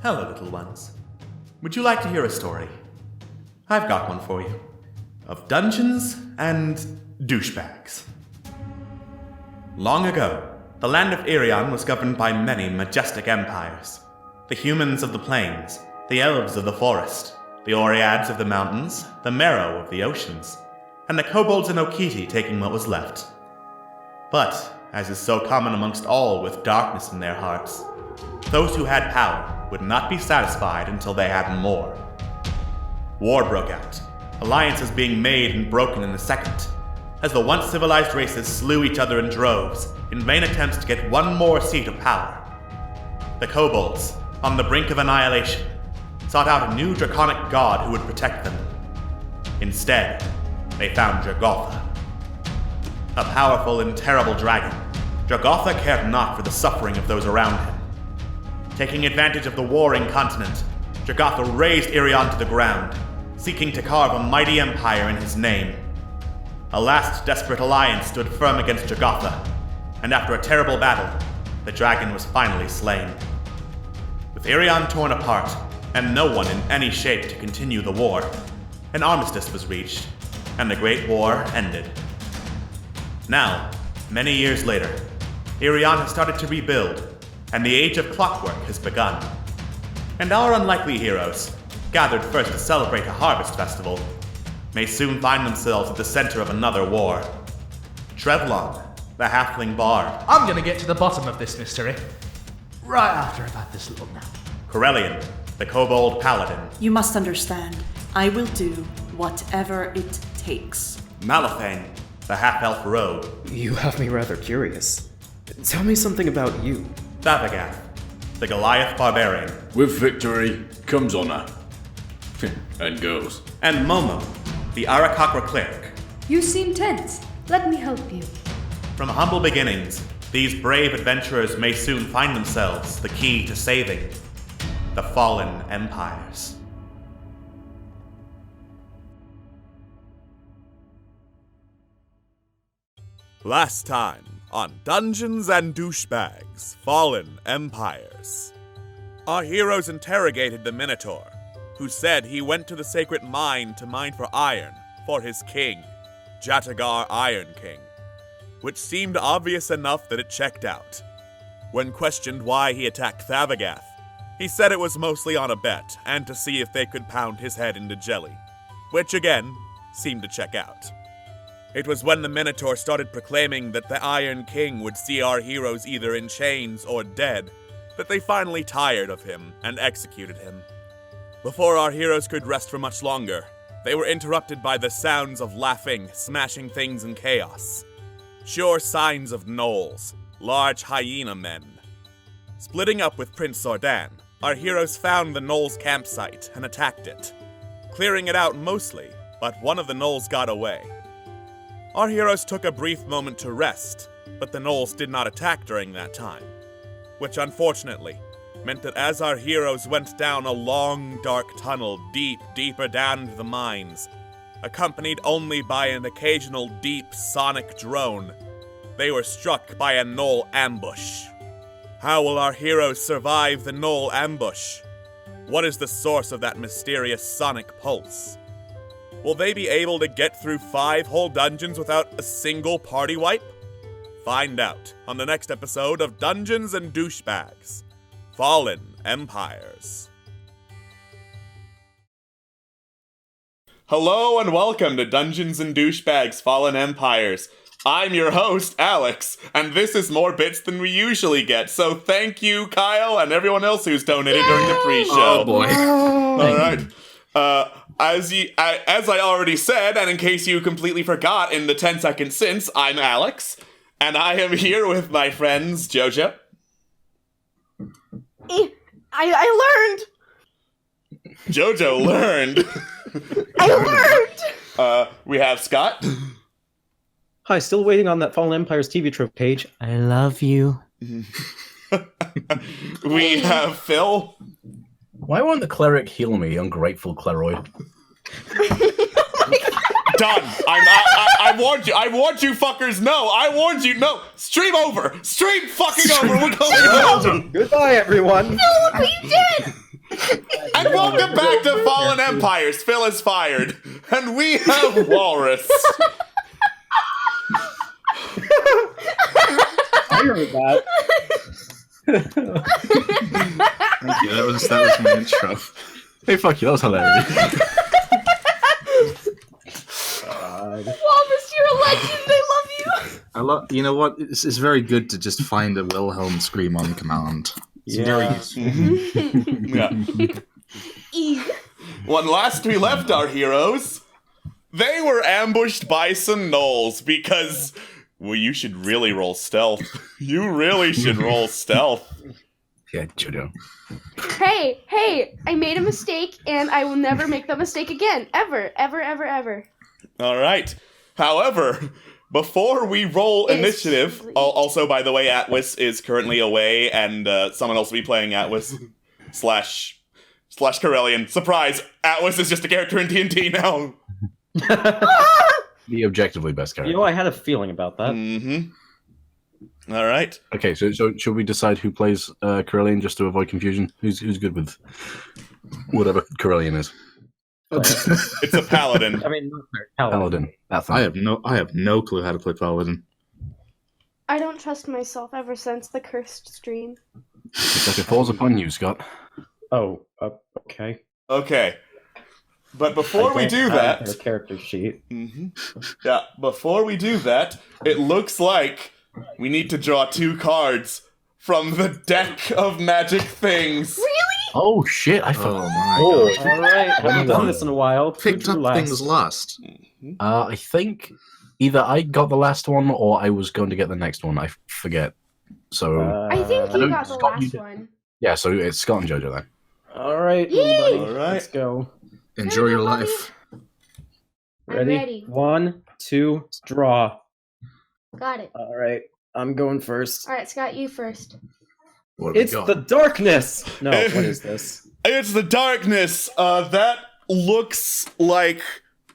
Hello, little ones. Would you like to hear a story? I've got one for you. Of dungeons and douchebags. Long ago, the land of Irion was governed by many majestic empires. The humans of the plains, the elves of the forest, the Oreads of the mountains, the Merrow of the oceans, and the kobolds and Okiti taking what was left. But, as is so common amongst all with darkness in their hearts, those who had power would not be satisfied until they had more. War broke out, alliances being made and broken in a second, as the once civilized races slew each other in droves in vain attempts to get one more seat of power. The kobolds, on the brink of annihilation, sought out a new draconic god who would protect them. Instead, they found Jogotha. A powerful and terrible dragon, Jogotha cared not for the suffering of those around him. Taking advantage of the warring continent, Jogotha razed Irion to the ground, seeking to carve a mighty empire in his name. A last desperate alliance stood firm against Jogotha, and after a terrible battle, the dragon was finally slain. With Irion torn apart, and no one in any shape to continue the war, an armistice was reached, and the Great War ended. Now, many years later, Irion has started to rebuild, and the age of clockwork has begun. And our unlikely heroes, gathered first to celebrate a harvest festival, may soon find themselves at the center of another war. Trevlon, the halfling bard. I'm gonna get to the bottom of this mystery right after I've had this little nap. Corellian, the kobold paladin. You must understand, I will do whatever it takes. Malifane, the half-elf rogue. You have me rather curious. Tell me something about you. Thavagath, the Goliath barbarian. With victory comes honor. And goes. And Momo, the Arakakra cleric. You seem tense. Let me help you. From humble beginnings, these brave adventurers may soon find themselves the key to saving the fallen empires. Last time on Dungeons and Douchebags, Fallen Empires. Our heroes interrogated the Minotaur, who said he went to the sacred mine to mine for iron for his king, Jatagar Iron King, which seemed obvious enough that it checked out. When questioned why he attacked Thavagath, he said it was mostly on a bet and to see if they could pound his head into jelly, which again seemed to check out. It was when the Minotaur started proclaiming that the Iron King would see our heroes either in chains or dead that they finally tired of him and executed him. Before our heroes could rest for much longer, they were interrupted by the sounds of laughing, smashing things, and chaos. Sure signs of gnolls, large hyena men. Splitting up with Prince Zordan, our heroes found the gnolls' campsite and attacked it, clearing it out mostly, but one of the gnolls got away. Our heroes took a brief moment to rest, but the gnolls did not attack during that time, which unfortunately meant that as our heroes went down a long, dark tunnel deeper down into the mines, accompanied only by an occasional deep sonic drone, they were struck by a gnoll ambush. How will our heroes survive the gnoll ambush? What is the source of that mysterious sonic pulse? Will they be able to get through 5 whole dungeons without a single party wipe? Find out on the next episode of Dungeons and Douchebags, Fallen Empires. Hello and welcome to Dungeons and Douchebags, Fallen Empires. I'm your host, Alex, and this is more bits than we usually get, so thank you, Kyle, and everyone else who's donated during the pre-show. Oh boy. All right. As I already said, and in case you completely forgot in the 10 seconds since, I'm Alex, and I am here with my friends Jojo. I learned! Jojo learned! I learned! We have Scott. Hi, still waiting on that Fallen Empires TV trope page. I love you. We have Phil. Why won't the cleric heal me, ungrateful cleroid? Done. I warned you. I warned you, fuckers. No, I warned you. No. Stream over. Stream fucking over. We're going over. Goodbye, everyone. No, look what you did! Welcome back to Fallen Empires. Phil is fired, and we have Walrus. I heard that. Thank you. That was my intro. Hey, fuck you. That was hilarious. Walrus, you're a legend. I love you. You know what? It's very good to just find a Wilhelm scream on command. It's very useful. Yeah. When last we left our heroes, they were ambushed by some gnolls because, well, you should really roll stealth. You really should roll stealth. Yeah, Judo. Hey, I made a mistake, and I will never make that mistake again. Ever. All right. However, before we roll initiative, also, by the way, Atwis is currently away, and someone else will be playing Atwis slash Corellian. Surprise! Atwis is just a character in D&D now. The objectively best character. You know, I had a feeling about that. Mm-hmm. All right. Okay, so should we decide who plays Corellian just to avoid confusion? Who's good with whatever Corellian is? It's a paladin. I mean, not Paladin. That's I have no clue how to play Paladin. I don't trust myself ever since the cursed stream. It's like it falls upon you, Scott. Oh, okay. Okay. But before we do that, their character sheet. Yeah, before we do that, it looks like we need to draw 2 cards from the deck of magic things. Really? Oh shit! I forgot. All right. Haven't done this in a while. Picked up things last. I think either I got the last one or I was going to get the next one. I forget. So I think you got the last one. yeah. So it's Scott and JoJo then. All right, everybody. All right. Let's go. Enjoy your life. Ready? 1, 2, draw. Got it. All right. I'm going first. All right, Scott, you first. What have we It's got? the darkness. No, what is this? It's the darkness. That looks like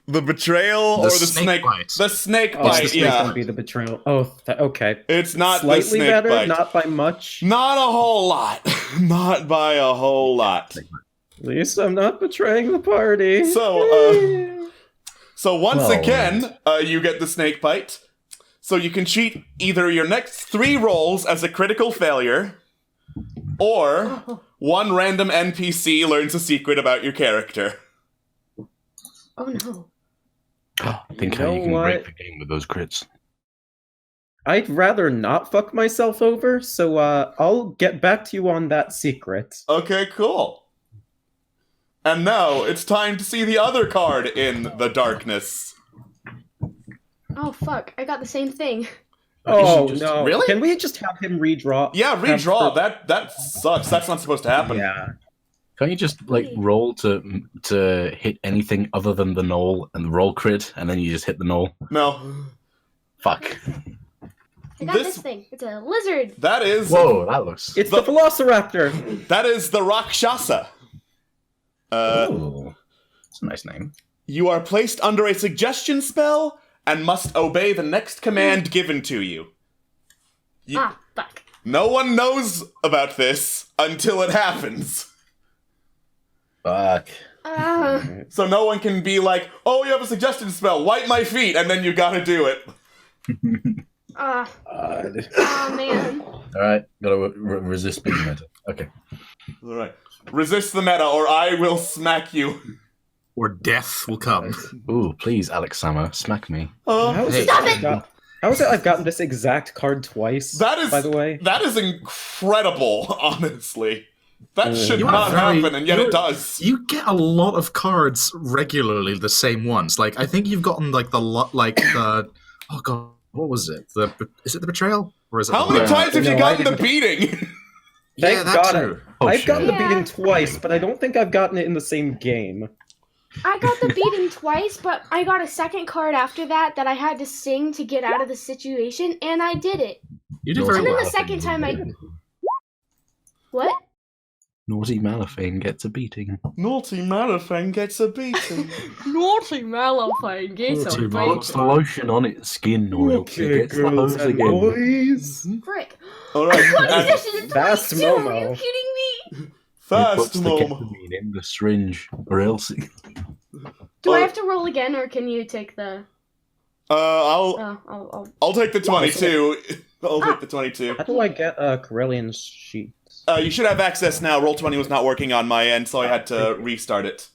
the betrayal or the snake bite. The snake Oh, bite. this Yeah. gonna be the betrayal. Oh, okay. It's not the Slightly snake better, bite. not by much. Not a whole lot. Not by a whole lot. At least I'm not betraying the party. So once Well, again, you get the snake bite. So you can cheat either your next 3 rolls as a critical failure, or 1 random NPC learns a secret about your character. Oh no. Think You how know you can what? break the game with those crits. I'd rather not fuck myself over, so I'll get back to you on that secret. Okay, cool. And now it's time to see the other card in the darkness. Oh fuck! I got the same thing. Oh just- no! Really? Can we just have him redraw? Yeah, redraw. Have That sucks. That's not supposed to happen. Yeah. Can't you just like roll to hit anything other than the knoll and roll crit, and then you just hit the knoll? No. Fuck. I got This- this thing. It's a lizard. That is Whoa, that looks. It's the Velociraptor. that is the Rakshasa. Oh, that's a nice name. You are placed under a suggestion spell and must obey the next command given to you. Ah, fuck. No one knows about this until it happens. Fuck. So no one can be like, oh, you have a suggestion spell, wipe my feet, and then you gotta do it. Oh man. Alright, gotta resist being meta. Okay. Alright. Resist the meta, or I will smack you. Or death will come. Ooh, please, Alex Sammer, smack me. How is Hey. it how is it I've gotten this exact card twice? That is, by the way. that is incredible, honestly. That should You are not very- happen, and yet you're- it does. You get a lot of cards regularly, the same ones. Like, I think you've gotten, like, the... Oh, God. What was it? Is it the betrayal? Or is it How the- many times have you No, gotten I the beating? Yeah, Thank that God too. Oh, I've shit. gotten the Yeah. beating twice, but I don't think I've gotten it in the same game. I got the beating twice, but I got a second card after that I had to sing to get out of the situation, and I did it. You did very And then well. the second time I... What? Naughty Malafane gets a beating. Naughty Malafang gets a beating. Naughty Malafine gets Naughty Puts the lotion on its skin, or else it gets the hose again. boys. Frick. Alright, What and position is Fast 22? Are you Momo. kidding me? Fast, puts the Mom. ketamine in the syringe, or else. Do I have to roll again, or can you take the? I'll take the 22. I'll take the 22. How do I get Corellian's sheet? You should have access now. Roll20 was not working on my end, so I had to restart it.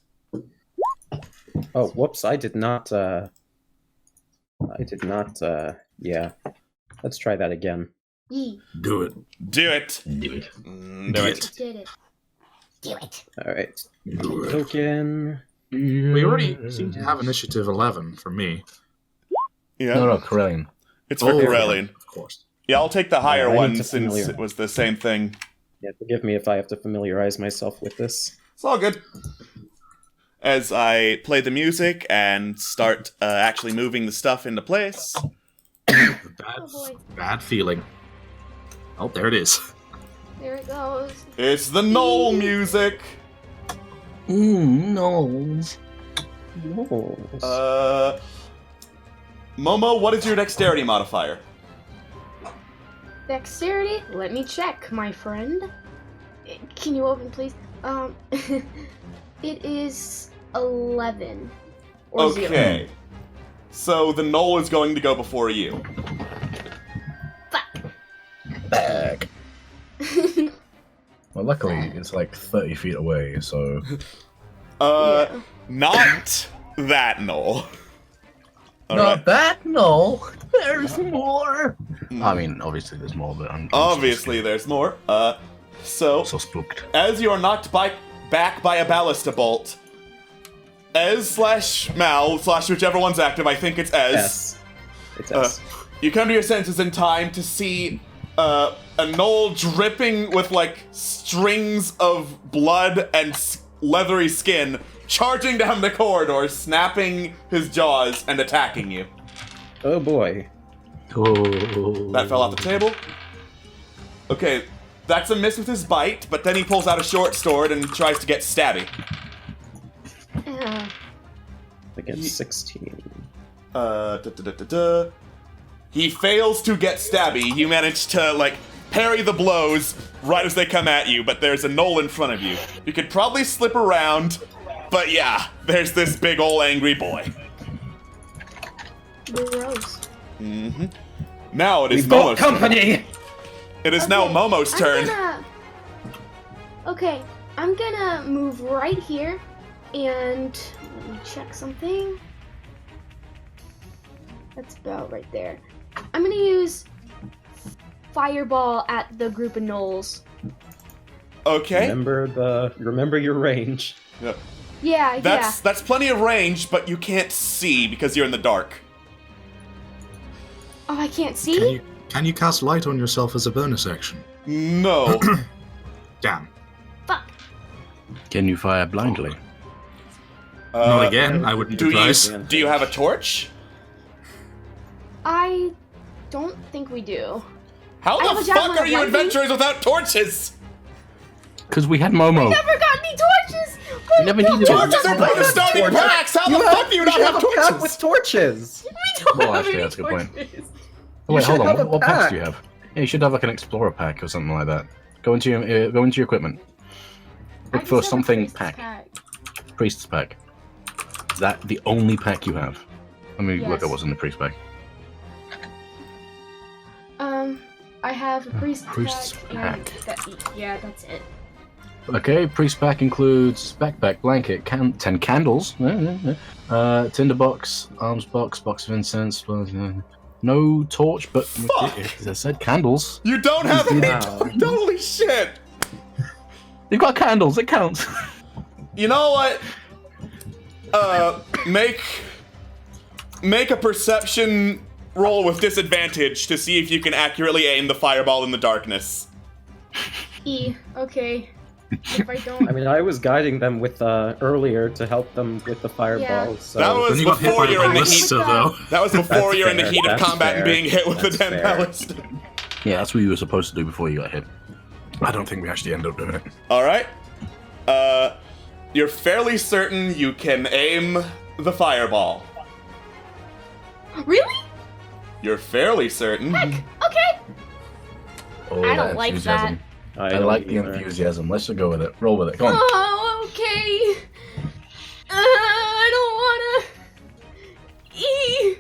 Oh, whoops! I did not. Yeah. Let's try that again. Do it. Do it. Do it. Do it. Did it. Do it. All right. Do it. Token. We already seem to have initiative 11 for me. Yeah. No, Corellian. It's for Corellian. Of course. Yeah, I'll take the higher I need one to since familiar- it was the same thing. Yeah, forgive me if I have to familiarize myself with this. It's all good. As I play the music and start actually moving the stuff into place. Bad feeling. Oh, there it is. There it goes. It's the Knoll music. Knowles. Momo, what is your dexterity modifier? Dexterity? Let me check, my friend. Can you open, please? It is 11. Or Okay. 0. So the Knoll is going to go before you. Back. Well, luckily, it's like 30 feet away, so... Not that Knoll. Not that, no! There's more! I mean, obviously there's more, but I'm Obviously there's more. So so spooked. as you are knocked back by a ballista bolt, Ez/Mal / whichever one's active, I think it's Ez. S. It's S. You come to your senses in time to see a Knoll dripping with like strings of blood and leathery skin charging down the corridor, snapping his jaws and attacking you. Oh boy. Oh. That fell off the table. Okay, that's a miss with his bite, but then he pulls out a short sword and tries to get stabby. Against 16. He fails to get stabby. You manage to, like, parry the blows right as they come at you, but there's a Knoll in front of you. You could probably slip around, but yeah, there's this big ol' angry boy. Gross. Mm-hmm. Now it is We've got Momo's turn. company! It is now Momo's turn. I'm gonna move right here, and let me check something. That's about right there. I'm gonna use Fireball at the group of Knolls. Okay. Remember your range. Yep. Yeah, That's plenty of range, but you can't see because you're in the dark. Oh, I can't see? Can you cast light on yourself as a bonus action? No. Damn. Fuck. Can you fire blindly? Not again, I wouldn't advise. Do you have a torch? I don't think we do. How I have the a javelin fuck are of you lightning. adventurers without torches? Because we had Momo. Never got any torches! You never needed Torches are part of starting packs! How the fuck do you not have a pack torches? with torches! Well, actually, that's a good point. Oh, wait, should hold have a on. What packs pack. do you have? Yeah, you should have like an explorer pack or something like that. Go into your equipment. Look for something pack. Priest's pack. Is that the only pack you have? Let me look at what's in the priest pack. I have a Priest's pack. Yeah, that's it. Okay, priest pack includes backpack, blanket, 10 candles, tinderbox, arms box, box of incense, no torch, but as I said, candles. You don't have any Wow. Holy shit! You've got candles, it counts. You know what? Make a perception roll with disadvantage to see if you can accurately aim the fireball in the darkness. Okay. If I don't... I mean, I was guiding them with earlier to help them with the fireball. Yeah. So That was Then you got hit before by you're a in the heat. ballista, though. That was before That's you're in the fair, heat of that's combat and fair, being hit with the that's 10 fair. ballista. Yeah, that's what you were supposed to do before you got hit. I don't think we actually ended up doing it. All right. You're fairly certain you can aim the fireball. Really? You're fairly certain. Heck, okay. Oh, I that don't like enthusiasm. I like the enthusiasm. Let's go with it. Roll with it. Come on. Oh, okay. I don't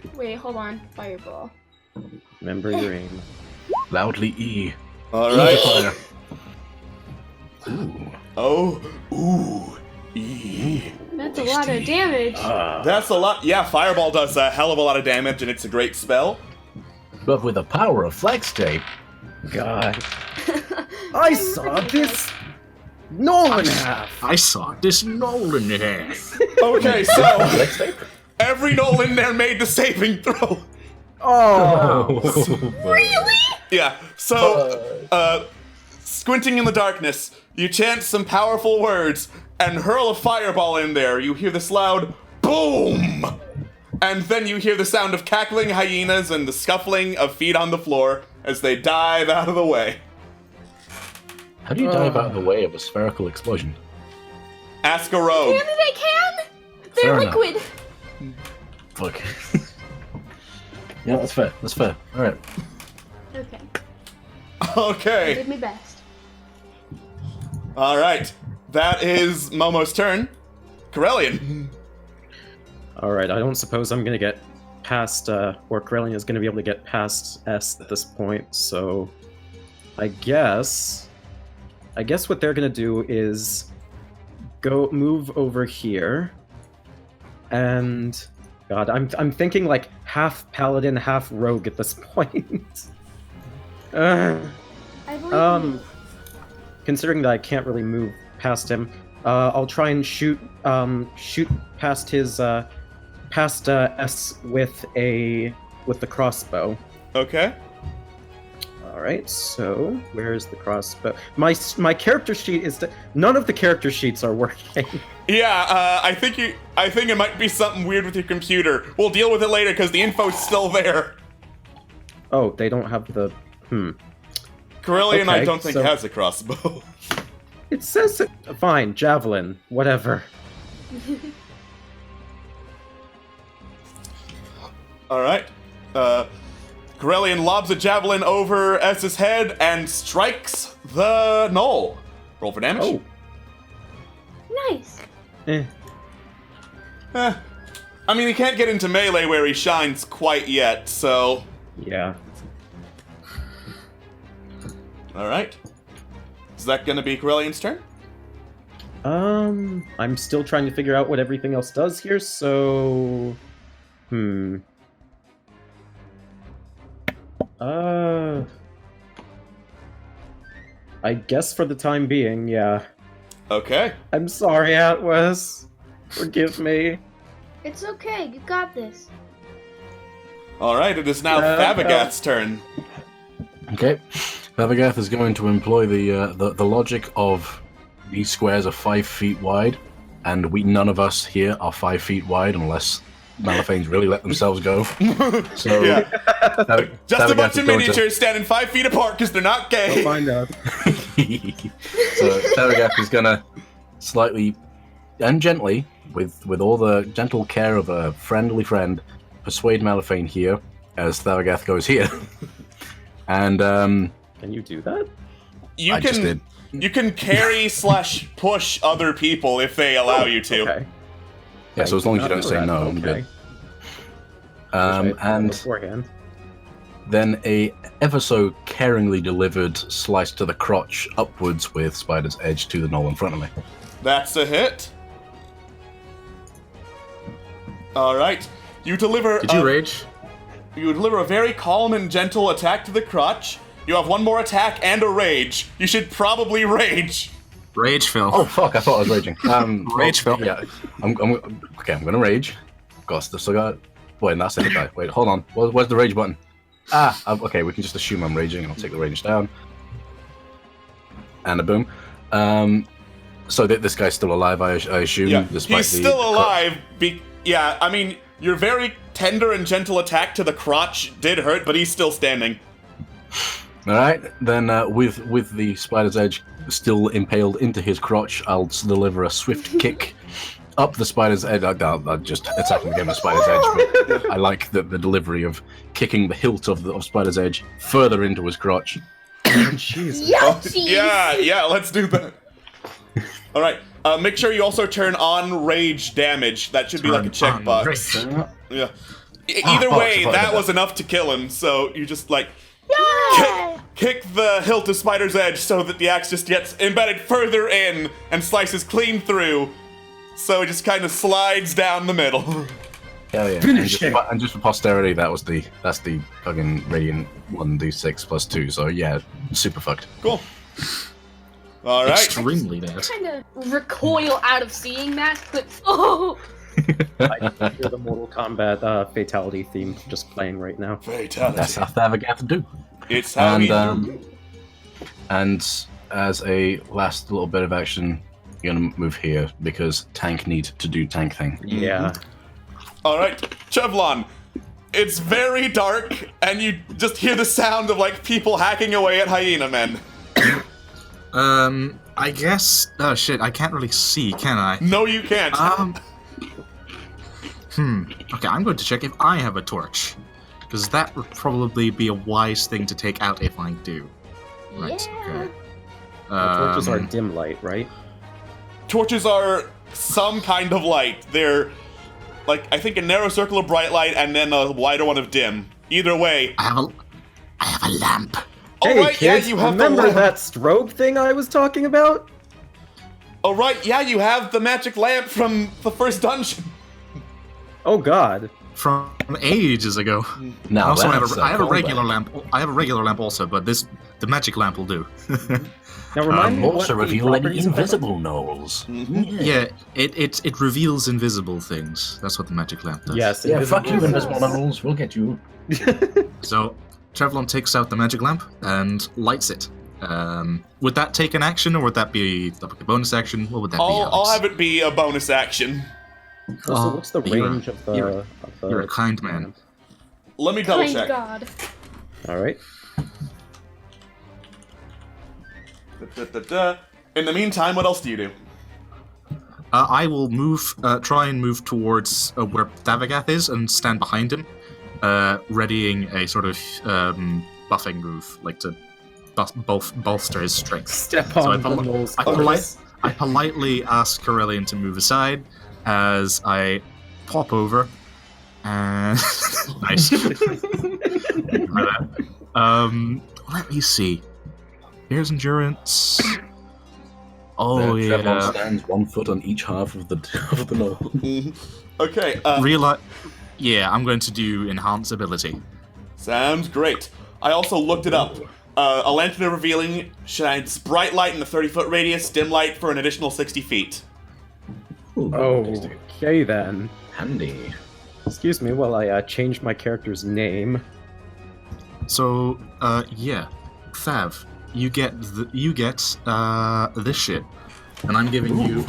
wanna. Wait, hold on. Fireball. Remember your aim. Loudly E. All right. Fire. That's a lot of damage. That's a lot. Yeah, Fireball does a hell of a lot of damage, and it's a great spell. But with the power of Flex Tape. God. I saw this Nolan half. I saw this Nolan half. Okay, so Flex Tape? every knoll in there made the saving throw. Oh. Really? Yeah, so, squinting in the darkness, you chant some powerful words and hurl a fireball in there. You hear this loud boom! And then you hear the sound of cackling hyenas and the scuffling of feet on the floor as they dive out of the way. How do you dive out of the way of a spherical explosion? Ask a rogue. Maybe they can. They're Fair enough. liquid. Fuck. Yeah, that's fair. That's fair. Alright. Okay. I Okay. did my best. Alright. That is Momo's turn. Corellian. Alright, I don't suppose I'm gonna get past, or Corellian is gonna be able to get past S at this point, so I guess what they're gonna do is move over here, and God, I'm thinking like half paladin, half rogue at this point. I believe you. Considering that I can't really move past him, I'll try and shoot past his past S with the crossbow. Okay. All right, so where's the crossbow? My character sheet is none of the character sheets are working. Yeah, I think it might be something weird with your computer. We'll deal with it later because the info's still there. Oh, they don't have the Corellian, I Okay, don't think so- has a crossbow. It says it. Fine, javelin, whatever. Alright. Corellian lobs a javelin over S's head and strikes the knoll. Roll for damage. Oh, Nice. eh. I mean, he can't get into melee where he shines quite yet, so... Yeah. Alright. Is that gonna be Corellian's turn? I'm still trying to figure out what everything else does here, so... I guess for the time being, yeah. Okay. I'm sorry, Atlas. Forgive me. It's okay. You got this. Alright, it is now Thabagath's turn. Okay. Thabagath is going to employ the logic of these squares are 5 feet wide, and none of us here are 5 feet wide unless Malaphanes really let themselves go. So Yeah. Just a Thabagath bunch is of going to- miniatures standing 5 feet apart because they're not gay. Find out. So Thabagath is gonna slightly and gently, with all the gentle care of a friendly friend, persuade Malaphane here as Thabagath goes here. And Can you do that? You I just did. You can carry / push other people if they allow you to. Okay. Yeah, so as long as you don't say no, I'm okay. good. And Beforehand. then a ever so caringly delivered slice to the crotch upwards with Spider's Edge to the knoll in front of me. That's a hit. Alright. You deliver Did you rage? You deliver a very calm and gentle attack to the crotch. You have one more attack and a rage. You should probably rage. Rage, Phil. Oh fuck! I thought I was raging. Rage, Phil. Yeah, I'm gonna rage. Gosh, still got. Wait, that's it. Okay, wait, hold on. Where's the rage button? Okay, we can just assume I'm raging, and I'll take the rage down. And a boom. So this guy's still alive, I assume. Yeah, despite he's the still alive. Yeah, I mean, your very tender and gentle attack to the crotch did hurt, but he's still standing. All right, then with the Spider's Edge still impaled into his crotch, I'll deliver a swift kick up the Spider's Edge. I'll just attack him again with Spider's Edge, but I like the delivery of kicking the hilt of Spider's Edge further into his crotch. Jesus. Yeah, let's do that. All right. Make sure you also turn on rage damage. That should be like a checkbox. Yeah. Either way, that was enough to kill him. So you just like kick the hilt of Spider's Edge so that the axe just gets embedded further in and slices clean through. So it just kind of slides down the middle. Hell yeah. And just for posterity, that's the fucking Radiant 1d6 plus 2, so yeah, super fucked. Cool. Alright. Extremely bad. Kind of recoil out of seeing that, but oh! I can hear the Mortal Kombat fatality theme just playing right now. Fatality. That's how Thavagat to do. It's how we do. And as a last little bit of action, you're gonna move here because tank need to do tank thing. Yeah. Alright, Chevlon. It's very dark, and you just hear the sound of like people hacking away at hyena men. I guess. Oh shit! I can't really see, can I? No, you can't. Okay, I'm going to check if I have a torch, because that would probably be a wise thing to take out if I do. Right. Okay. Torches are dim light, right? Torches are some kind of light. They're like, I think, a narrow circle of bright light and then a wider one of dim. Either way. I have a lamp. Hey, right, kids, yeah, you have remember the that strobe thing I was talking about? Oh, right, yeah, you have the magic lamp from the first dungeon. Oh god. From ages ago. Now I also have that's I have a callback. regular lamp. I have a regular lamp also, but the magic lamp will do. Now remind me what Also the revealing properties of that invisible knolls. Yeah, it reveals invisible things. That's what the magic lamp does. Yes. Yeah, fuck you, invisible- invisible knolls. We'll get you. So Trevlon takes out the magic lamp and lights it. Would that take an action, or would that be a bonus action? What would that be? I'll Alex? have it be a bonus action. So what's the You're- range of the... You're a kind man. Let me double Thank check. God. Alright. In the meantime, what else do you do? I will try and move towards where Davagath is and stand behind him, readying a sort of buffing move, like to bolster his strength. Step So on the nose. I politely ask Corellian to move aside as I pop over and nice. Let me see. Here's endurance. Oh Trevor yeah. stands 1 foot on each half of the knoll. Okay, Yeah, I'm going to do enhance ability. sounds great. I also looked it up. A lantern of revealing shines bright light in a 30-foot radius, dim light for an additional 60 feet. Okay then. Handy. Excuse me while I change my character's name. So, yeah, Thav, you get this shit, and I'm giving you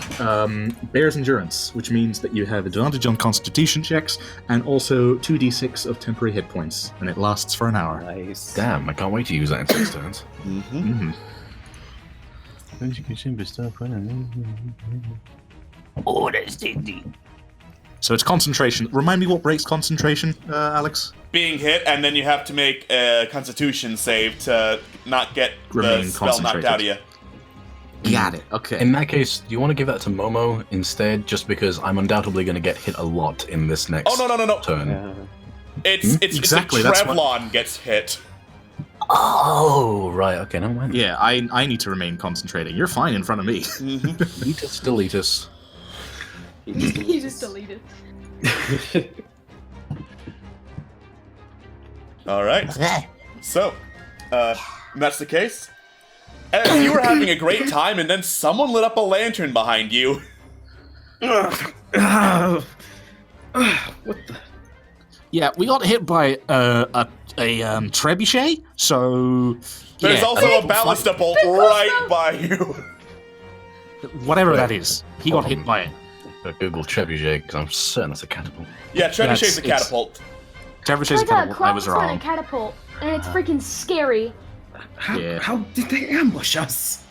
Bear's Endurance, which means that you have advantage on Constitution checks and also 2d6 of temporary hit points, and it lasts for an hour. Nice. Damn, I can't wait to use that in 6 turns. Oh, that's tasty. So it's concentration. Remind me what breaks concentration, Alex? Being hit, and then you have to make a Constitution save to not get Remain the spell knocked out of you. Got it. Okay. In that case, do you want to give that to Momo instead? Just because I'm undoubtedly going to get hit a lot in this next Oh, no. turn. It's Exactly, if that's what- Trevlon gets hit. Oh, right. Okay, never mind. Yeah, I need to remain concentrating. You're fine in front of me. Deletus, deletus. You just deleted. Alright. So, that's the case. As you were having a great time, and then someone lit up a lantern behind you. What the... Yeah, we got hit by a trebuchet, so... There's yeah, also a ballista bolt right by you. whatever that is. He got hit by it. Google trebuchet, because I'm certain that's a catapult. Yeah, trebuchet's a It's- catapult. Trebuchet's It's like a catapult. I was crossbow and wrong. a catapult, and it's freaking scary. Yeah. How did they ambush us?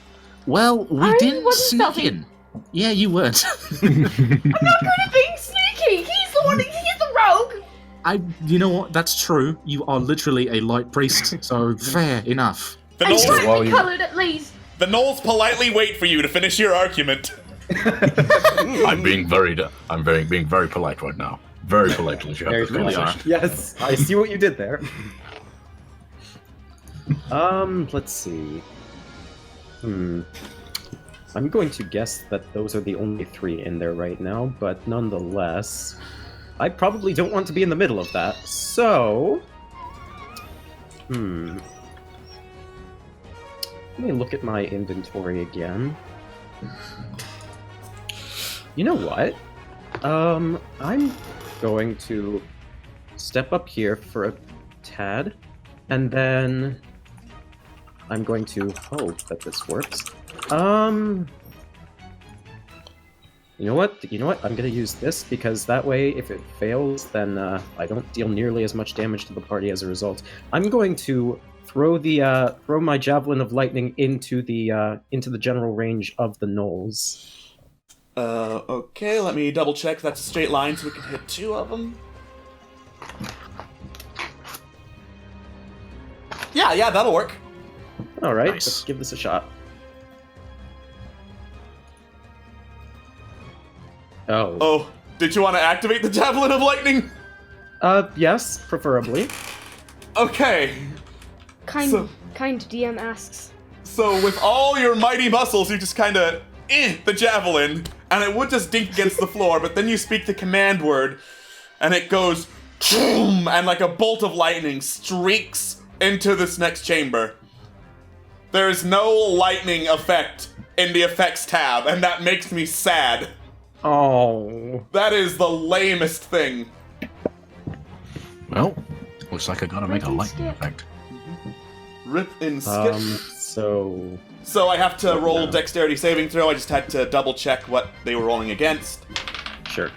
Well, we I didn't wasn't sneak stealthy. in. Yeah, you weren't. I'm not good at being sneaky. He's the one. He's the rogue. You know what? That's true. You are literally a light priest, so fair enough. The And gnolls, brightly colored at least. the gnolls politely wait for you to finish your argument. I'm being very polite right now. Very politely. Very really polite. are. Yes, I see what you did there. Let's see. I'm going to guess that those are the only 3 in there right now, but nonetheless, I probably don't want to be in the middle of that, so... Let me look at my inventory again. You know what? I'm going to step up here for a tad, and then I'm going to hope that this works. You know what? I'm gonna use this because that way, if it fails, then I don't deal nearly as much damage to the party as a result. I'm going to throw my javelin of lightning into the general range of the gnolls. Okay, let me double check that's a straight line so we can hit 2 of them. Yeah, that'll work. All right, Nice. let's give this a shot. Oh, did you want to activate the Javelin of Lightning? Yes, preferably. Okay. Kind So- DM asks. So with all your mighty muscles, you just kind of the javelin, and it would just dink against the floor, but then you speak the command word, and it goes, and like a bolt of lightning streaks into this next chamber. There is no lightning effect in the effects tab, and that makes me sad. Oh. That is the lamest thing. Well, looks like I gotta make a Rip and lightning skip. effect. Rip and skip. So... So I have to roll no. dexterity saving throw. I just had to double check what they were rolling against. Sure.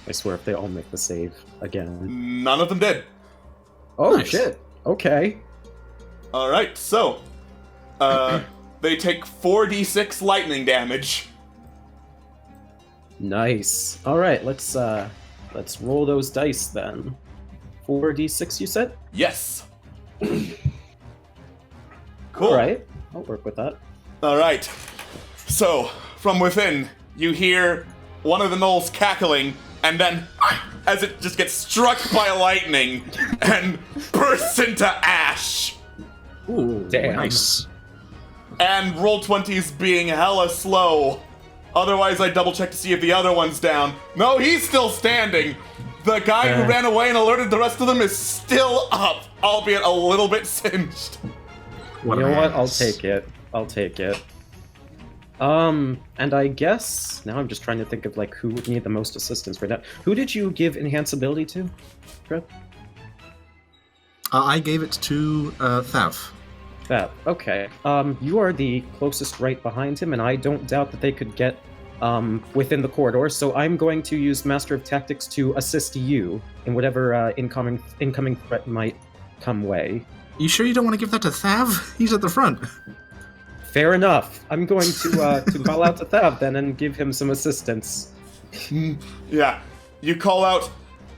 I swear if they all make the save again. None of them did. Oh, Nice. shit. Okay. Alright, so they take 4d6 lightning damage. Nice. Alright, let's roll those dice then. 4d6 you said? Yes. Cool. Alright, I'll work with that. Alright. So, from within, you hear one of the gnolls cackling, and then as it just gets struck by lightning and bursts into ash. Ooh, Damn. nice. And Roll20's being hella slow. Otherwise, I double check to see if the other one's down. No, he's still standing. The guy who ran away and alerted the rest of them is still up, albeit a little bit singed. What You a know what? I'll mess. take it. And I guess now I'm just trying to think of like who would need the most assistance right now. Who did you give enhance ability to, Trev? I gave it to Thav. That. Okay. You are the closest right behind him, and I don't doubt that they could get within the corridor. So I'm going to use Master of Tactics to assist you in whatever incoming threat might come way. You sure you don't want to give that to Thav? He's at the front. Fair enough. I'm going to call out to Thav then and give him some assistance. Yeah. You call out,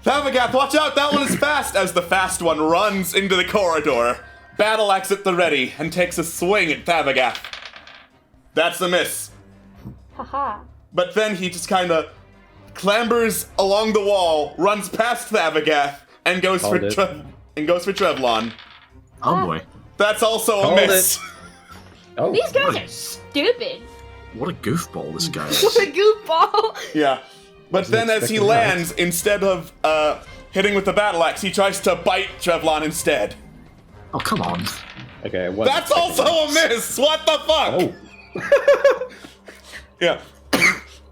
Thavagath, watch out, that one is fast, as the fast one runs into the corridor. Battle axe at the ready, and takes a swing at Thavagath. That's a miss. Haha. But then he just kind of clambers along the wall, runs past Thavagath, and goes for Called it. Trevlon. Oh boy. That's also a Called miss. Oh, These guys are stupid. What a goofball this guy is. What a goofball. Yeah. But then as he expecting that. lands, instead of hitting with the battle axe, he tries to bite Trevlon instead. Oh, come on. okay. I wasn't That's expecting also a miss! What the fuck? Oh. Yeah.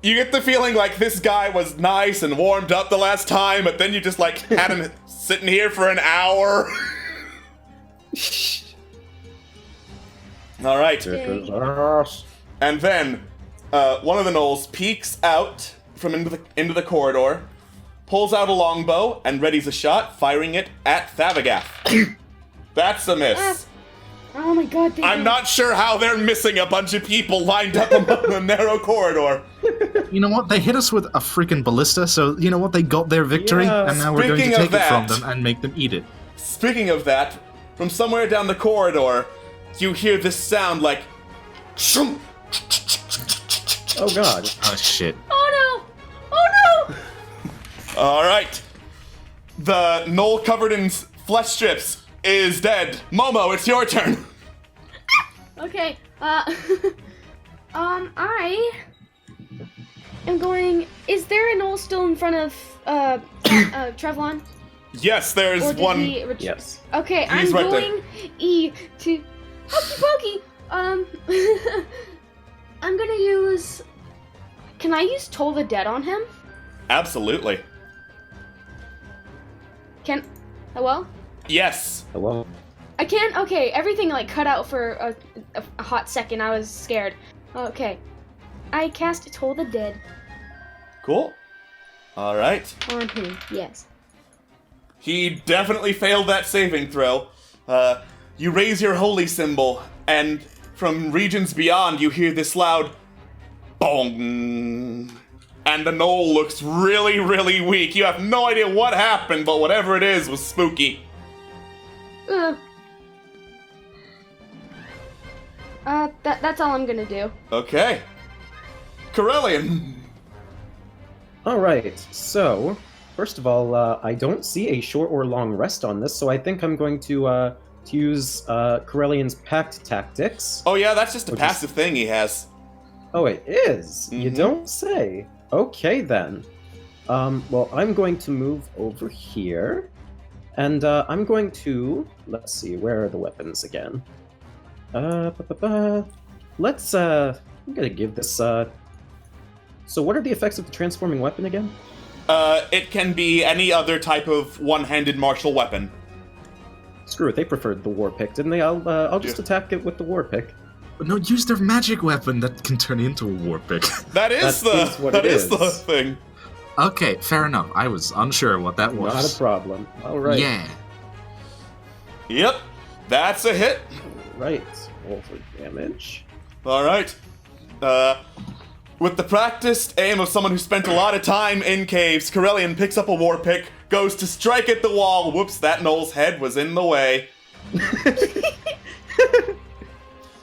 You get the feeling like this guy was nice and warmed up the last time, but then you just like had him sitting here for an hour. Alright. And then one of the gnolls peeks out from into the corridor, pulls out a longbow, and readies a shot, firing it at Thavagath. That's a miss. Oh my god, I'm not sure how they're missing a bunch of people lined up among the narrow corridor. You know what? They hit us with a freaking ballista, so you know what? They got their victory, Yeah. and now we're going to Speaking of take it from that- them and make them eat it. Speaking of that, from somewhere down the corridor, you hear this sound like... Oh god. Oh shit. Oh no! Oh no! Alright. The knoll covered in flesh strips is dead. Momo, it's your turn. Okay, I am going... Is there a knoll still in front of, Trevlon? Yes, there's Or did one. he Yes. Okay, He's I'm right there. going to... Hokey pokey! I'm gonna use... Can I use Toll the Dead on him? Absolutely. Hello? Yes. Hello? I can't... Okay, everything, like, cut out for a hot second. I was scared. Okay. I cast Toll the Dead Cool. Alright. on him. Yes. He definitely failed that saving throw. You raise your holy symbol, and from regions beyond, you hear this loud bong. And the knoll looks really, really weak. You have no idea what happened, but whatever it is was spooky. That's all I'm gonna do. Okay. Corellian. Alright, so, first of all, I don't see a short or long rest on this, so I think I'm going to use Corellian's Pact Tactics. Oh yeah, that's just a Which is- passive thing he has. Oh, it is? You Mhm. don't say. Okay, then. Well, I'm going to move over here, and I'm going to... Let's see, where are the weapons again? Let's, I'm gonna give this, So what are the effects of the transforming weapon again? It can be any other type of one-handed martial weapon. Screw it, they preferred the war pick, didn't they? I'll just Yeah. attack it with the war pick. But no, use their magic weapon that can turn into a war pick. That is That is what that it is the is. thing. Okay, fair enough. I was unsure what that was. Not a problem. Alright. Yeah. Yep, that's a hit. Right. Roll for damage. All right. With the practiced aim of someone who spent a lot of time in caves, Corellian picks up a war pick, goes to strike at the wall. Whoops, that knoll's head was in the way.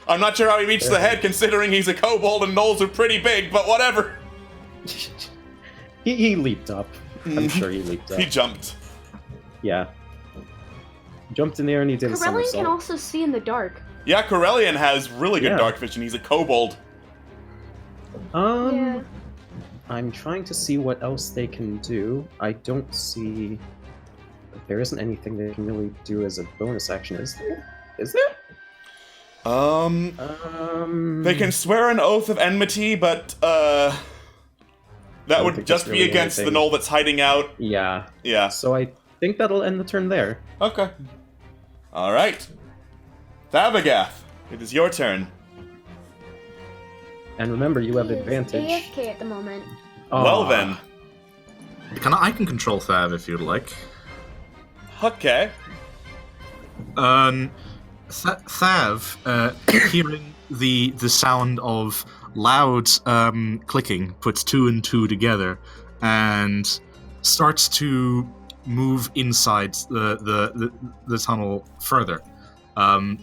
I'm not sure how he reached the head, considering he's a kobold and knolls are pretty big, but whatever. He leaped up. I'm sure he leaped up. He jumped. Yeah. Jumped in the air and he did a Corellian somersault. can also see in the dark. Yeah, Corellian has really good Yeah. dark vision. He's a kobold. Yeah. I'm trying to see what else they can do. I don't see... There isn't anything they can really do as a bonus action, is there? Is there? They can swear an oath of enmity, but, that don't would think just that's be really against the anything. knoll that's hiding out. Yeah. Yeah. So I think that'll end the turn there. Okay. Alright. Thabagath, it is your turn. And remember, you have He is advantage. AFK at the moment. Well Aw. then. I can control Thav if you'd like. Okay. Thav, hearing the sound of loud clicking, puts two and two together, and starts to move inside the tunnel further,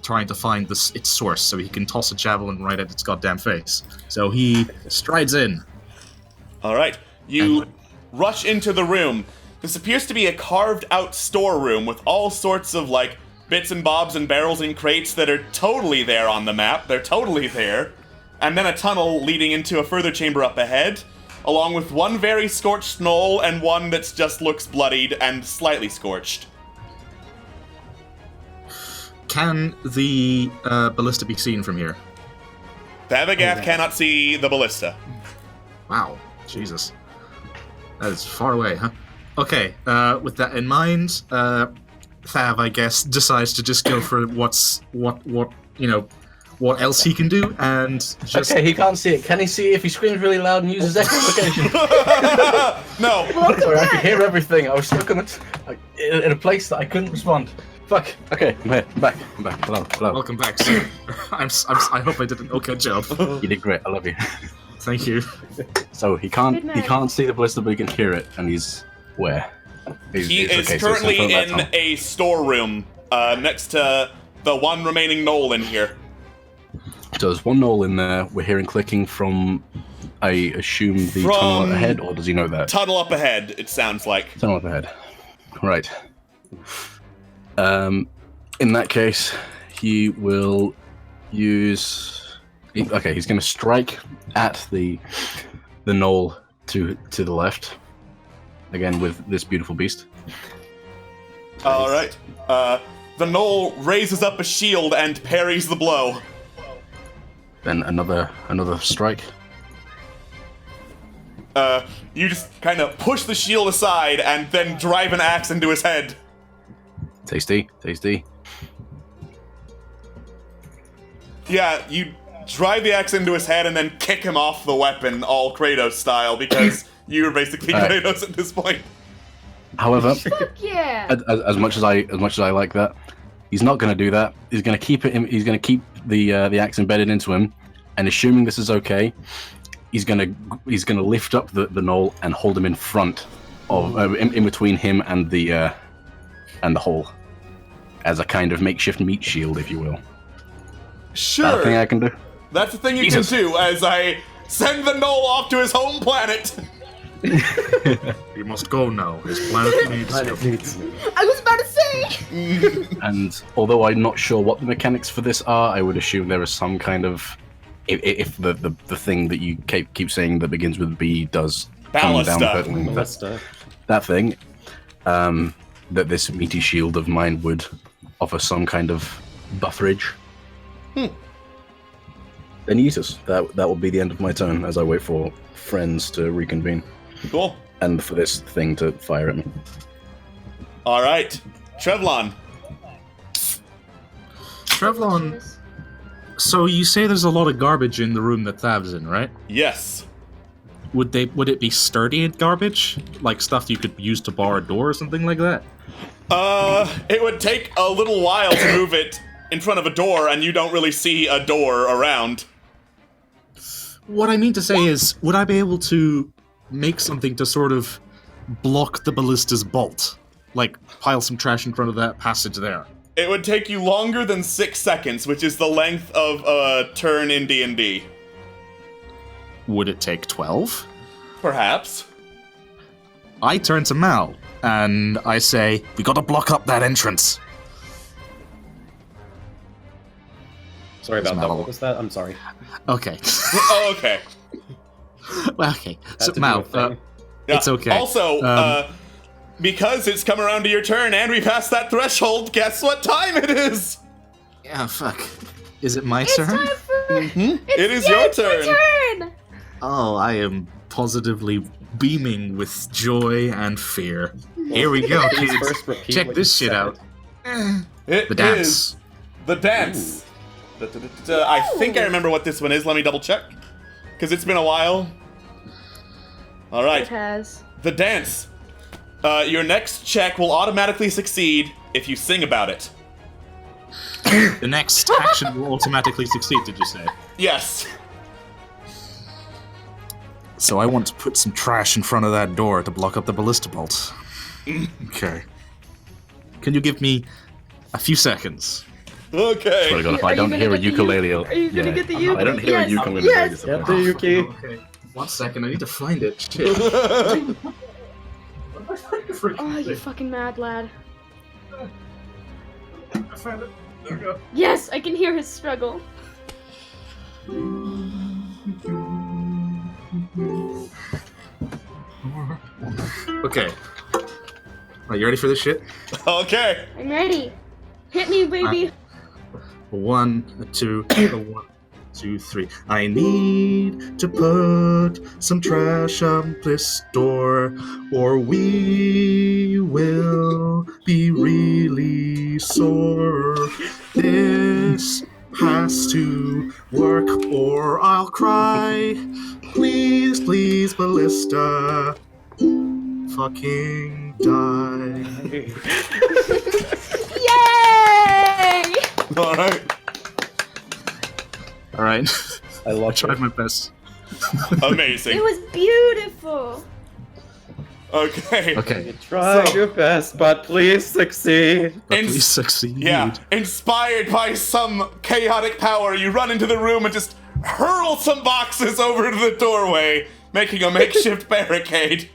trying to find its source so he can toss a javelin right at its goddamn face. So he strides in. Alright. You rush into the room. This appears to be a carved out storeroom with all sorts of, like, bits and bobs and barrels and crates that are totally there on the map. They're totally there. And then a tunnel leading into a further chamber up ahead, along with one very scorched knoll and one that just looks bloodied and slightly scorched. Can the ballista be seen from here? Thabagath cannot see the ballista. Wow, Jesus. That is far away, huh? Okay, with that in mind, Thav, I guess, decides to just go for what else he can do, and just... Okay, he can't see it. Can he see it if he screams really loud and uses amplification? No. Sorry, I could hear everything. I was stuck on it in a place that I couldn't respond. Fuck. Okay, I'm here. I'm back. Hello. Welcome back, sir. I hope I did an okay job. You did great. I love you. Thank you. So he Good man. can't see the ballista, but he can hear it, and he's where? He is okay, so it's currently in front of that in tunnel. a storeroom next to the one remaining knoll in here. So there's one knoll in there. We're hearing clicking from, I assume, the tunnel ahead, or does he know that? Tunnel up ahead, it sounds like. Tunnel up ahead. Right. In that case, he will use... Okay, he's going to strike at the knoll to the left. Again, with this beautiful beast. All right. The knoll raises up a shield and parries the blow. Then another strike. You just kind of push the shield aside and then drive an axe into his head. Tasty. Yeah, you drive the axe into his head and then kick him off the weapon, all Kratos style, because you're basically Kratos at this point. However, Fuck yeah! as much as I like that, he's not going to do that. He's going to keep it. He's going to keep the axe embedded into him, and assuming this is okay, he's going to lift up the knoll and hold him in front of in between him and the hole, as a kind of makeshift meat shield, if you will. Sure. That a thing I can do? That's the thing you can do, as I send the knoll off to his home planet. He must go now. His planet needs him. I was about to say! And although I'm not sure what the mechanics for this are, I would assume there is some kind of... If the thing that you keep saying that begins with B does come down hurtling, that thing, that this meaty shield of mine would offer some kind of bufferage. Then use us. That will be the end of my turn as I wait for friends to reconvene. Cool. And for this thing to fire at me. All right, Trevlon. Trevlon, so you say there's a lot of garbage in the room that Thav's in, right? Yes. Would it be sturdy garbage? Like stuff you could use to bar a door or something like that? It would take a little while to move it in front of a door, and you don't really see a door around. What I mean to say is, would I be able to make something to sort of block the ballista's bolt? Like, pile some trash in front of that passage there? It would take you longer than 6 seconds, which is the length of a turn in D&D. Would it take 12? Perhaps. I turn to Mal, and I say, we gotta block up that entrance. Sorry about that. What was that? I'm sorry. Okay. Oh, okay. Well, okay. So, to Mal, do a thing. it's okay. Also, because it's come around to your turn and we passed that threshold, guess what time it is? Yeah, fuck. Is it my It's turn? time for... It is your turn. turn! Oh, I am positively beaming with joy and fear. Here we go, Please kids. first repeat Check what this you shit said. out. It The dance. is the dance. I think I remember what this one is. Let me double check. Because it's been a while. All right. It has. The dance. Your next check will automatically succeed if you sing about it. The next action will automatically succeed, did you say? Yes. So I want to put some trash in front of that door to block up the ballista bolt. Okay. Can you give me a few seconds? Okay. Swear to God, if I don't hear a ukulele, Are you gonna get the if I don't uke? hear a Yes. ukulele, Yes. Get the Yuki. Okay. 1 second, I need to find it. Shit. Oh, you fucking mad lad. I found it. There we go. Yes, I can hear his struggle. Okay. Are you ready for this shit? Okay. I'm ready. Hit me, baby. 1, 2, 1, 2, 3. I need to put some trash on this door, or we will be really sore. This has to work, or I'll cry. Please, please, Ballista, fucking die. Yay! All right. All right. I I love tried it. my best. It Amazing. was beautiful. Okay. Okay. Try So- your best, but please succeed. But Ins- please succeed. Yeah, inspired by some chaotic power, you run into the room and just hurl some boxes over to the doorway, making a makeshift barricade.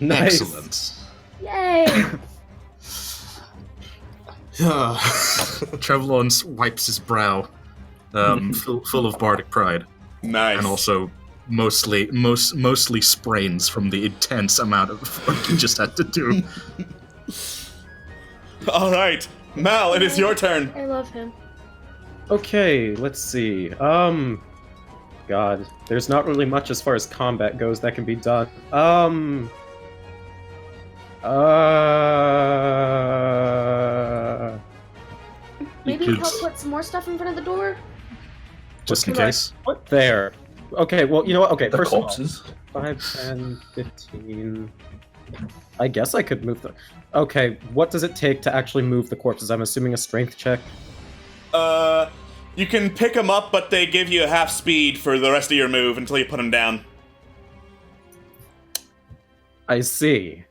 Nice. Excellent. Yay! Trevlon wipes his brow, full of bardic pride, Nice. and also mostly sprains from the intense amount of work he just had to do. All right, Mal, it is your turn. I love him. Okay, let's see. God, there's not really much as far as combat goes that can be done. Maybe could- help put some more stuff in front of the door? Just in Can I case. put there? Okay, well, you know what? Okay, The first corpses. of all, 5, 10, 15... I guess I could move the... Okay, what does it take to actually move the corpses? I'm assuming a strength check? You can pick them up, but they give you a half speed for the rest of your move until you put them down. I see.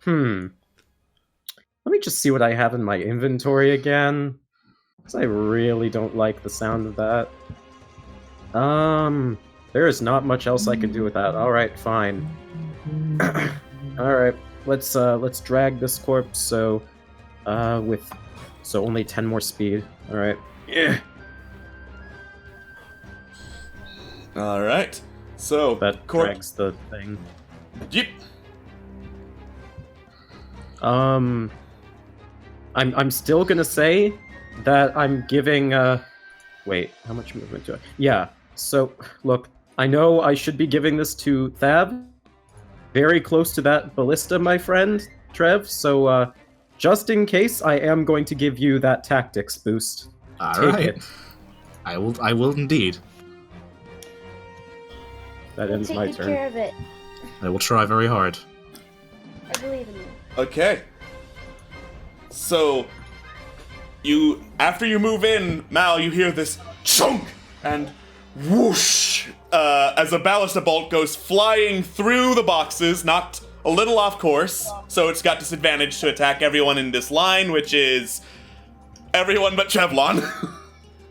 Let me just see what I have in my inventory again. Because I really don't like the sound of that. There is not much else I can do with that. Alright, fine. Alright, let's drag this corpse, so only 10 more speed. Alright. Yeah. All right. So That drags the thing. Yep. I'm still gonna say that I'm giving wait, how much movement do I? Yeah. So look, I know I should be giving this to Thab. Very close to that ballista, my friend, Trev. So just in case, I am going to give you that tactics boost. All Take right. it. I will indeed. That ends Take my good turn. care of it. I will try very hard. I believe in you. Okay. So, after you move in, Mal, you hear this chunk and whoosh as a ballista bolt goes flying through the boxes, knocked a little off course, so it's got disadvantage to attack everyone in this line, which is everyone but Trevlon.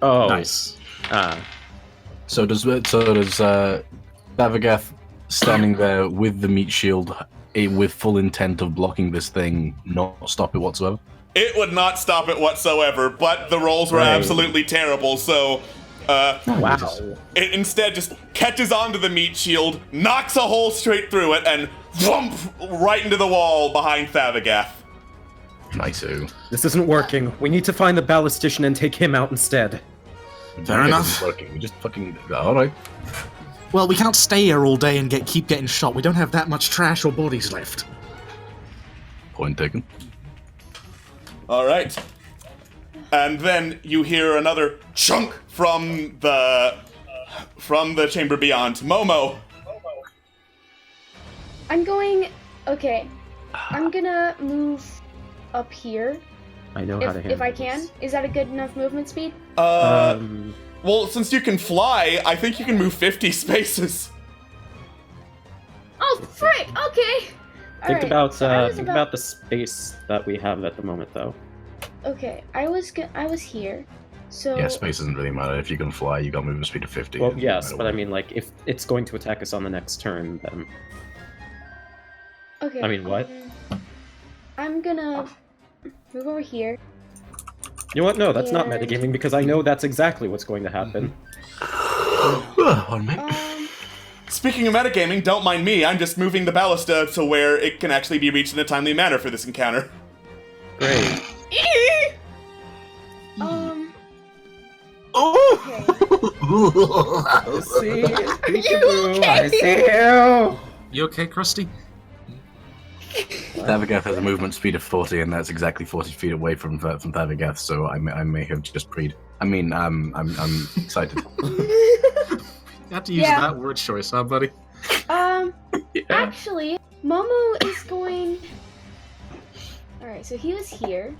Oh, Nice. So does Bavagath standing there with the meat shield, with full intent of blocking this thing, not stop it whatsoever? It would not stop it whatsoever, but the rolls were Right. absolutely terrible, so wow. it instead just catches onto the meat shield, knocks a hole straight through it, and thump right into the wall behind Thavagath. Nice-o. This isn't working. We need to find the ballistician and take him out instead. Fair enough. It's working. We just fucking... Alright. Well, we can't stay here all day and keep getting shot. We don't have that much trash or bodies left. Point taken. Alright. And then you hear another chunk from the chamber beyond. Momo. Okay. I'm gonna move up here I know how to handle if I this. can. Is that a good enough movement speed? Well, since you can fly, I think you can move 50 spaces. Oh, frick! Okay. Think Alright, about so I was think about the space that we have at the moment, though. Okay, I was here. So Yeah, space doesn't really matter. If you can fly, you got movement speed of 50. Well, It yes, doesn't but I matter mean, like, if it's going to attack us on the next turn, then okay. I mean, what? I'm gonna move over here. You know what? No, that's not And- metagaming because I know that's exactly what's going to happen. what. Pardon me. Speaking of metagaming, don't mind me. I'm just moving the ballista to where it can actually be reached in a timely manner for this encounter. Great. Okay. See, peekaboo, I see you. You okay, Krusty? Thavagath has a movement speed of 40, and that's exactly 40 feet away from Thavagath, so I may have just preed. I mean, I'm excited. You have to use Yeah. that word choice, huh, buddy? Actually, Momo is going. Alright, so he was here,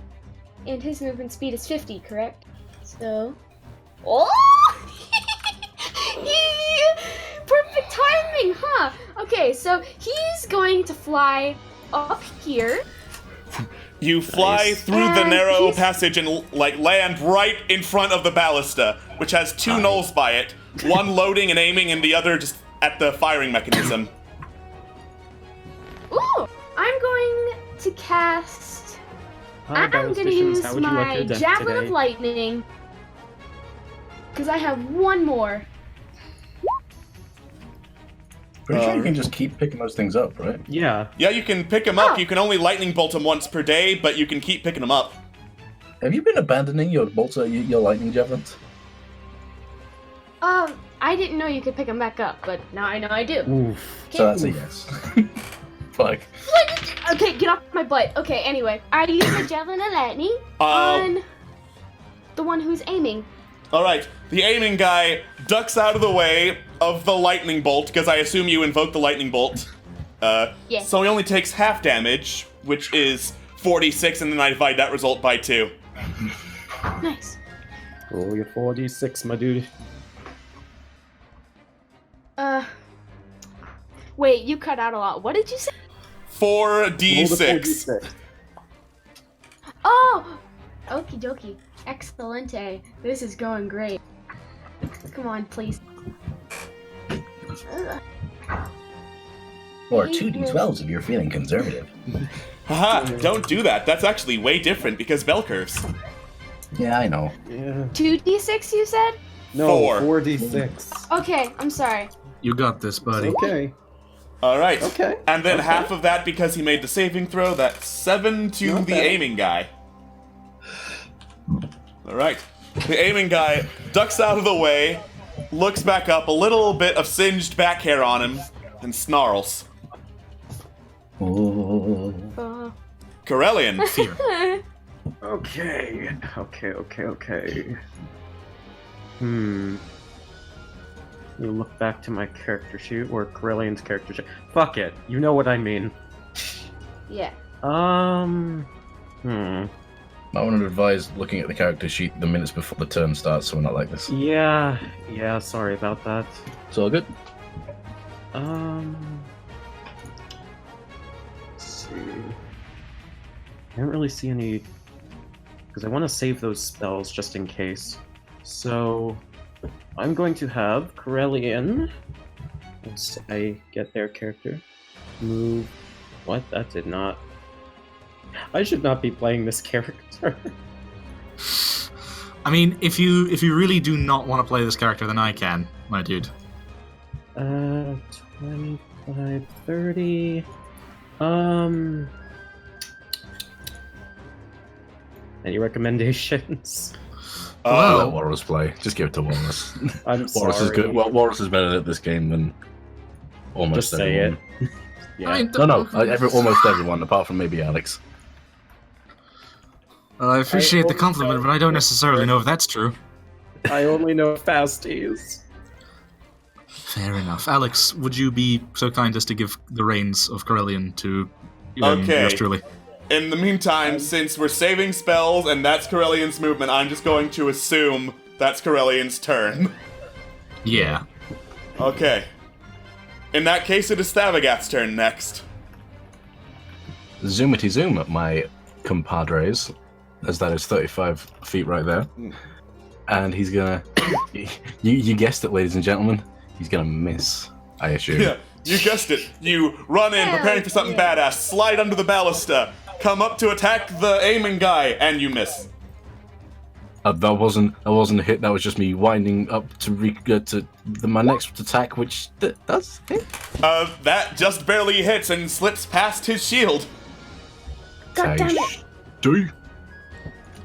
and his movement speed is 50, correct? So. Oh! Perfect timing, huh? Okay, Okay, so he's going to fly up here. You fly Nice. through the And narrow he's- passage and land right in front of the ballista, which has two knolls by it, one loading and aiming, and the other just at the firing mechanism. Ooh! I'm going to cast. Hi, I'm going to ballisticians. use How would you like my your death Javelin today? of Lightning. Because I have one more. Pretty sure you can just keep picking those things up, right? Yeah. Yeah, you can pick them up. Oh. You can only lightning bolt them once per day, but you can keep picking them up. Have you been abandoning your your lightning javelins? I didn't know you could pick them back up, but now I know I do. Oof. So that's a yes. Fuck. Okay, get off my butt. Okay, anyway, I use my Javelin of Lightning on the one who's aiming. All right, the aiming guy ducks out of the way of the lightning bolt, because I assume you invoke the lightning bolt. Yeah. So he only takes half damage, which is 46, and then I divide that result by 2. Nice. Roll your 4d6, my dude. Wait, you cut out a lot. What did you say? 4d6. Oh! Okie dokie. Excelente. This is going great. Come on, please. Or 2d12s if you're feeling conservative. Haha, don't do that. That's actually way different because bell curves. Yeah, I know. Yeah. 2d6, you said? No, 4. 4d6. Okay, I'm sorry. You got this, buddy. Okay. All right. Okay. And then Okay. half of that because he made the saving throw. That's 7 to Not the bad. aiming guy. All right. The aiming guy ducks out of the way, looks back up, a little bit of singed back hair on him, and snarls. Oh. Corellian. Fear. Okay. You look back to my character sheet, or Corellian's character sheet. Fuck it. You know what I mean. Yeah. I want to advise looking at the character sheet the minutes before the turn starts, so we're not like this. Yeah, sorry about that. It's all good. Let's see. I don't really see any, because I want to save those spells just in case. So, I'm going to have Corellian, once I get their character, move. What? That did not. I should not be playing this character. I mean, if you really do not want to play this character, then I can, my dude. 25, 30. Any recommendations? Well, Let Walrus play. Just give it to Walrus. I'm Walrus is sorry. good. Well, Walrus is better at this game than almost Just say everyone. it. Yeah. I mean, No, almost everyone, apart from maybe Alex. Well, I appreciate the compliment, but I don't necessarily know if that's true. I only know fasties. Fair enough. Alex, would you be so kind as to give the reins of Corellian to Okay. yours truly? In the meantime, since we're saving spells and that's Corellian's movement, I'm just going to assume that's Corellian's turn. Yeah. Okay. In that case, it is Thavagath's turn next. Zoomity zoom at my compadres, as that is 35 feet right there. And he's gonna... you guessed it, ladies and gentlemen. He's gonna miss, I assume. Yeah, you guessed it. You run in, preparing for something badass, slide under the ballista, come up to attack the aiming guy, and you miss. That wasn't a hit. That was just me winding up to my next attack, which does hit. That just barely hits and slips past his shield. God damn it. Do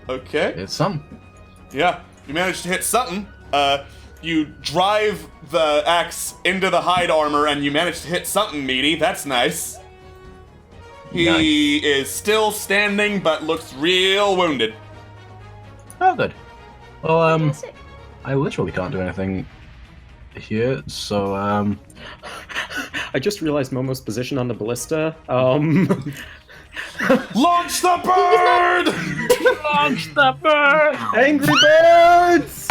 Okay. it's some. Yeah, you managed to hit something. You drive the axe into the hide armor and you managed to hit something meaty. That's nice. He is still standing but looks real wounded. Oh, good. Well, Sick. I literally can't do anything here, so I just realized Momo's position on the ballista. Launch the bird! Launch the bird! Angry birds!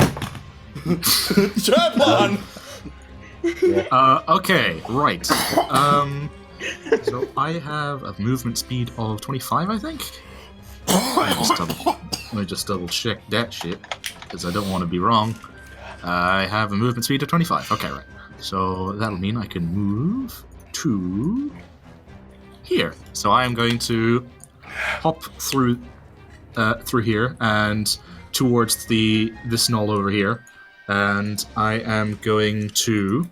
Javelin! Okay, right. So I have a movement speed of 25, I think. Let me just double check that shit, because I don't want to be wrong. I have a movement speed of 25. Okay, right. So that'll mean I can move to here. So I am going to hop through here and towards this knoll over here, and I am going to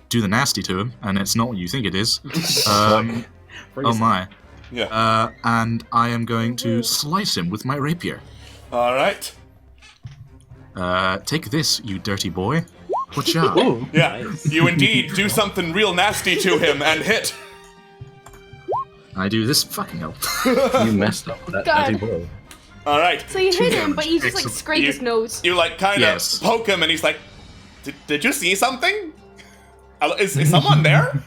do the nasty to him, and it's not what you think it is. Oh my. Yeah. And I am going to slice him with my rapier. All right. Take this, you dirty boy. Watch out. Yeah, you indeed do something real nasty to him and hit. I do this fucking hell. You messed up with that God. dirty boy. All right. So you hit him, but you just like scrape his nose. You like kind of Yes. poke him, and he's like, "Did you see something? Is someone there?"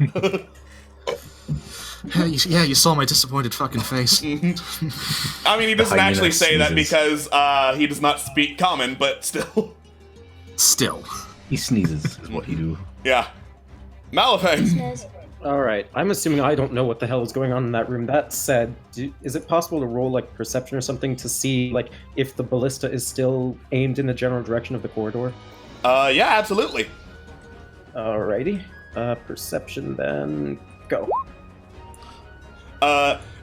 Yeah, you saw my disappointed fucking face. I mean, he doesn't hyena actually say that sneezes. because he does not speak common, but still. Still. He sneezes, is what he do. Yeah. Malefang. Alright, I'm assuming I don't know what the hell is going on in that room. That said, is it possible to roll, like, perception or something to see, like, if the ballista is still aimed in the general direction of the corridor? Yeah, absolutely. Alrighty. Perception then, go.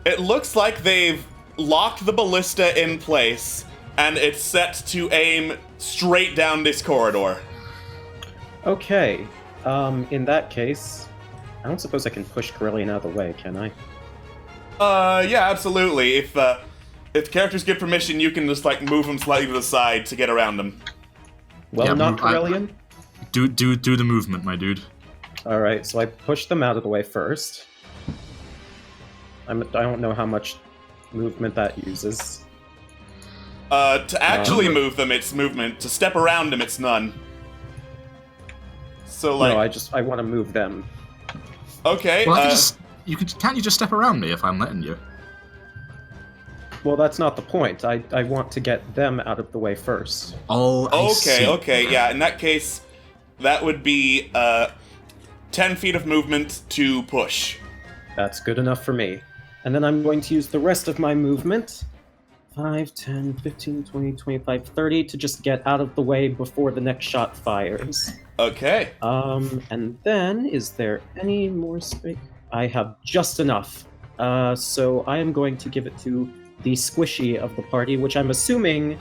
It looks like they've locked the ballista in place, and it's set to aim straight down this corridor. Okay, in that case, I don't suppose I can push Corellian out of the way, can I? Yeah, absolutely. If characters give permission, you can just, like, move them slightly to the side to get around them. Well, Yeah, not Corellian. Do the movement, my dude. Alright, so I push them out of the way first. I don't know how much movement that uses. To actually move them, it's movement. To step around them, it's none. So, like... No, I want to move them. Okay, Well, can't you just step around me if I'm letting you? Well, that's not the point. I want to get them out of the way first. Oh, I see. Okay, yeah, in that case, that would be, 10 feet of movement to push. That's good enough for me. And then I'm going to use the rest of my movement, 5, 10, 15, 20, 25, 30, to just get out of the way before the next shot fires. Okay. And then, is there any more space? I have just enough. So I am going to give it to the squishy of the party, which I'm assuming,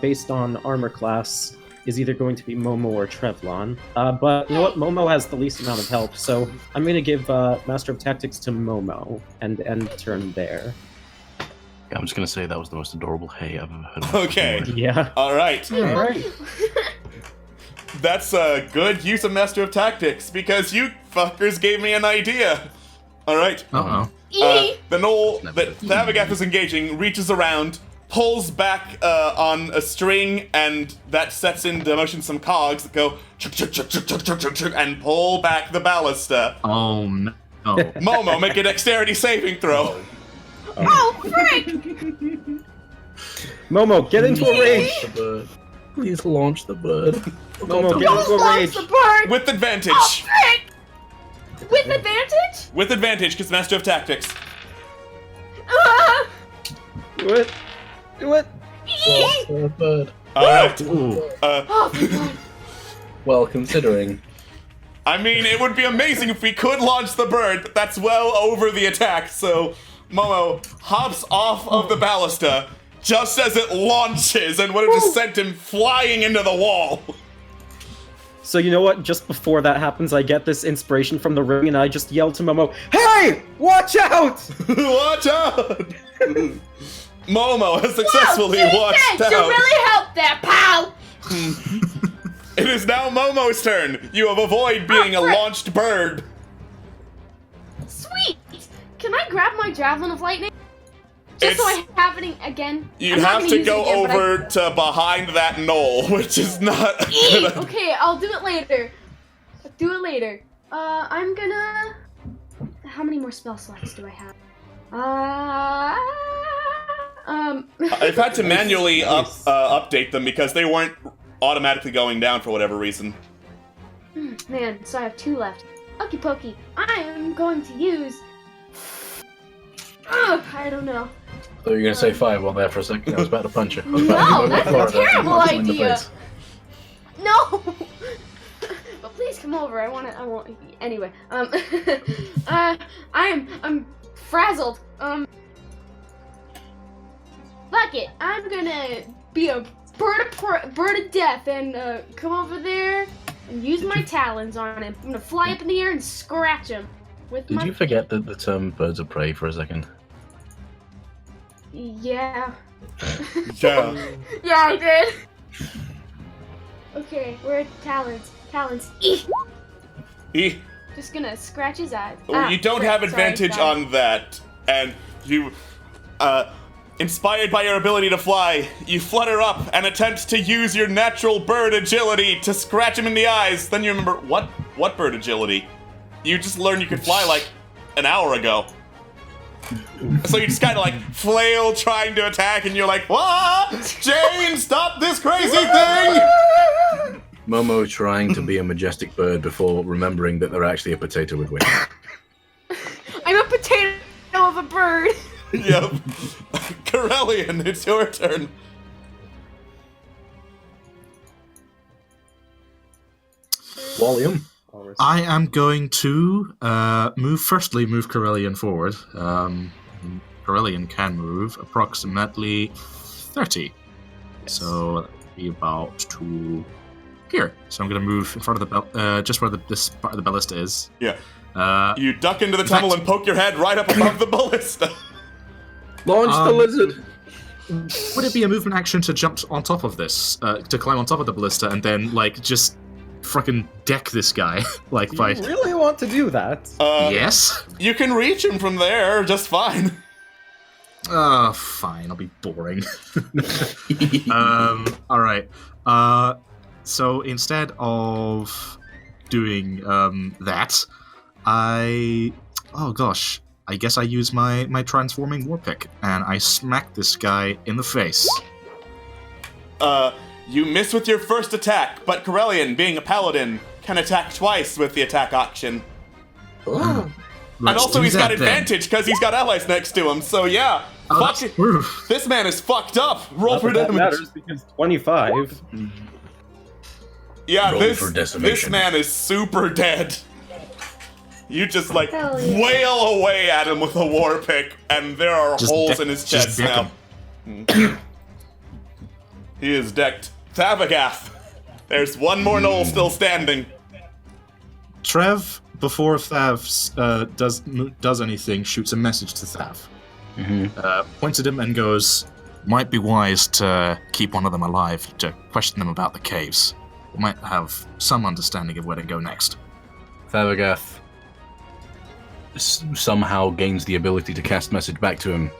based on armor class, is either going to be Momo or Trevlon. But you know what? Momo has the least amount of health, so I'm going to give Master of Tactics to Momo and end turn there. Yeah, I'm just gonna say that was the most adorable hey I've ever heard. Okay. Yeah. Alright. Alright. That's a good use of Master of Tactics, because you fuckers gave me an idea. Alright. Uh-oh. The knoll that Thavagath is engaging reaches around, pulls back on a string, and that sets into motion some cogs that go chuk, chuk, chuk, chuk, chuk, chuk, chuk, chuk, and pull back the ballista. Oh, no. Momo, make a dexterity saving throw. Oh, frick! Momo, get into a rage! The bird. Please launch the bird. Momo, get into a Launch rage! the bird! With advantage. Oh, frick! With advantage? With advantage, because Master of Tactics. Do it! Do it! Launch the bird. Alright. Oh, thank God. Well, considering. I mean, it would be amazing if we could launch the bird, but that's well over the attack, so Momo hops off of the ballista just as it launches and would have just sent him flying into the wall. So you know what? Just before that happens, I get this inspiration from the ring, and I just yell to Momo, "Hey! Watch out!" Watch out! Momo has successfully watched out. You really helped there, pal! It is now Momo's turn. You have avoided being a frick. launched bird. Sweet! Can I grab my Javelin of Lightning? Just so I have it again? You'd I'm not have gonna to use it go again, but over to behind that knoll, which is not a good idea. Okay, I'll do it later. I'm gonna... How many more spell slots do I have? I've had to manually update them because they weren't automatically going down for whatever reason. Man, so I have 2 left. Okie pokey. I am going to use. I don't know. So you're gonna say 5 while there for a second. I was about to punch you. I was No, about to that's a Florida and terrible punch you in the idea. face. No. But please come over. I want. Anyway. I'm frazzled. Fuck it. I'm gonna be a bird of death and come over there and use my talons on him. I'm gonna fly up in the air and scratch him with Did my. you forget the term birds of prey for a second? Yeah. Yeah. Yeah, I did. Okay, where are talons? Talons. Just gonna scratch his eyes. You don't have advantage on that, and you, inspired by your ability to fly, you flutter up and attempt to use your natural bird agility to scratch him in the eyes. Then you remember, what bird agility? You just learned you could fly like an hour ago. So you just kind of like flail trying to attack, and you're like, "Wah! Jane, stop this crazy thing!" Momo trying to be a majestic bird before remembering that they're actually a potato with wings. I'm a potato of a bird. Yep. Corellian, it's your turn. Volume. I am going to move Corellian forward. Corellian can move approximately 30. So that would be about to here. So I'm going to move in front of the just where this part of the ballista is. Yeah. You duck into the tunnel and poke your head right up above the ballista. Launch the lizard. Would it be a movement action to jump on top of this, to climb on top of the ballista and then like just fucking deck this guy? Like You by really want to do that? yes. You can reach him from there just fine. Fine. I'll be boring. All right. So instead of doing that, I guess I use my transforming war pick and I smack this guy in the face. You miss with your first attack, but Corellian, being a paladin, can attack twice with the attack option. Oh. And also he's got advantage because he's got allies next to him, so yeah. Fuck it. This man is fucked up. Roll for that damage. matters because 25. Yeah, Roll for this decimation. man is super dead. You just like Hell yeah. wail away at him with a war pick, and there are holes in his chest deck now. He is decked. Thabagath. There's one more knoll still standing. Trev, before Thav does anything, shoots a message to Thav. Points at him and goes, "Might be wise to keep one of them alive to question them about the caves. We might have some understanding of where to go next." Thavagath somehow gains the ability to cast message back to him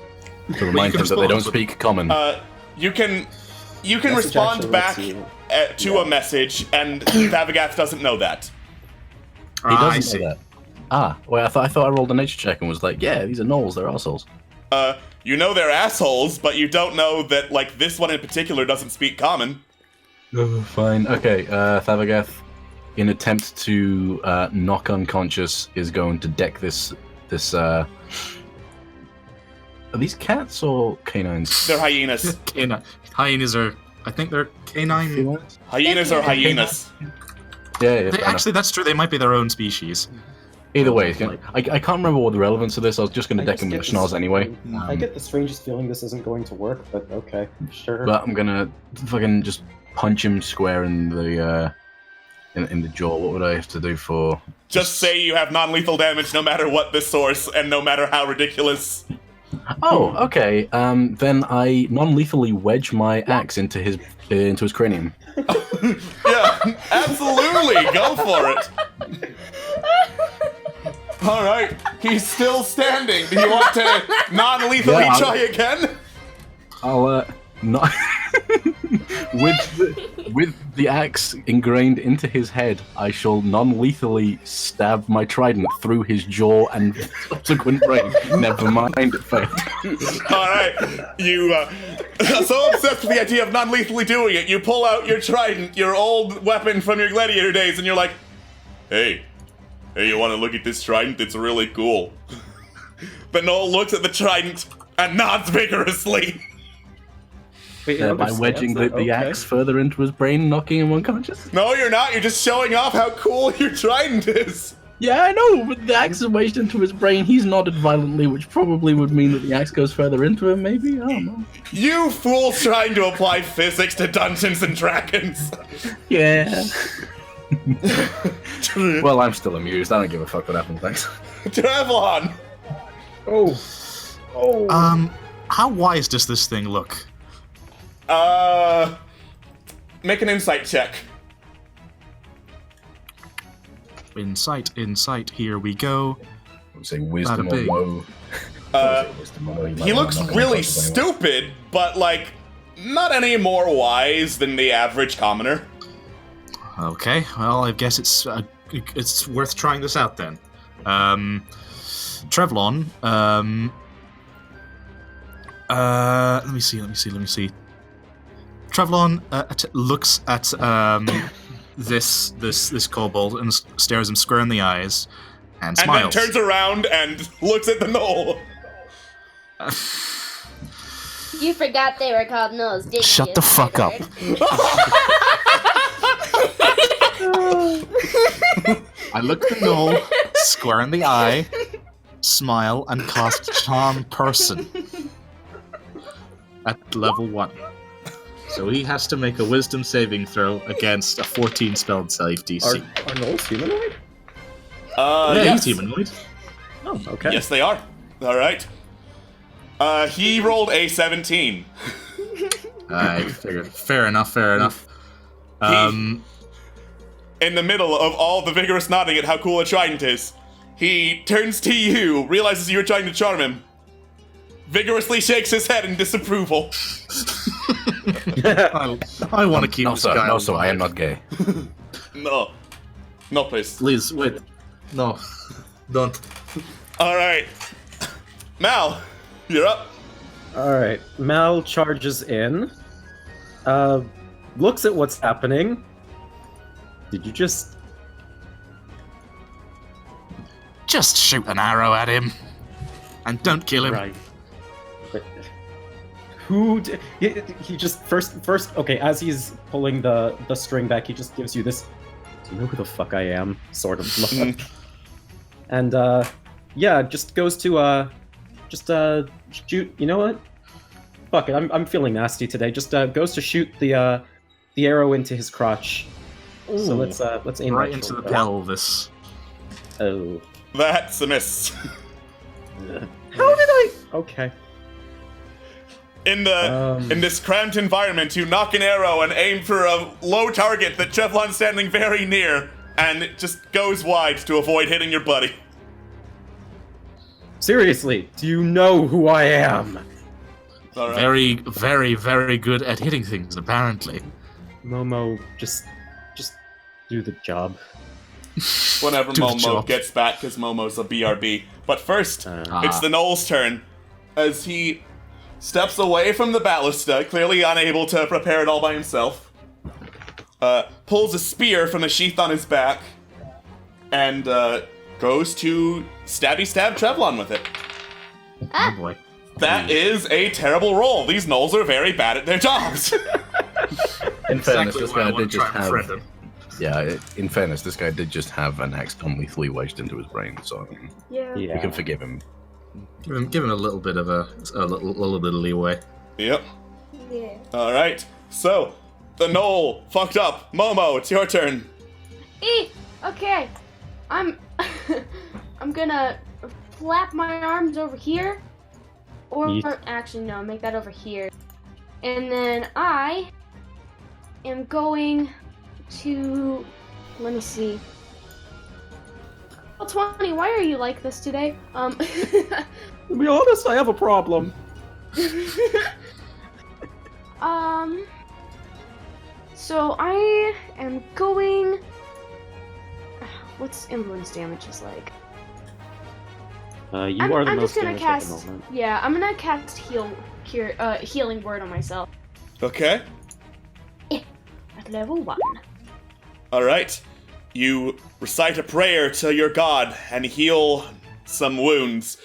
to remind him that they don't speak common. You can Message respond actually back lets you- to a message, and Thabagath doesn't know that. He I doesn't see. know that. Ah, well, I thought I rolled a nature check and was like, yeah, these are gnolls, they're assholes. You know they're assholes, but you don't know that, like, this one in particular doesn't speak common. Fine. Okay, Thavagath, in attempt to knock unconscious, is going to deck this. Are these cats or canines? They're hyenas. Hyenas are, I think they're canine. Felines? Hyenas are hyenas. Yeah, They, actually, that's true. They might be their own species. either way, I can't remember what the relevance of this. I was just going to I deck just him with a get schnoz this- anyway. I get the strangest feeling this isn't going to work, but okay, sure. But I'm gonna fucking just punch him square in the in the jaw. What would I have to do for? Just say you have non-lethal damage no matter what the source and no matter how ridiculous. Oh, okay. Then I non-lethally wedge my axe into his cranium. Yeah, absolutely. Go for it. All right, he's still standing. Do you want to non-lethally Yeah, try again? I'll not with the axe ingrained into his head. I shall non-lethally stab my trident through his jaw and subsequent brain. Never mind, it failed. All right, you so obsessed with the idea of non-lethally doing it, you pull out your trident, your old weapon from your gladiator days, and you're like, Hey, you want to look at this trident? It's really cool. The gnoll looks at the trident and nods vigorously. Wait, By wedging the axe further into his brain, knocking him unconscious? No, you're not. You're just showing off how cool your trident is. Yeah, I know, but the axe is wedged into his brain. He's nodded violently, which probably would mean that the axe goes further into him, maybe? I don't know. You fools trying to apply physics to Dungeons and Dragons. Yeah. Well, I'm still amused. I don't give a fuck what happens next. Trevlon! How wise does this thing look? Make an insight check. Insight, here we go. I would say wisdom or big. woe. He looks really stupid, but, like, not any more wise than the average commoner. Okay, well, I guess it's worth trying this out then. Trevlon, let me see. Trevlon looks at this kobold and stares him square in the eyes and smiles. And then turns around and looks at the gnoll. You forgot they were called gnolls, didn't you? Shut the fuck up. I look at the gnoll square in the eye, smile, and cast Charm Person at level 1. So he has to make a Wisdom saving throw against a 14 spelled save DC. Are gnolls humanoid? Yes. He's humanoid. Oh, okay. Yes, they are. All right. He rolled a 17. I figured. Fair enough. In the middle of all the vigorous nodding at how cool a trident is, he turns to you, realizes you were trying to charm him, vigorously shakes his head in disapproval. I want to keep this guy No, sir, I am alive. not gay. No, please. Please, wait. No. Don't. All right. Mal, you're up. Alright, Mal charges in, looks at what's happening. Did you just... Just shoot an arrow at him. And don't kill him. Right. But he just first okay, as he's pulling the string back, he just gives you this, do you know who the fuck I am? Sort of look. And yeah, just goes to shoot, you know what? Fuck it, I'm feeling nasty today. Just goes to shoot the arrow into his crotch. Ooh. So let's aim right that into the shoulder. pelvis. Oh. That's a miss. How did I? Okay. In this cramped environment, you knock an arrow and aim for a low target that Trevlon's standing very near, and it just goes wide to avoid hitting your buddy. Seriously, do you know who I am? All right. Very, very, very good at hitting things, apparently. Momo, just do the job. Whenever Do the Momo job. gets back, because Momo's a BRB. But first, it's the gnoll's turn, as he steps away from the ballista, clearly unable to prepare it all by himself, pulls a spear from the sheath on his back, and goes to stab Trevlon with it. Oh boy. That is a terrible roll. These gnolls are very bad at their jobs. In fairness, this why I guy want did to just try and befriend have. him. Yeah, in fairness, this guy did just have an axe non-lethally wedged into his brain, so Yeah. we can forgive him. Give him a little bit of a little bit of leeway. Yep. Yeah. All right. So, the gnoll fucked up. Momo, it's your turn. Okay. I'm gonna flap my arms over here. Or Yeet. actually no, make that over here. And then I am going to, let me see. Well, 20, why are you like this today? To be honest, I have a problem. So I am going, what's influence damage is like? You are the I'm most just gonna damaged at the cast, moment. yeah, I'm gonna cast healing word on myself. Okay. At level 1. All right. You recite a prayer to your god and heal some wounds.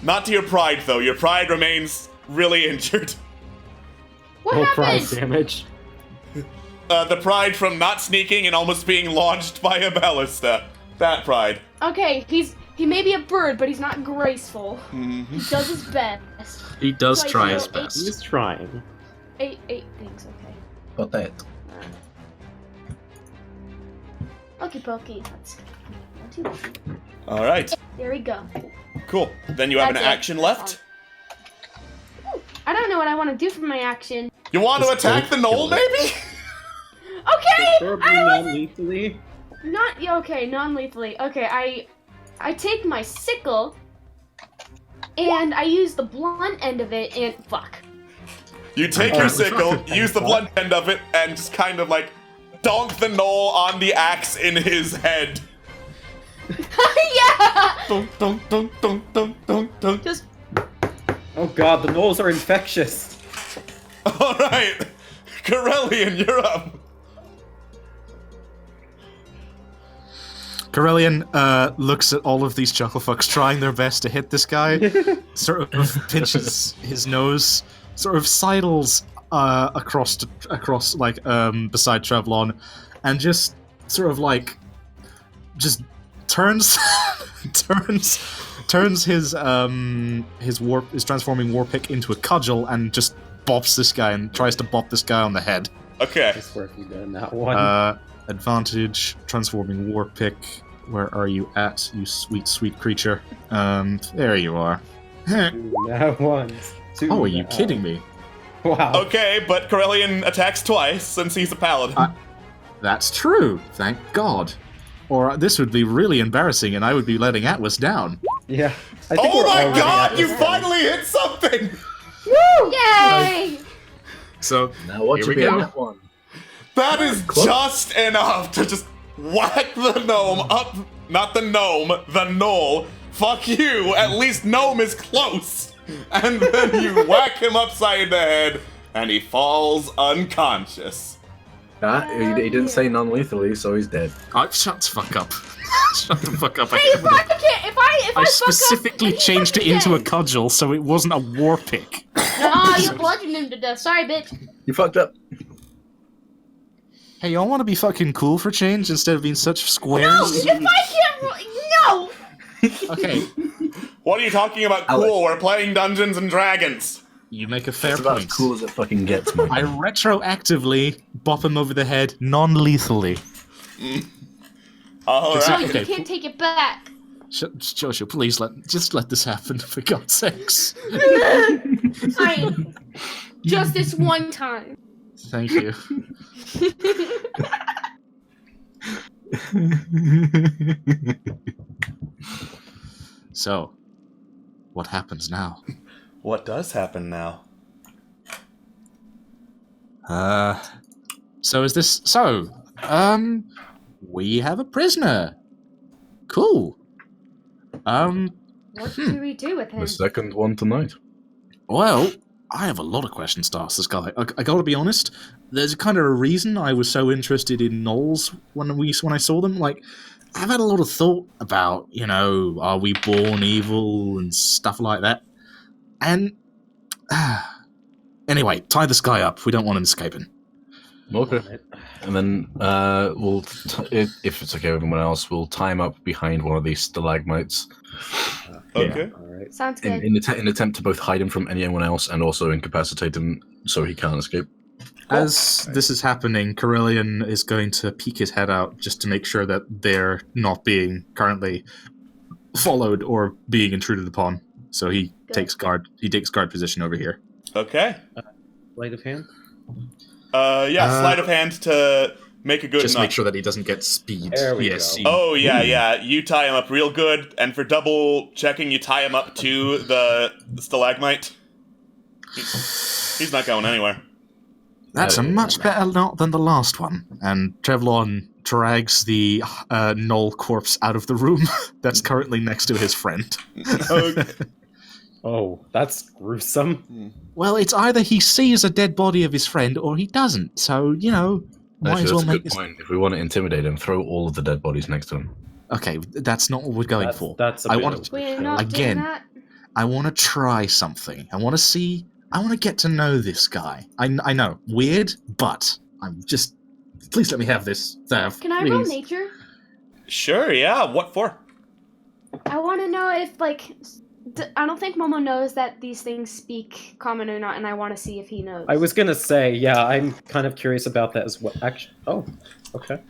Not to your pride, though. Your pride remains really injured. What Roll happened? pride damage. The pride from not sneaking and almost being launched by a ballista. That pride. Okay, he may be a bird, but he's not graceful. He does his best. He does Like, try you his know, best. He's trying. Eight things, okay. Got that. Okie pokey. That's not too bad. All right. There we go. Cool. Then you have an That's it. action left. I don't know what I want to do for my action. You want to Just attack the don't knoll, kill it. maybe? Okay! Preferably I wasn't... non-lethally. Not... yeah, okay, non-lethally. Okay, I take my sickle, and I use the blunt end of it, and... Fuck. You take your sickle, use the blunt end of it, and just kind of like donk the knoll on the axe in his head. Yeah! Dunk, dunk, dunk, dunk, dunk, dunk, dunk. Just... Oh god, the gnolls are infectious. All right, Corellian, you're up. Corellian looks at all of these chucklefucks trying their best to hit this guy, sort of pinches his nose, sort of sidles across like beside Trevlon, and just sort of like just turns his transforming war pick into a cudgel and just bops this guy and tries to bop this guy on the head. Okay. I swear if you did that one. Advantage, transforming war pick. Where are you at, you sweet, sweet creature? There you are. Now one. Two. Oh, are you now. kidding me? Wow. Okay, but Corellian attacks twice since he's a paladin. That's true, thank God. Or this would be really embarrassing and I would be letting Atlas down. Yeah. I think Oh we're my already god, at you this point. finally hit something! Yay! So, Now what Here should we be go. on that one? That is just enough to just whack the gnome up. Not the gnome, the knoll. Fuck you, at least gnome is close. And then you whack him upside the head, and he falls unconscious. He didn't say non-lethally, so he's dead. shut the fuck up. Shut the fuck up. Hey, if I can't, if I I fuck specifically up, changed it into a cudgel so it wasn't a war pick. Nah, you bludgeoned him to death. Sorry, bitch. You fucked up. Hey, y'all want to be fucking cool for change instead of being such No, squares? if I can't, no. Okay, What are you talking about, cool? Alex. We're playing Dungeons and Dragons. you make a fair It's about as point. cool as it fucking gets, man. I retroactively bop him over the head non-lethally. All No, right. you Okay. can't take it back. Joshua, please let this happen for God's sakes. Fine. Just this one time. Thank you. So, what happens now? What does happen now? So is this so? We have a prisoner. Cool. What do we do with him? The second one tonight. Well, I have a lot of questions to ask this guy. I gotta be honest. There's kind of a reason I was so interested in gnolls when I saw them. Like, I've had a lot of thought about, are we born evil and stuff like that. And anyway, tie this guy up. We don't want him escaping. Okay. And then if it's okay with everyone else, we'll tie him up behind one of these stalagmites Okay. Alright. Sounds good. in an attempt to both hide him from anyone else and also incapacitate him so he can't escape. As this is happening, Corellian is going to peek his head out just to make sure that they're not being currently followed or being intruded upon. So he takes guard position over here. Okay. Light of hand? Sleight of hand to make a good Just knot. make sure that he doesn't get speed. There we go. Oh, yeah. You tie him up real good, and for double checking, you tie him up to the stalagmite. He's not going anywhere. That's a much better knot than the last one. And Trevlon drags the Knoll corpse out of the room that's currently next to his friend. Okay. Oh, that's gruesome. Well, it's either he sees a dead body of his friend or he doesn't. So, Might Actually, as well that's a make good this. point. If we want to intimidate him, throw all of the dead bodies next to him. Okay, that's not what we're going for. That's a I bit want of- We're not Again. doing that. I want to try something. I want to see. I want to get to know this guy. I know, weird, but I'm just. Please let me have this, Thav. Can I please. roll nature? Sure, yeah. What for? I want to know if, like, I don't think Momo knows that these things speak common or not, and I want to see if he knows. I was gonna say, yeah, I'm kind of curious about that as well. Actually, oh, okay.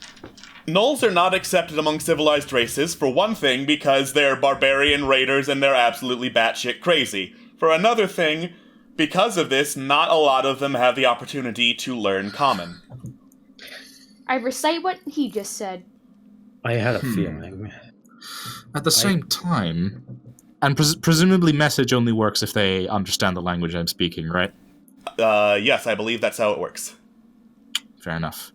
Gnolls are not accepted among civilized races, for one thing, because they're barbarian raiders and they're absolutely batshit crazy. For another thing, because of this, not a lot of them have the opportunity to learn common. I recite what he just said. I had a feeling. At the same time, and presumably message only works if they understand the language I'm speaking, right? Yes, I believe that's how it works. Fair enough.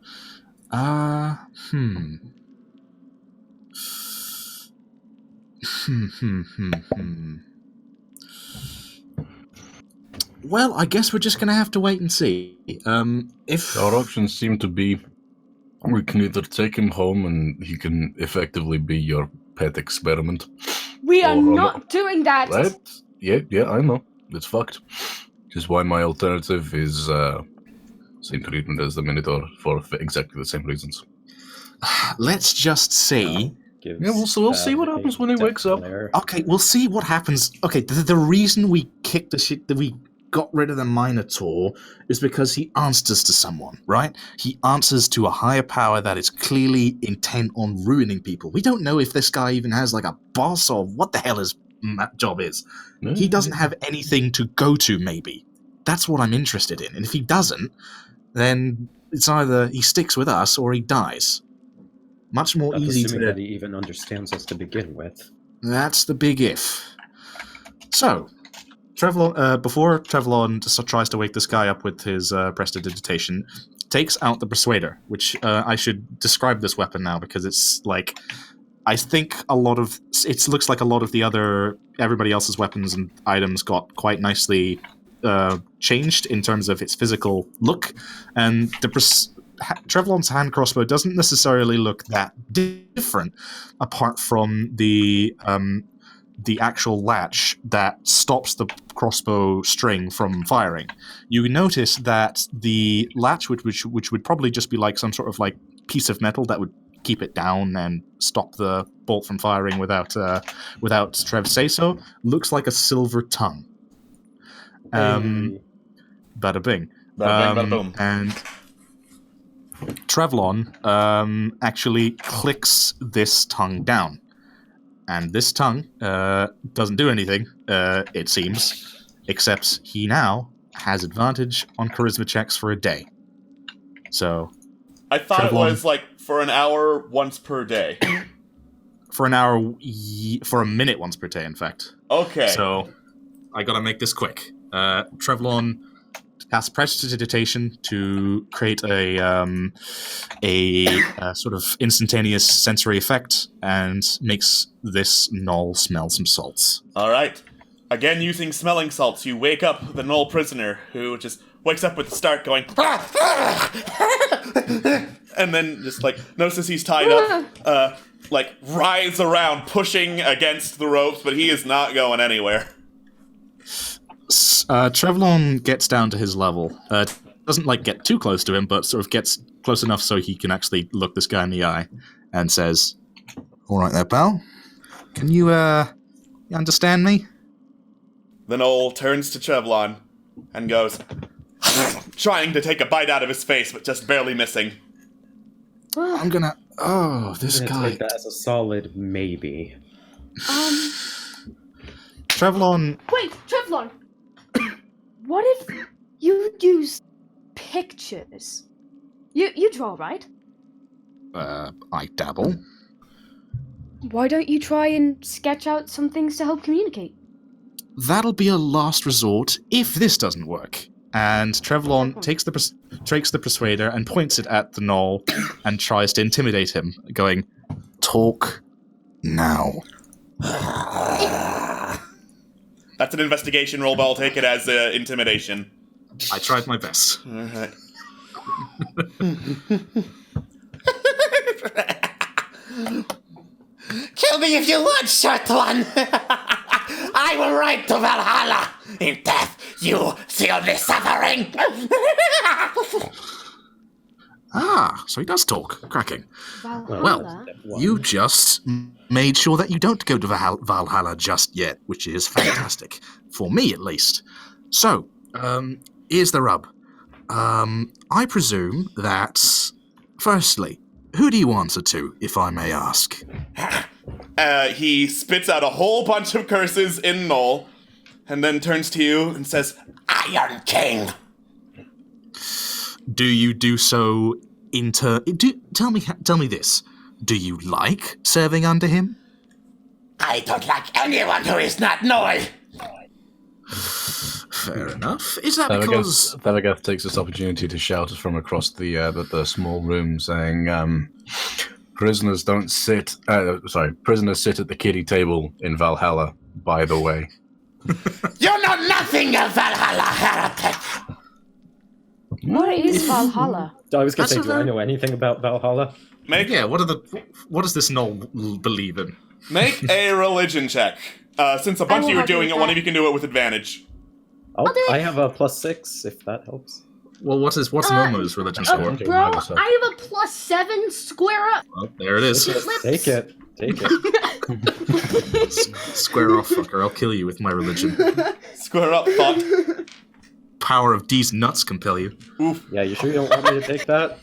Well, I guess we're just gonna have to wait and see. If Our options seem to be we can either take him home and he can effectively be your pet experiment. We are Or not doing that! Right? Yeah, I know. It's fucked. Which is why my alternative is same treatment as the Minotaur for exactly the same reasons. let's just see. Yeah, we'll see what happens when he wakes up. Okay, we'll see what happens. Okay, the reason we kicked the shit that we got rid of the Minotaur is because he answers to someone, right? He answers to a higher power that is clearly intent on ruining people. We don't know if this guy even has like a boss or what the hell his job is. No. He doesn't have anything to go to, maybe. That's what I'm interested in. And if he doesn't, then it's either he sticks with us or he dies. Much more That's easy assuming to... that he even understands us to begin with. That's the big if. So, before Trevlon tries to wake this guy up with his prestidigitation, takes out the Persuader, which I should describe this weapon now because it's like... I think it looks like a lot of the other... Everybody else's weapons and items got quite nicely changed in terms of its physical look, and Trevlon's hand crossbow doesn't necessarily look that different, apart from the actual latch that stops the crossbow string from firing. You notice that the latch, which would probably just be like some sort of like piece of metal that would keep it down and stop the bolt from firing without Trev say so, looks like a silver tongue. Bada bing. Bada bing, bada boom. And Trevlon actually clicks this tongue down. And this tongue doesn't do anything, it seems, except he now has advantage on charisma checks for a day. So... I thought Trevlon, it was like for an hour once per day. For an hour, for a minute once per day, in fact. Okay. So, I gotta make this quick. Trevlon casts prestidigitation to create a sort of instantaneous sensory effect and makes this gnoll smell some salts. Alright. Again, using smelling salts, you wake up the gnoll prisoner, who just wakes up with the start going, and then just like notices he's tied up, like writhes around pushing against the ropes, but he is not going anywhere. Trevlon gets down to his level. Doesn't like get too close to him, but sort of gets close enough so he can actually look this guy in the eye and says, "All right there, pal. Can you understand me?" The gnoll turns to Trevlon and goes, trying to take a bite out of his face, but just barely missing. I'm gonna... Oh, this I'm gonna guy... take that as a solid maybe. Trevlon... Wait, Trevlon! What if you use pictures? You draw, right? I dabble. Why don't you try and sketch out some things to help communicate? That'll be a last resort if this doesn't work. And Trevlon takes the Persuader and points it at the gnoll and tries to intimidate him, going, "Talk now." That's an investigation roll, but I'll take it as intimidation. I tried my best. Alright. Kill me if you want, short one. I will ride to Valhalla. In death, you feel the suffering. So he does talk. Cracking. Valhalla? Well, you just made sure that you don't go to Valhalla just yet, which is fantastic. For me, at least. So, here's the rub. I presume that, firstly, who do you answer to, if I may ask? He spits out a whole bunch of curses in Null, and then turns to you and says, Iron King. Do you do so tell me this. Do you like serving under him? I don't like anyone who is not Noel. Fair enough. Is that because... Thavagath takes this opportunity to shout from across the small room, saying, prisoners don't sit... prisoners sit at the kiddie table in Valhalla, by the way. You know nothing of Valhalla, heretic. What is Valhalla? I was going to say, do I know anything about Valhalla? What does this Null believe in? Make a religion check. Since a bunch of you are doing it, one of you can do it with advantage. Oh, I have a +6, if that helps. Well, what's Momo's religion score? Bro, I have a +7, square up. Oh, there it is. Take it. Square off, fucker. I'll kill you with my religion. Square up, fuck. Power of D's nuts compel you. Oof. Yeah, you sure you don't want me to take that?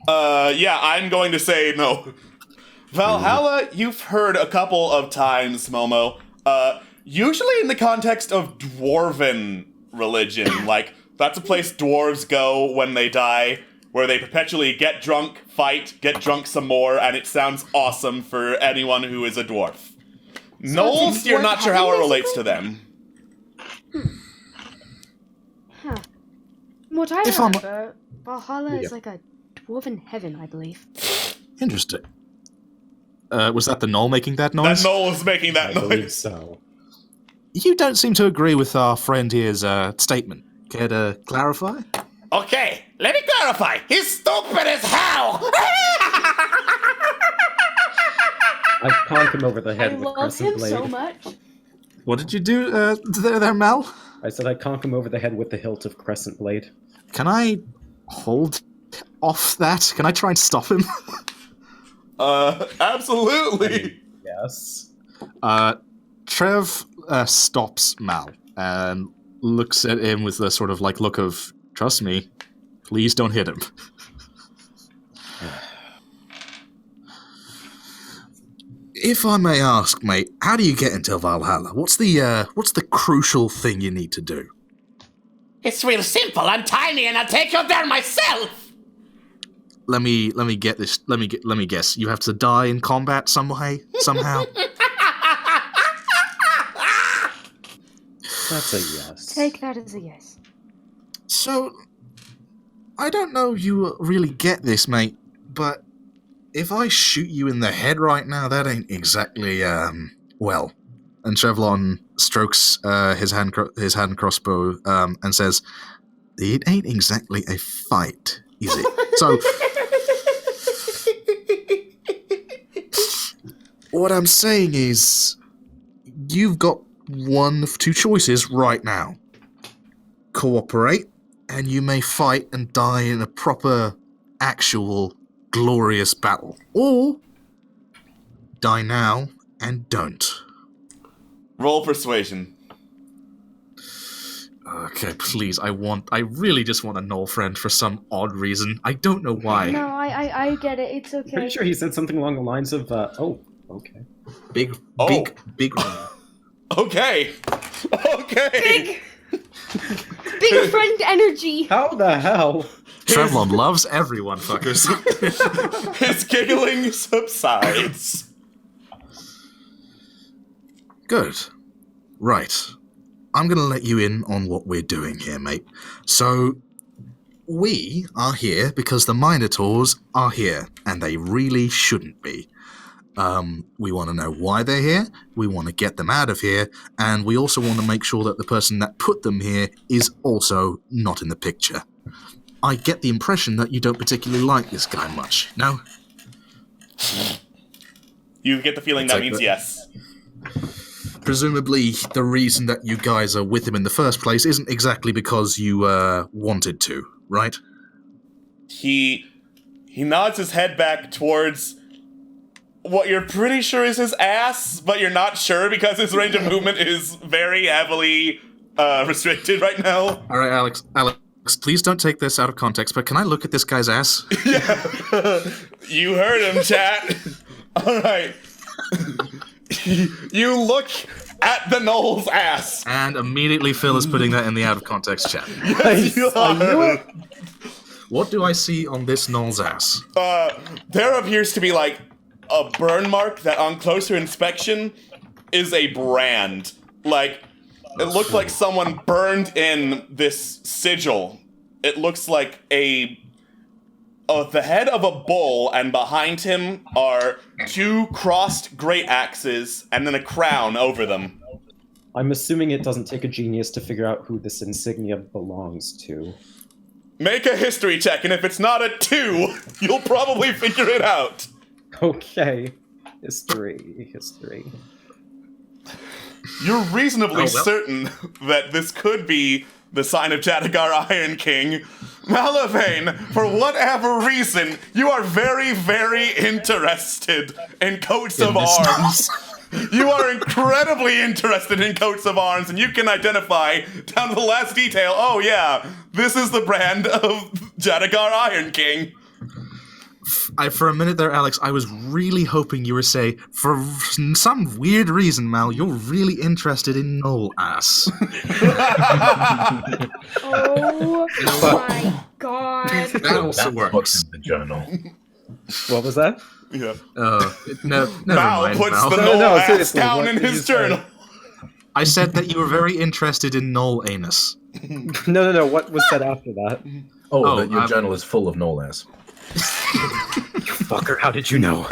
Yeah, I'm going to say no. Valhalla, you've heard a couple of times, Momo. Usually in the context of dwarven religion. Like, that's a place dwarves go when they die, where they perpetually get drunk, fight, get drunk some more, and it sounds awesome for anyone who is a dwarf. Knowles, you're not sure how it relates to them. Huh. What I remember, Valhalla is like a dwarven heaven, I believe. Interesting. Was that the Knoll making that noise? That Knoll was making that noise. I believe so. You don't seem to agree with our friend here's statement. Care to clarify? Okay, let me clarify. He's stupid as hell. I conk him over the head I with love crescent him blade. so much. What did you do there, Mel? I said I conk him over the head with the hilt of crescent blade. Can I hold off that? Can I try and stop him? Absolutely. Yes. Trev stops Mal and looks at him with a sort of like look of, trust me, please don't hit him. If I may ask, mate, how do you get into Valhalla? What's the crucial thing you need to do? It's real simple. I'm tiny and I'll take you there myself. Let me get this. Let me guess. You have to die in combat somehow. That's a yes. Take that as a yes. So, I don't know if you really get this, mate, but if I shoot you in the head right now, that ain't exactly, well. And Trevlon strokes his hand crossbow and says, "It ain't exactly a fight, is it?" So, what I'm saying is, you've got one of two choices right now. Cooperate, and you may fight and die in a proper, actual, glorious battle. Or, die now and don't. Roll persuasion. Okay, please, I really just want a Knoll friend for some odd reason. I don't know why. No, I get it. It's okay. Pretty sure he said something along the lines of, okay. Big. Okay. Big friend energy. How the hell? Trevlon loves everyone, fuckers. His giggling subsides. Good. Right. I'm going to let you in on what we're doing here, mate. So, we are here because the Minotaurs are here, and they really shouldn't be. We want to know why they're here, we want to get them out of here, and we also want to make sure that the person that put them here is also not in the picture. I get the impression that you don't particularly like this guy much. No? You get the feeling that means yes. Presumably, the reason that you guys are with him in the first place isn't exactly because you wanted to, right? He nods his head back towards what you're pretty sure is his ass, but you're not sure because his range of movement is very heavily restricted right now. All right, Alex, please don't take this out of context, but can I look at this guy's ass? Yeah. You heard him, chat. All right. You look at the Knoll's ass. And immediately Phil is putting that in the out of context chat. Yes, you are. What do I see on this Knoll's ass? There appears to be like a burn mark that on closer inspection is a brand. Like, it looked like someone burned in this sigil. It looks like the head of a bull, and behind him are 2 crossed great axes, and then a crown over them. I'm assuming it doesn't take a genius to figure out who this insignia belongs to. Make a history check, and if it's not a 2, you'll probably figure it out. Okay. History. You're reasonably certain that this could be the sign of Jadagar Iron King. Malavane, for whatever reason, you are very, very interested in coats of arms. You are incredibly interested in coats of arms, and you can identify down to the last detail, oh yeah, this is the brand of Jadagar Iron King. For a minute there, Alex, I was really hoping you were say, for some weird reason, Mal, you're really interested in Knoll ass. Oh my god. That also works. What's in the journal? What was that? Yeah. No, never Mal mind, puts Mal. the Knoll ass seriously, down what in did his you say? journal. I said that you were very interested in Knoll anus. No. What was said after that? That your journal is full of Knoll ass. Fucker, how did you know?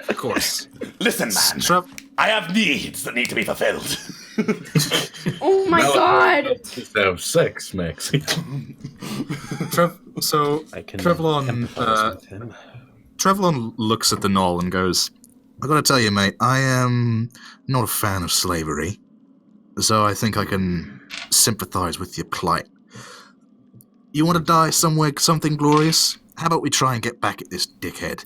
Of course. Listen, man. I have needs that need to be fulfilled. Oh my god. Just have sex, Maxie. Trevlon looks at the Knoll and goes, I gotta tell you, mate, I am not a fan of slavery, so I think I can sympathize with your plight. You want to die somewhere, something glorious? How about we try and get back at this dickhead?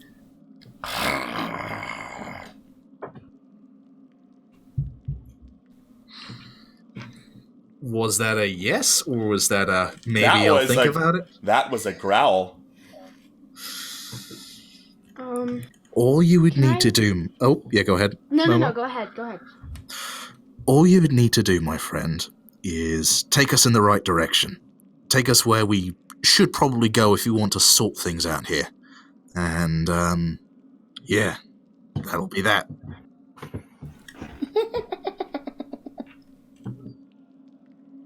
Was that a yes, or was that a maybe I'll think about it? That was a growl. All you would need to do... Oh, yeah, go ahead. No, go ahead. All you would need to do, my friend, is take us in the right direction. Take us where we should probably go if you want to sort things out here. And, yeah, that'll be that.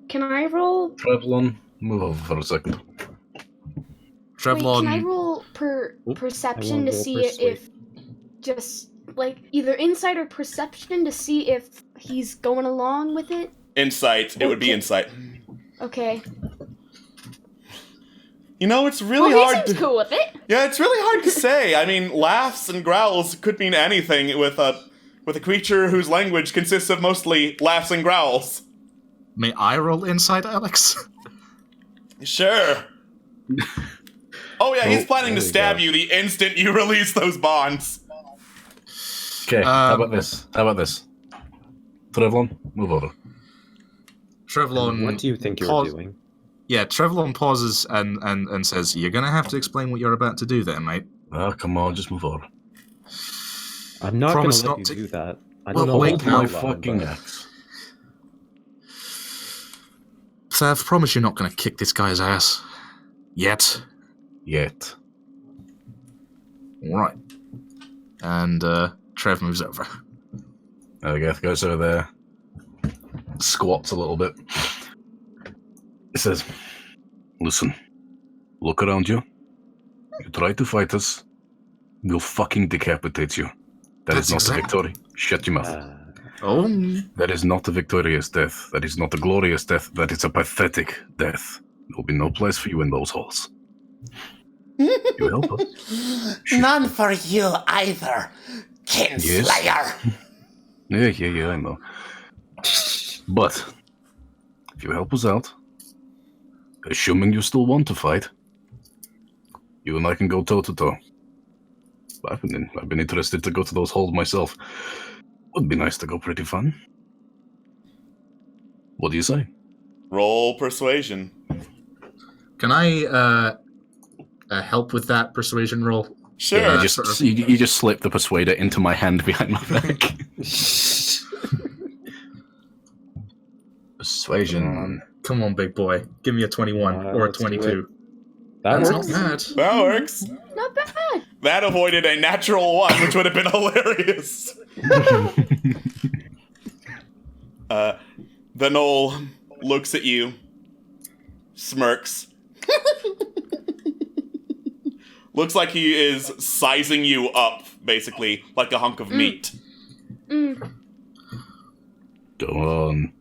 Can I roll? Trevlon, move over for a second. Trevlon... Wait, can I roll perception to see if just, like, either insight or perception to see if he's going along with it? Insight. It would be insight. Okay. You know, it's really He hard seems cool with it. Yeah, it's really hard to say. I mean, laughs and growls could mean anything with a creature whose language consists of mostly laughs and growls. May I roll insight, Alex? Sure. Oh yeah, he's planning to stab you the instant you release those bonds. Okay, how about this? Trevlon, move over. Trevlon... What do you think you're doing? Yeah, Trevlon pauses and says, you're gonna have to explain what you're about to do there, mate. Oh, come on, just move over. I'm not Promise gonna let not you to... do that. I don't know wait, what my fucking axe. Sav, promise you're not gonna kick this guy's ass. Yet. Right. And, Trev moves over. Geth goes over there, squats a little bit. He says, listen, look around you. You try to fight us, we'll fucking decapitate you. That's not a victory. Shut your mouth. That is not a victorious death. That is not a glorious death. That is a pathetic death. There'll be no place for you in those halls. You help us. None for you either, Kinslayer. Yeah, I know. But if you help us out, assuming you still want to fight, you and I can go toe to toe. I've been interested to go to those halls myself. Would be nice to go. Pretty fun. What do you say? Roll persuasion. Can I help with that persuasion roll? Sure. Yeah, you just slip the persuader into my hand behind my back. Persuasion. Come on, big boy. Give me a 21 or a 22. That That's works. not bad. That works. Not bad. That avoided a natural 1, which would have been hilarious. The knoll looks at you, smirks. Looks like he is sizing you up, basically, like a hunk of meat. Go on.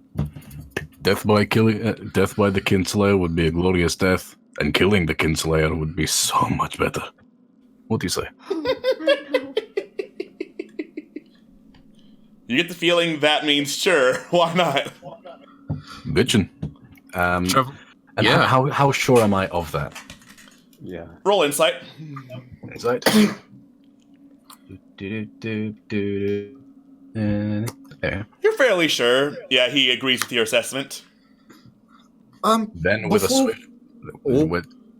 Death by the Kinslayer would be a glorious death, and killing the Kinslayer would be so much better. What do you say? You get the feeling that means sure, why not? Bitchin'. And Yeah. how sure am I of that? Yeah. Roll insight. Insight. Yeah. You're fairly sure. Yeah, he agrees with your assessment. Then with a swift.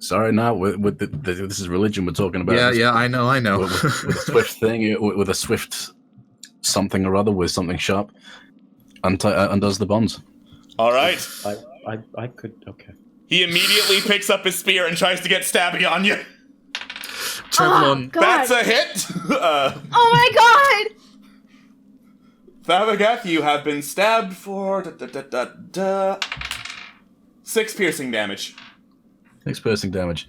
Sorry, now with this is religion we're talking about. Yeah, I know. With a swift thing, with a swift something or other, with something sharp, undoes the bonds. All right. I could. Okay. He immediately picks up his spear and tries to get stabby on you. Trevlon. God. That's a hit. Oh my god! Thavagath, you have been stabbed for 6 piercing damage. 6 piercing damage.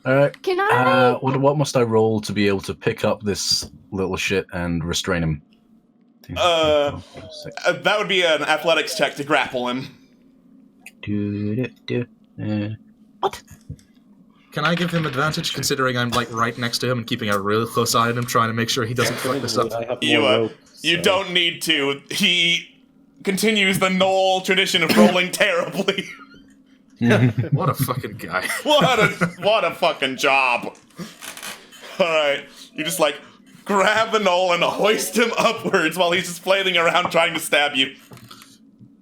Alright. Can I? What must I roll to be able to pick up this little shit and restrain him? That would be an athletics check to grapple him. What? Can I give him advantage, considering I'm like right next to him and keeping a real close eye on him, trying to make sure he doesn't fuck this up? I have You more rope, you so- don't need to. He continues the knoll tradition of rolling terribly. What a fucking guy. What a fucking job. Alright. You just like grab the knoll and hoist him upwards while he's just flailing around trying to stab you.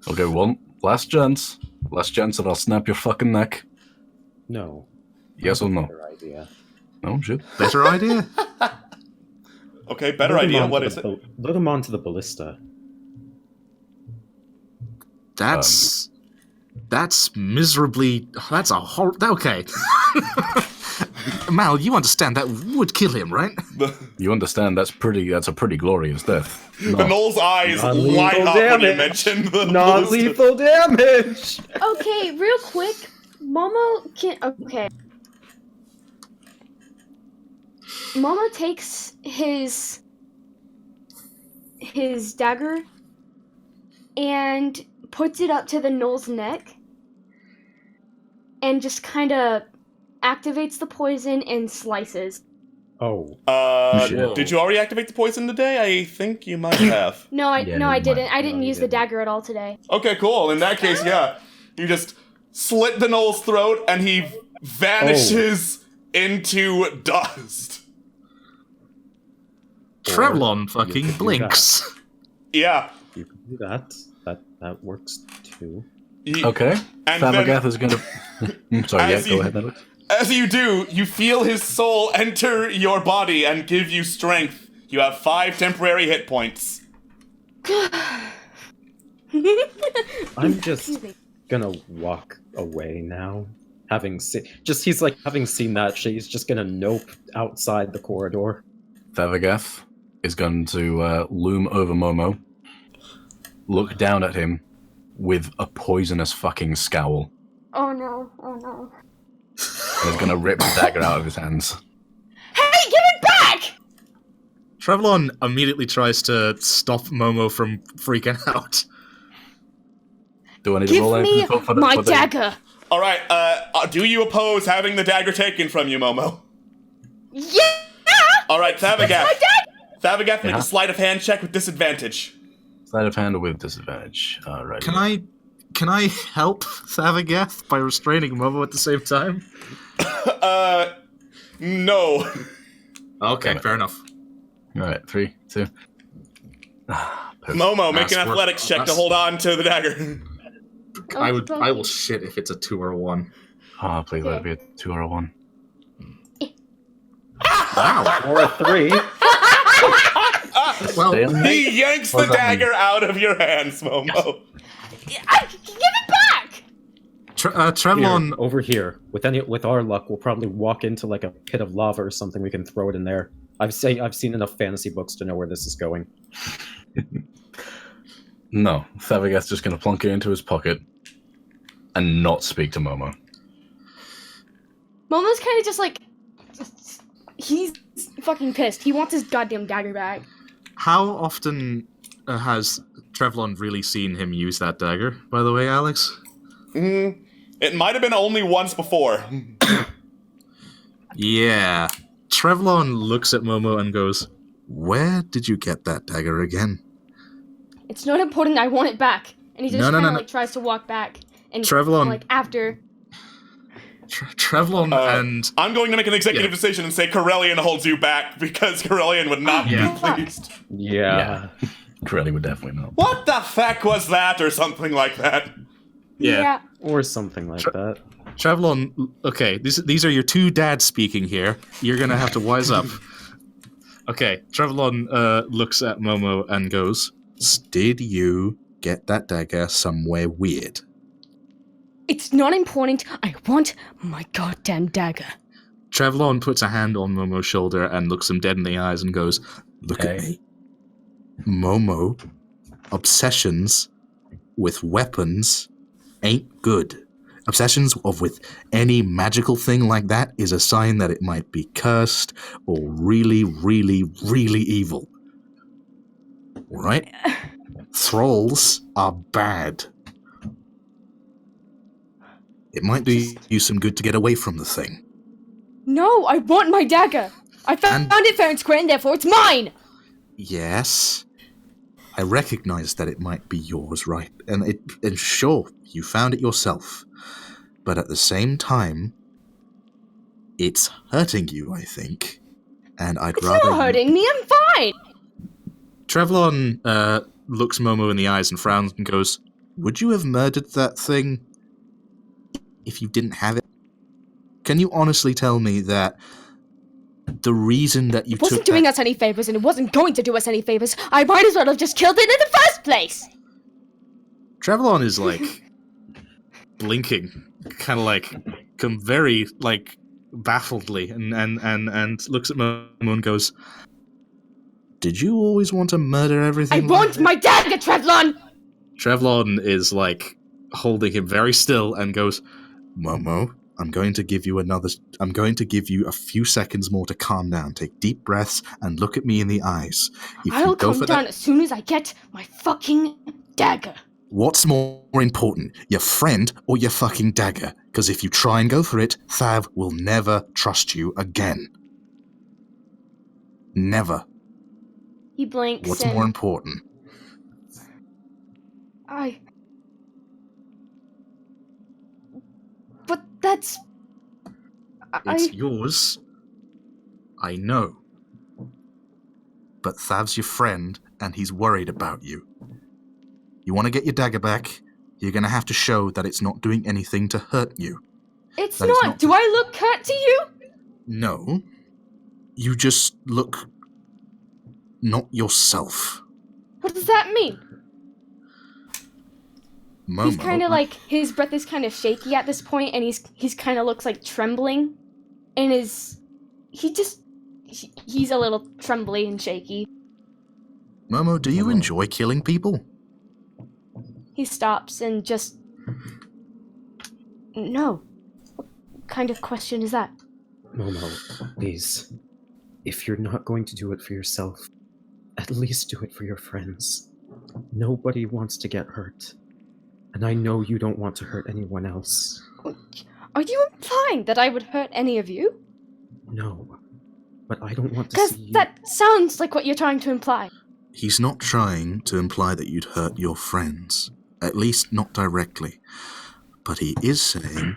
Okay, one last chance. Last chance and I'll snap your fucking neck. No. Yes or no? Better idea. No, shit. Better idea? Okay, better Load him idea. onto What the is it? Load him onto the ballista. That's miserably. That's a okay. Mal, you understand that would kill him, right? You understand that's a pretty glorious death. The knoll's eyes Non-lethal light up when you damage. mention the Non-lethal damage! Okay, real quick. Momo can. Okay. Momo takes his dagger and puts it up to the knoll's neck and just kind of activates the poison and slices. Oh. Did you already activate the poison today? I think you might have. No, I Yeah, no, I you didn't. might. I didn't No, you use the didn't. dagger at all today. Okay, cool. In that case, yeah. You just slit the knoll's throat and he vanishes into dust. Trevlon you fucking could do blinks. Yeah. You can do that. That works too. Okay. And then, Thavagath is gonna. Sorry, As yeah, go you- ahead, Alex. as you do, you feel his soul enter your body and give you strength. You have 5 temporary hit points. I'm just Excuse me. gonna walk away now. Having seen that shit, he's just gonna nope outside the corridor. Thavagath is going to loom over Momo, look down at him with a poisonous fucking scowl, Oh no! Oh no! and is going to rip the dagger out of his hands. Hey, give it back! Trevlon immediately tries to stop Momo from freaking out. Do I need to Give roll me anything my dagger. All right. Do you oppose having the dagger taken from you, Momo? Yeah! All right, Thavagath. That's my dagger! Thavagath, make a sleight of hand check with disadvantage. Sleight of hand with disadvantage. All right. Can I help Thavagath by restraining Momo at the same time? No. Okay, fair enough. All right, 3, 2. Momo, make an athletics check to hold on to the dagger. I will shit if it's a 2 or a 1. Oh, please let it be a 2 or a 1. Wow. Or a 3. Well, he yanks the dagger out of your hands, Momo. Give it back! Trevlon... Here, over here. With our luck, we'll probably walk into like a pit of lava or something. We can throw it in there. I've seen enough fantasy books to know where this is going. No, Thavagath's just going to plunk it into his pocket and not speak to Momo. Momo's kind of just like... He's fucking pissed. He wants his goddamn dagger back. How often has Trevlon really seen him use that dagger, by the way, Alex? It might have been only once before. Yeah. Trevlon looks at Momo and goes, "Where did you get that dagger again?" It's not important. I want it back. And he just kind of like tries to walk back. And Trevlon, like after... Trevlon and... I'm going to make an executive decision and say Corellian holds you back because Corellian would not be pleased. Yeah. Corelli would definitely not. What the fuck was that, or something like that? Yeah. Or something like that. Trevlon, okay, these are your two dads speaking here. You're gonna have to wise up. Okay, Trevlon looks at Momo and goes, "Did you get that dagger somewhere weird?" It's not important. I want my goddamn dagger. Trevlon puts a hand on Momo's shoulder and looks him dead in the eyes and goes, "Look at me. Momo, obsessions with weapons ain't good. Obsessions with any magical thing like that is a sign that it might be cursed or really, really, really evil. Right? Thralls are bad. It might do you some good to get away from the thing." No, I want my dagger. I found it fair and square, and therefore it's mine. Yes. I recognize that it might be yours, right? And sure, you found it yourself. But at the same time, it's hurting you, I think. And I'd rather... It's not hurting me, I'm fine! Trevlon looks Momo in the eyes and frowns and goes, "Would you have murdered that thing if you didn't have it? Can you honestly tell me that the reason that you took... It wasn't doing us any favors, and it wasn't going to do us any favors. I might as well have just killed it in the first place! Trevlon is, like, blinking, kind of, like, very, like, baffledly, and looks at Momo and goes, "Did you always want to murder everything?" I want my dagger, Trevlon! Trevlon is, like, holding him very still and goes, "Momo, I'm going to give you a few seconds more to calm down. Take deep breaths and look at me in the eyes. I'll calm down as soon as I get my fucking dagger." What's more important, your friend or your fucking dagger? Because if you try and go for it, Thav will never trust you again. Never. He blinks. What's more important? But that's... It's yours. I know. But Thav's your friend, and he's worried about you. You want to get your dagger back, you're going to have to show that it's not doing anything to hurt you. It's not. Do I look hurt to you? No. You just look... not yourself. What does that mean? Momo, he's kind of like, his breath is kind of shaky at this point, and he's kind of looks like trembling, and he's a little trembly and shaky. Momo, do you enjoy killing people? He stops and just... No. What kind of question is that? Momo, please. If you're not going to do it for yourself, at least do it for your friends. Nobody wants to get hurt. And I know you don't want to hurt anyone else. Are you implying that I would hurt any of you? No. But I don't want to Because see you... that sounds like what you're trying to imply. He's not trying to imply that you'd hurt your friends. At least not directly. But he is saying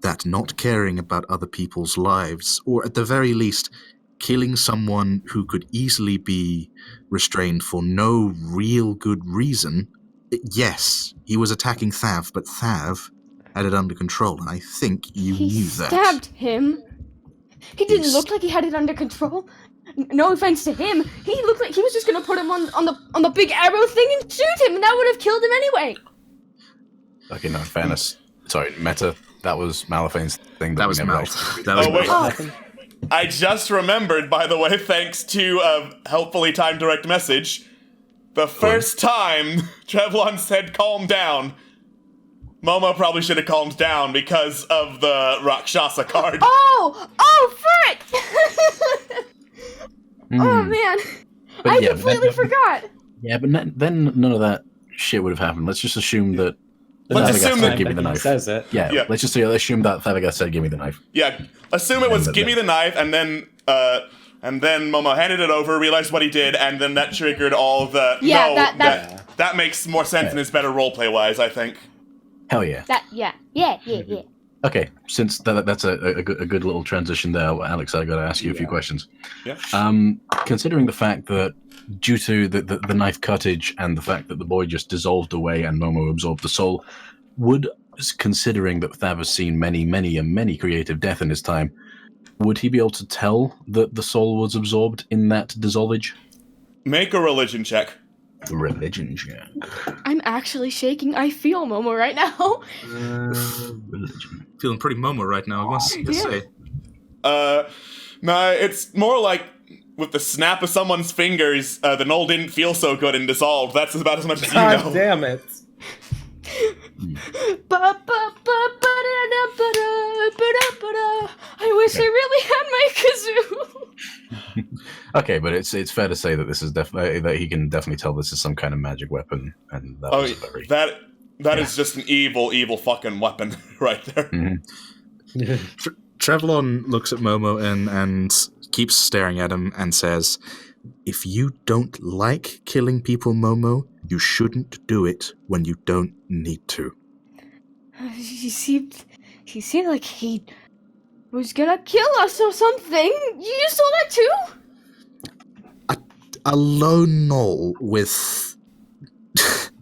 that not caring about other people's lives, or at the very least, killing someone who could easily be restrained for no real good reason. Yes, he was attacking Thav, but Thav had it under control, and I think you knew that. He stabbed him. He didn't look like he had it under control. No offense to him, he looked like he was just gonna put him on the big arrow thing and shoot him, and that would have killed him anyway. Okay, no, in fairness. Sorry, Meta, that was Malaphane's thing. That was Mal. That was wait. I just remembered, by the way, thanks to a helpfully timed direct message, the first time Trevlon said calm down, Momo probably should have calmed down because of the Rakshasa card. Oh, frick! Oh, man. But I yeah, completely forgot. Yeah, but then none of that shit would have happened. Let's just assume that... Let's assume that... Give me the knife. Says it. Yeah, let's just assume that Thavaga said, give me the knife. Yeah, assume it was give me the knife, and then Momo handed it over, realized what he did, and then that triggered all of the... Yeah, that makes more sense and is better roleplay-wise, I think. Hell yeah. Yeah. Okay, since that's a good little transition there, Alex, I got to ask you a few questions. Yeah. Considering the fact that due to the knife cuttage and the fact that the boy just dissolved away and Momo absorbed the soul, considering that Thav has seen many creative death in his time, would he be able to tell that the soul was absorbed in that dissolvage? Make a religion check. Religion check. I'm actually shaking. I feel Momo right now. Religion. Feeling pretty Momo right now, I must say. Nah, it's more like with the snap of someone's fingers, the knoll didn't feel so good and dissolved. That's about as much as you know. God damn it. I wish I really had my kazoo. Okay, but it's fair to say that this is definitely that he can definitely tell this is some kind of magic weapon, and that was very... that is just an evil fucking weapon right there. Mm-hmm. Trevlon looks at Momo and keeps staring at him and says, "If you don't like killing people, Momo, you shouldn't do it when you don't need to." He seemed like he was gonna kill us or something. You saw that too? A lone knoll with...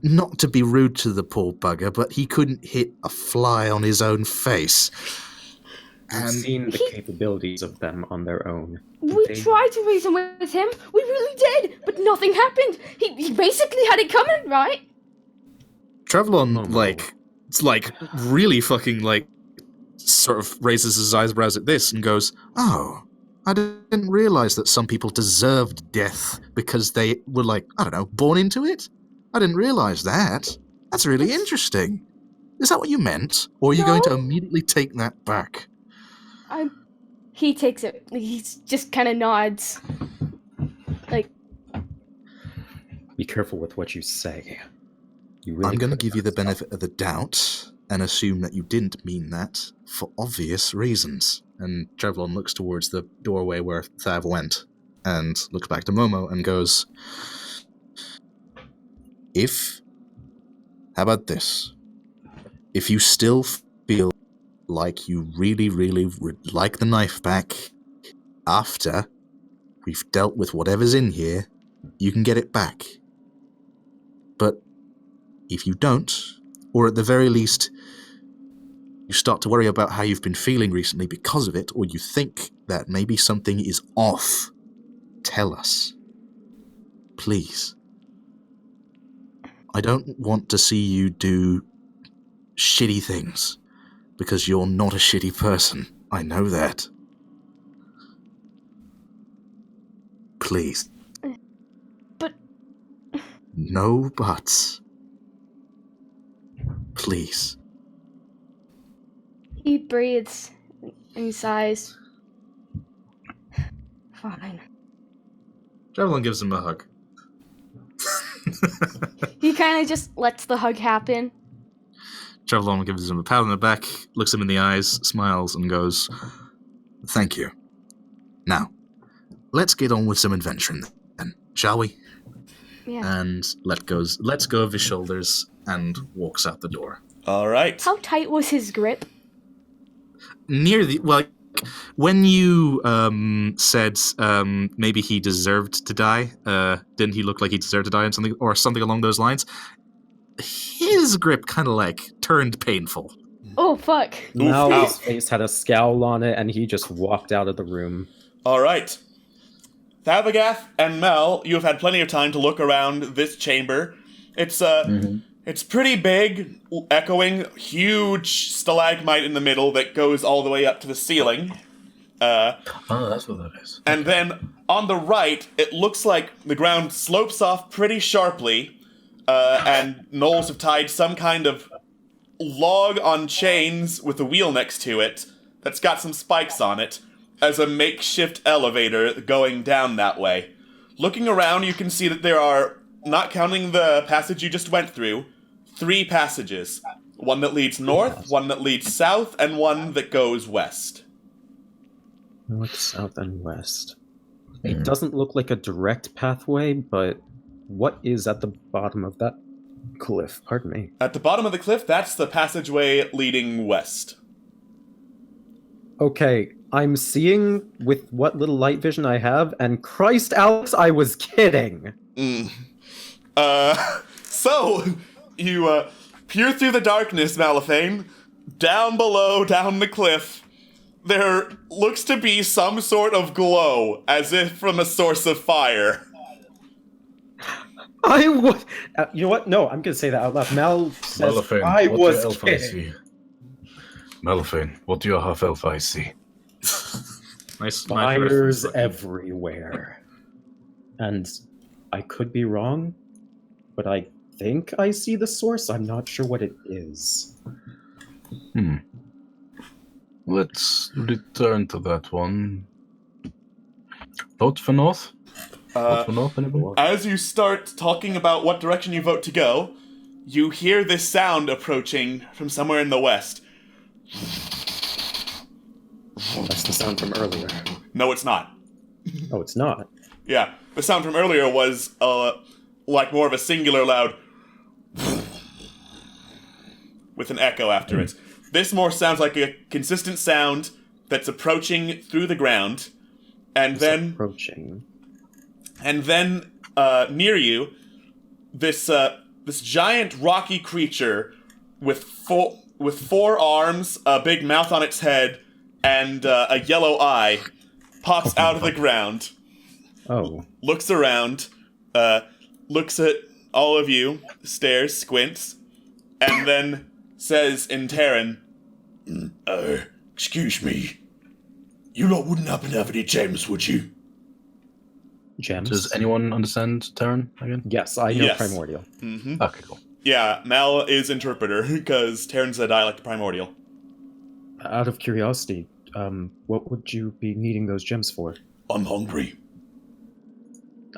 Not to be rude to the poor bugger, but he couldn't hit a fly on his own face. I've seen the capabilities of them on their own. We tried to reason with him. We really did, but nothing happened. He basically had it coming, right? Trevlon, really fucking, sort of raises his eyebrows at this and goes, "Oh, I didn't realize that some people deserved death because they were, born into it? I didn't realize that. That's really interesting. Is that what you meant? Or are you going to immediately take that back?" He takes it. He just kind of nods. Be careful with what you say. I'm going to give you the benefit of the doubt and assume that you didn't mean that for obvious reasons. And Trevlon looks towards the doorway where Thav went and looks back to Momo and goes, how about this? If you still feel like you really would like the knife back after we've dealt with whatever's in here, you can get it back. But if you don't, or at the very least, you start to worry about how you've been feeling recently because of it, or you think that maybe something is off, tell us. Please. I don't want to see you do shitty things, because you're not a shitty person. I know that. Please. But... No buts. Please. He breathes and he sighs. Fine. Trevlon gives him a hug. He kind of just lets the hug happen Trevelyan gives him a pat on the back, looks him in the eyes, smiles, and goes, "Thank you. Now, let's get on with some adventuring then, shall we?" Yeah. And lets go of his shoulders and walks out the door. All right. How tight was his grip? When you said maybe he deserved to die, didn't he look like he deserved to die or something along those lines? His grip kind of like turned painful. Oh, fuck. Mal's face had a scowl on it, and he just walked out of the room. All right. Thabagath and Mel, you have had plenty of time to look around this chamber. It's It's pretty big, echoing, huge stalagmite in the middle that goes all the way up to the ceiling. That's what that is. And then on the right, it looks like the ground slopes off pretty sharply, and gnolls have tied some kind of log on chains with a wheel next to it that's got some spikes on it as a makeshift elevator going down that way. Looking around, you can see that there are, not counting the passage you just went through, 3 passages. One that leads north, one that leads south, and one that goes west. North, south, and west. It doesn't look like a direct pathway, but what is at the bottom of that cliff? Pardon me. At the bottom of the cliff, that's the passageway leading west. Okay, I'm seeing with what little light vision I have, and Christ, Alex, I was kidding! So, you, peer through the darkness, Malifane. Down below, down the cliff, there looks to be some sort of glow, as if from a source of fire. I was... you know what? No, I'm gonna say that out loud. Mal says Malifane, I what was do your elf eyes kidding. see? Malifane, what do your half-elf eyes see? Fires everywhere. And I could be wrong, but I think I see the source. I'm not sure what it is. Let's return to that one. Vote for north? Vote for north, anybody? As you start talking about what direction you vote to go, you hear this sound approaching from somewhere in the west. That's the sound from earlier. No, it's not. Oh, it's not? Yeah, the sound from earlier was, like more of a singular loud with an echo after it. This more sounds like a consistent sound that's approaching through the ground, and then near you, this giant rocky creature with four arms, a big mouth on its head, and a yellow eye pops out of the ground. Oh. Looks around, looks at all of you, stares, squints, and then says in Terran, excuse me. You lot wouldn't happen to have any gems, would you? Gems? Does anyone understand Terran again? Yes, I know Yes. Primordial. Mm-hmm. Okay, cool. Yeah, Mal is interpreter, because Terran's a dialect of Primordial. Out of curiosity, what would you be needing those gems for? I'm hungry.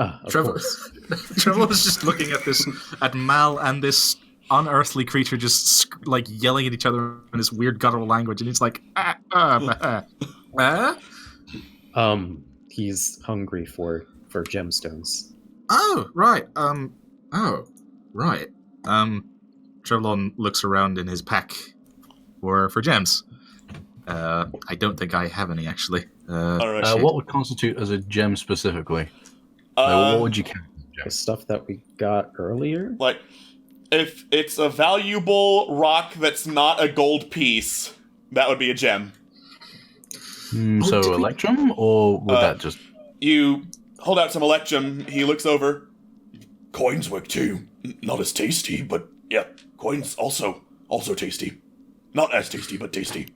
Ah, of Trevor. course. Trevor was just looking at Mal and this unearthly creature just like yelling at each other in this weird guttural language, and he's like, he's hungry for gemstones. Oh, right. Trevlon looks around in his pack for gems. I don't think I have any, actually. What would constitute as a gem specifically? What would you count as a gem? The stuff that we got earlier? Like, if it's a valuable rock that's not a gold piece, that would be a gem. So Electrum, or would that just... You hold out some Electrum, he looks over. Coins work too. Not as tasty, but yeah, coins also tasty. Not as tasty, but tasty.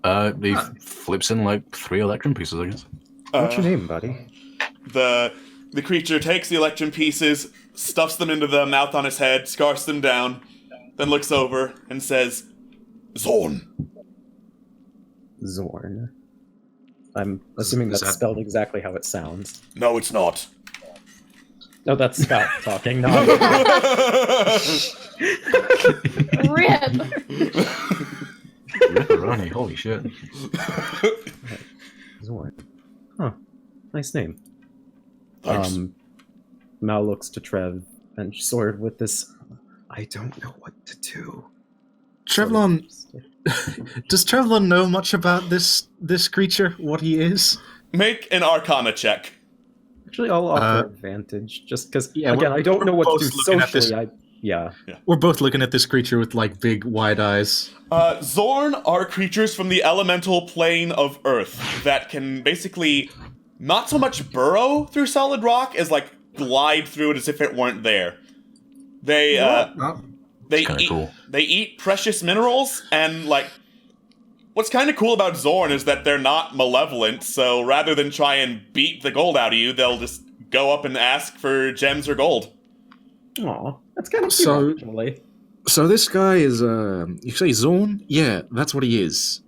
He flips in like 3 Electrum pieces, I guess. What's your name, buddy? The creature takes the Electrum pieces, stuffs them into the mouth on his head, scarfs them down, then looks over and says, Zorn. Zorn. I'm assuming that's spelled exactly how it sounds. No, it's not. No, that's Scott talking, not Rip. Ripperoni, holy shit. Zorn. Huh. Nice name. Thanks. Mal looks to Trev and sort of with this, I don't know what to do. Trevlon, does Trevlon know much about this creature? What he is? Make an Arcana check. Actually, I'll offer advantage, just because, yeah, again, I don't know what to do looking at this- socially. We're both looking at this creature with, like, big, wide eyes. Zorn are creatures from the elemental plane of Earth that can basically not so much burrow through solid rock as, like, glide through it as if it weren't there. They eat precious minerals, and, like, what's kind of cool about Zorn is that they're not malevolent, so rather than try and beat the gold out of you, they'll just go up and ask for gems or gold. Aw, that's kind of cute, actually. So this guy is, you say Zorn? Yeah, that's what he is.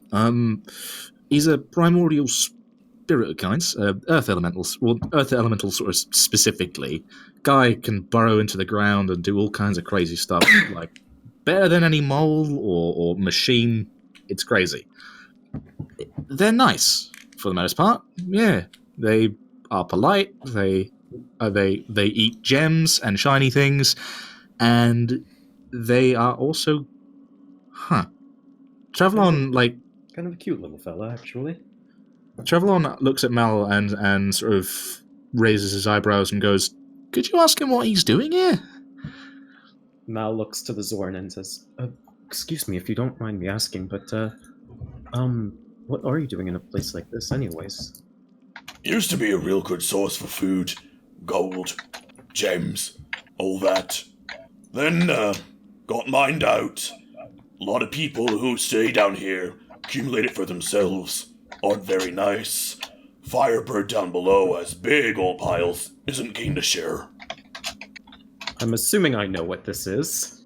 He's a primordial spirit of kinds, earth elementals. Well, earth elementals sort of specifically. Guy can burrow into the ground and do all kinds of crazy stuff, like better than any mole or machine. It's crazy. They're nice, for the most part. Yeah, they are polite. They eat gems and shiny things, and they are also, Trevlon, like, kind of a cute little fella, actually. Trevlon looks at Mal and sort of raises his eyebrows and goes, "Could you ask him what he's doing here?" Mal looks to the Zorn and says, "Excuse me if you don't mind me asking, but what are you doing in a place like this, anyways?" Used to be a real good source for food, gold, gems, all that. Then, got mined out. A lot of people who stay down here accumulate it for themselves. Aren't very nice. Firebird down below has big old piles, isn't keen to share. I'm assuming I know what this is.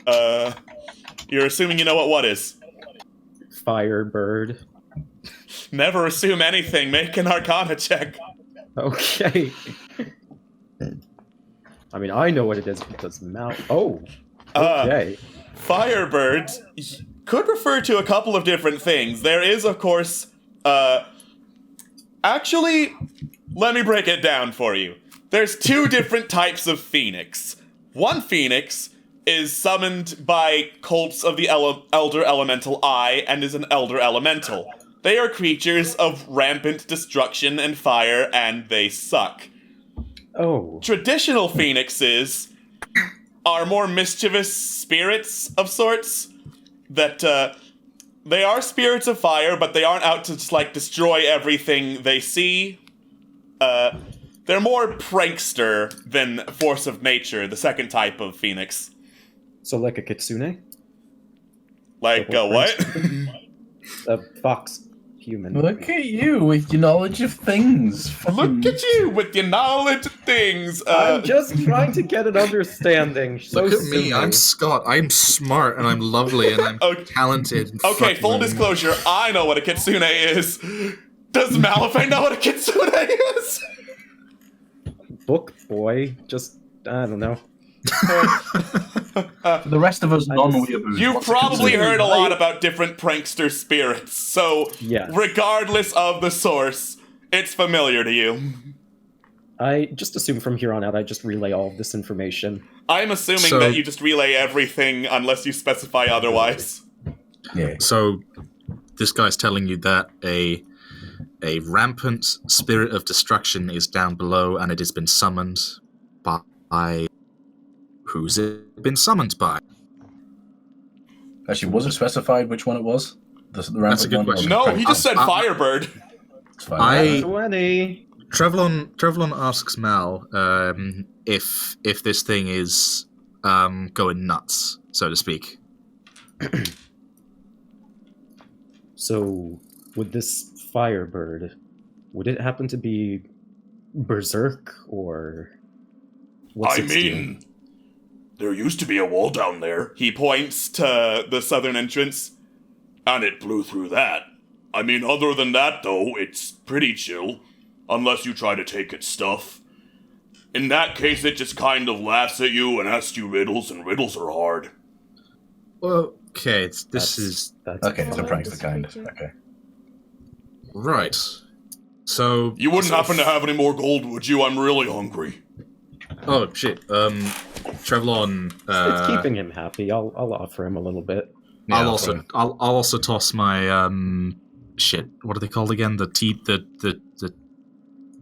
You're assuming you know what is? Firebird. Never assume anything. Make an Arcana check. Okay. I mean, I know what it is because Mal... Oh! Okay. Firebird could refer to a couple of different things. There is, of course, actually, let me break it down for you. There's two different types of phoenix. One phoenix is summoned by cults of the Elder Elemental Eye and is an Elder Elemental. They are creatures of rampant destruction and fire, and they suck. Oh. Traditional phoenixes are more mischievous spirits of sorts. That, they are spirits of fire, but they aren't out to just, like, destroy everything they see. They're more prankster than force of nature, the second type of phoenix. So like a kitsune? Like a what? A fox human. Look at you with your knowledge of things. Look at you with your knowledge of things. I'm just trying to get an understanding. Look at me, I'm Scott. I'm smart and I'm lovely and I'm talented. And okay, full disclosure, I know what a kitsune is. Does Malifay know what a kitsune is? Book boy, just, I don't know. For the rest of us non-weeaboos. You've probably heard a lot about different prankster spirits, so yes. Regardless of the source, it's familiar to you. I just assume from here on out I just relay all of this information. I'm assuming that you just relay everything unless you specify otherwise. Yeah. So this guy's telling you that a rampant spirit of destruction is down below and it has been summoned by... Who's it been summoned by? Actually, was it specified which one it was? That's a good question. No, he just said Firebird. Trevlon asks Mal if this thing is going nuts, so to speak. So, with this Firebird, would it happen to be berserk or what's its deal? There used to be a wall down there. He points to the southern entrance. And it blew through that. I mean, other than that, though, it's pretty chill. Unless you try to take its stuff. In that case, it just kind of laughs at you and asks you riddles, and riddles are hard. Okay, That's Okay, so pranks the kind. Okay. Right. So... You wouldn't happen to have any more gold, would you? I'm really hungry. Oh, shit. Trevlon... It's keeping him happy. I'll offer him a little bit. Yeah, I'll also toss my, shit. What are they called again? The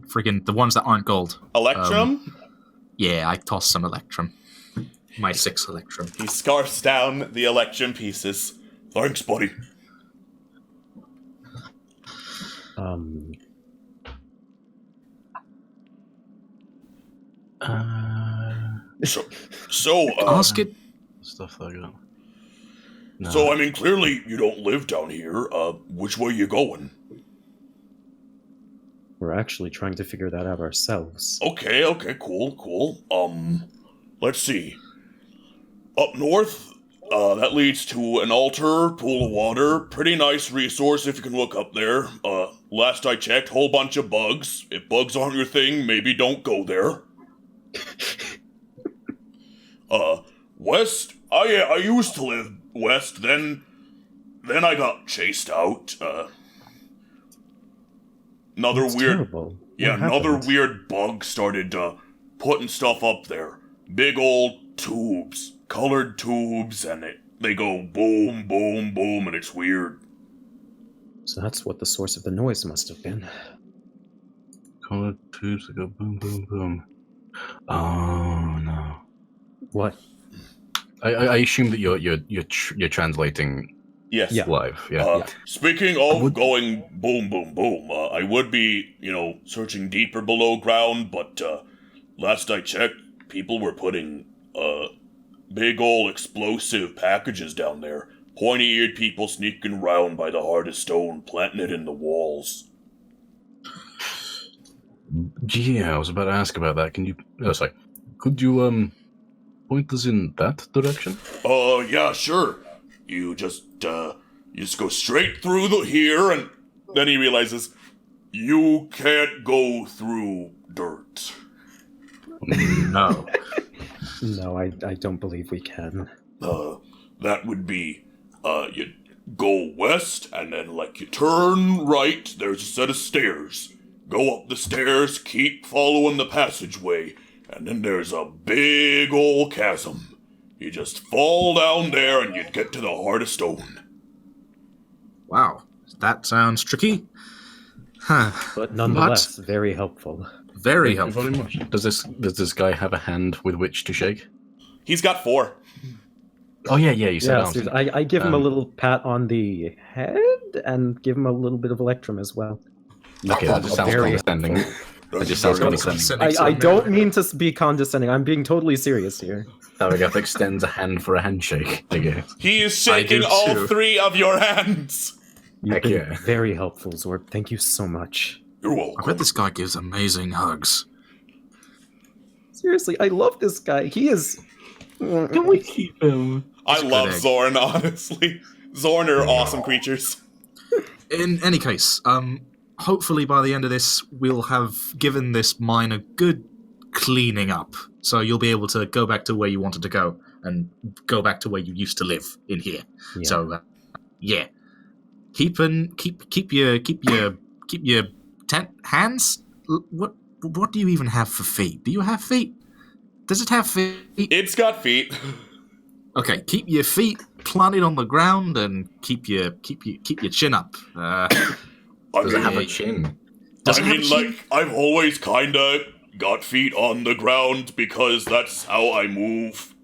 friggin' the ones that aren't gold. Electrum? Yeah, I toss some Electrum. My 6 Electrum. He scarfs down the Electrum pieces. Thanks, buddy. So, ask it. Stuff like that. No. So, I mean, clearly you don't live down here. Which way you going? We're actually trying to figure that out ourselves. Okay, cool. Let's see. Up north, that leads to an altar, pool of water. Pretty nice resource if you can look up there. Last I checked, whole bunch of bugs. If bugs aren't your thing, maybe don't go there. West, I used to live west, then I got chased out. That's terrible. Yeah, What another happened? weird bug started putting stuff up there. Big old tubes, colored tubes, and they go boom, boom, boom, and it's weird. So that's what the source of the noise must have been. Colored tubes that go boom, boom, boom. Oh no! What? I assume that you're translating. Yes. Yeah. Live. Yeah. Speaking of going boom, boom, boom, I would be, searching deeper below ground, but last I checked, people were putting big old explosive packages down there. Pointy-eared people sneaking around by the heart of stone, planting it in the walls. Yeah, I was about to ask about that. Can you? Oh, sorry. Could you point us in that direction? Yeah, sure. You just go straight through here, and then he realizes you can't go through dirt. No. No, I don't believe we can. That would be, you go west, and then, you turn right, there's a set of stairs. Go up the stairs, keep following the passageway, and then there's a big old chasm. You just fall down there and you'd get to the heart of stone. Wow, that sounds tricky. Huh. But nonetheless, very helpful. Very Thank you helpful. very much. Does this guy have a hand with which to shake? He's got 4. Oh yeah, you said. Yeah, so I give him a little pat on the head and give him a little bit of Electrum as well. Okay, that just sounds condescending. That just sounds condescending. I don't mean to be condescending. I'm being totally serious here. Taragath extends a hand for a handshake. I guess. He is shaking all 3 of your hands. You've been very helpful, Zorb. Thank you so much. You're welcome. I bet this guy gives amazing hugs. Seriously, I love this guy. He is... Can we keep him? I love Zorn, honestly. Zorn are awesome creatures. In any case, hopefully by the end of this, we'll have given this mine a good cleaning up. So you'll be able to go back to where you wanted to go and go back to where you used to live in here. Yeah. So, keep your hands. What do you even have for feet? Do you have feet? Does it have feet? It's got feet. Okay, keep your feet planted on the ground and keep your chin up. Does it have a chin? I've always kinda got feet on the ground because that's how I move.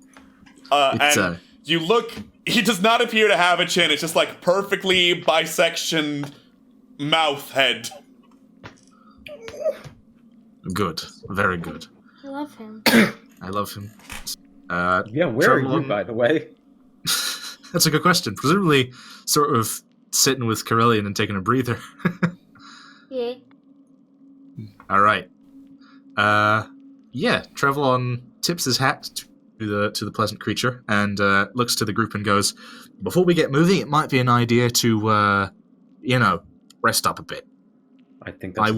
And you look, he does not appear to have a chin. It's just perfectly bisectioned mouth head. Good, very good. I love him. I love him. Yeah, where are you, by the way? That's a good question. Presumably, sort of sitting with Corellian and taking a breather. Yeah. All right. Trevlon tips his hat to the pleasant creature and looks to the group and goes, "Before we get moving, it might be an idea to, rest up a bit. I think that's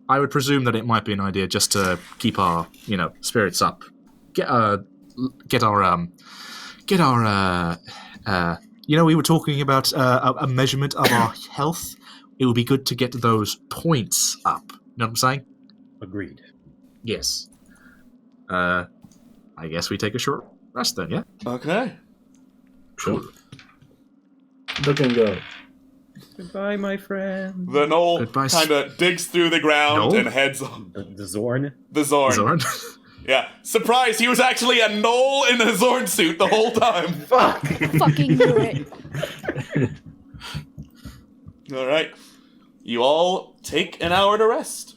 I would presume that it might be an idea just to keep our, spirits up. Get our we were talking about a measurement of our health. It would be good to get those points up. You know what I'm saying? Agreed. Yes. I guess we take a short rest then, yeah? Okay. Sure. Look and go. Goodbye, my friend. The Knoll Goodbye, kind of digs through the ground Knoll? and heads on. The Zorn. The Zorn. Zorn? Yeah. Surprise, he was actually a Knoll in a Zorn suit the whole time. Fuck! Fucking knew it. Alright. You all take an hour to rest.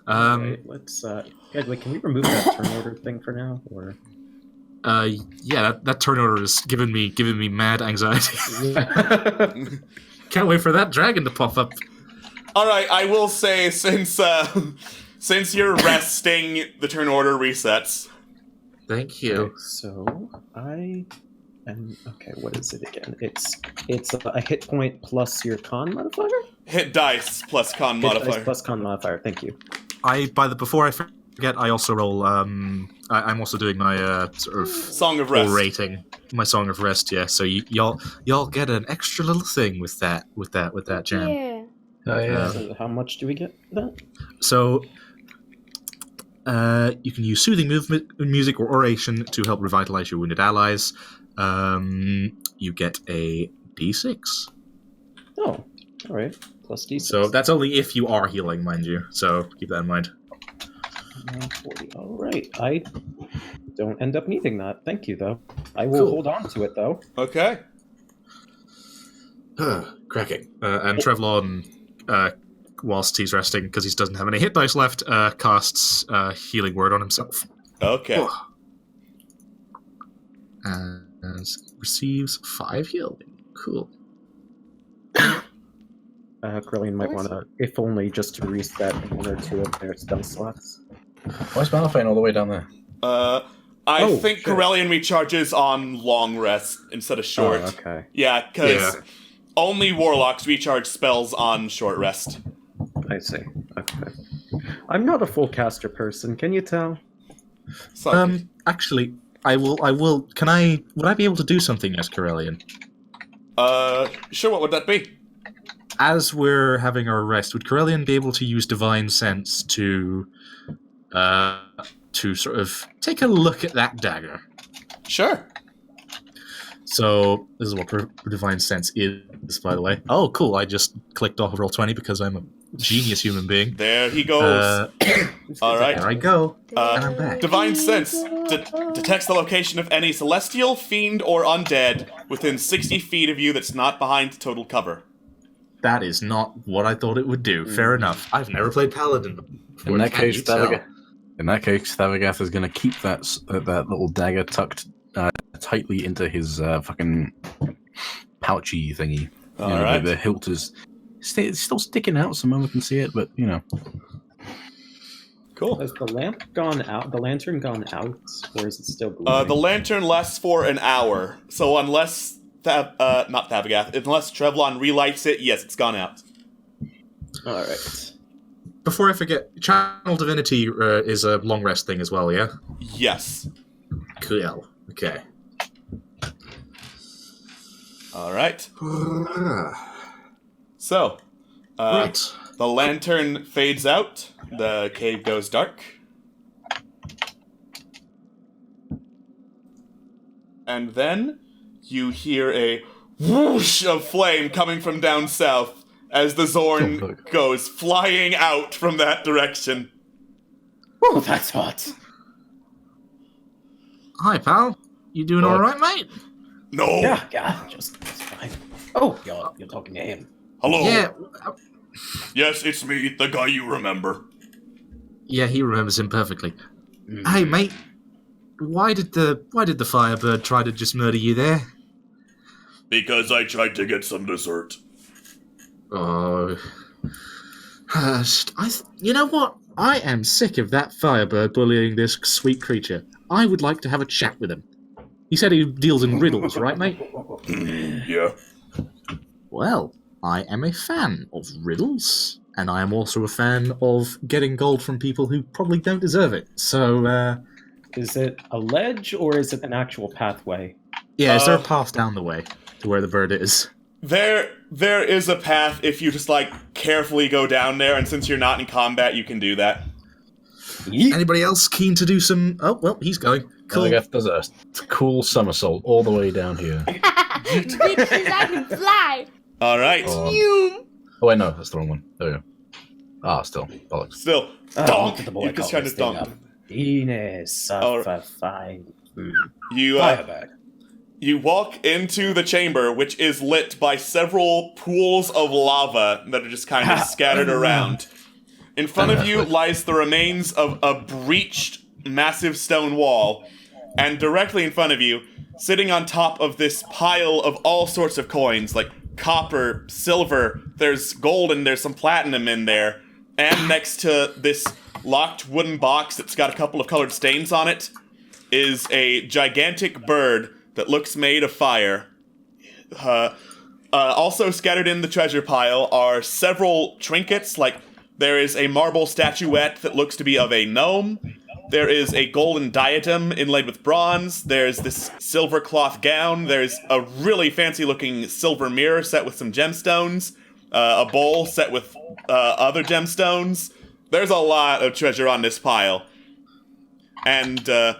Alright, let's, guys, wait, can we remove that turn order thing for now, or? Yeah, that turn order is giving me mad anxiety. Can't wait for that dragon to pop up. Alright, I will say, since you're resting, the turn order resets. Thank you. Okay, so, okay, what is it again? It's a hit point plus your con modifier? Hit dice plus con Hit modifier. dice plus con modifier, thank you. Before I forget, I also roll, I'm also doing my, sort of... Song of Rest. Rating. My Song of Rest, yeah, so y'all get an extra little thing with that jam. Yeah. Oh, yeah. So how much do we get for that? So, you can use soothing music or oration to help revitalize your wounded allies. You get a d6. Oh, alright. Plus d6. So that's only if you are healing, mind you. So keep that in mind. 40. Alright. I don't end up needing that. Thank you, though. I will hold on to it, though. Okay. Cracking. And Trevlon, whilst he's resting, because he doesn't have any hit dice left, casts Healing Word on himself. Okay. And receives 5 healing. Cool. Corellian might want to, if only just to reset one or two of their spell slots. Why's Malphane all the way down there? I think Corellian recharges on long rest instead of short. Oh, okay. Yeah, because only warlocks recharge spells on short rest. I see. Okay. I'm not a full caster person, can you tell? Sorry. Actually, I will. Would I be able to do something as Corellian? Sure, what would that be? As we're having our rest, would Corellian be able to use Divine Sense to sort of take a look at that dagger? Sure. So, this is what Divine Sense is, by the way. Oh, cool, I just clicked off of Roll20 because I'm a genius human being. There he goes. Alright. There I go. And I'm back. Divine Sense detects the location of any celestial, fiend, or undead within 60 feet of you that's not behind total cover. That is not what I thought it would do. Fair enough. I've never played Paladin before. In that case, Thavagath is going to keep that little dagger tucked tightly into his fucking pouchy thingy. Alright. The hilt is still sticking out so no one can see it, but, Cool. Has the lamp gone out? The lantern gone out? Or is it still glowing? The lantern lasts for an hour, so unless... not Thavagath. Unless Trevlon relights it, yes, it's gone out. Alright. Before I forget, Channel Divinity is a long rest thing as well, yeah? Yes. Cool. Okay. Alright. So, Right. the lantern fades out, the cave goes dark. And then you hear a whoosh of flame coming from down south as the Zorn goes flying out from that direction. Oh, that's hot. Hi, pal. You doing all right, mate? No. Yeah, just fine. Oh, you're talking to him. Hello. Yeah. Yes, it's me, the guy you remember. Yeah, he remembers him perfectly. Hey, mate. Why did the Firebird try to just murder you there? Because I tried to get some dessert. Oh. You know what? I am sick of that Firebird bullying this sweet creature. I would like to have a chat with him. He said he deals in riddles, right, mate? Yeah. Well, I am a fan of riddles. and I am also a fan of getting gold from people who probably don't deserve it. So, Is it a ledge or is it an actual pathway? yeah, is there a path down the way to where the bird is? There is a path if you just, like, carefully go down there, and since you're not in combat, you can do that. Anybody else keen to do some... Oh, well, he's going. Cool. Cool. Does a cool somersault all the way down here. Bitches, I can fly. All right. Phew. Oh, wait, no, that's the wrong one. There we go. Ah, still. Bollocks. Still. Look Donk! at the boy You just calling tried to this thing donk. up. Venus of a fine. You, Firebird. You walk into the chamber, which is lit by several pools of lava that are just kind of scattered around. In front of you lies the remains of a breached massive stone wall, and directly in front of you, sitting on top of this pile of all sorts of coins, like copper, silver, there's gold, and there's some platinum in there, and next to this locked wooden box that's got a couple of colored stains on it, is a gigantic bird that looks made of fire. Also scattered in the treasure pile are several trinkets, like there is a marble statuette that looks to be of a gnome. There is a golden diadem inlaid with bronze. There's this silver cloth gown. There's a really fancy-looking silver mirror set with some gemstones. A bowl set with other gemstones. There's a lot of treasure on this pile. And, Yeah,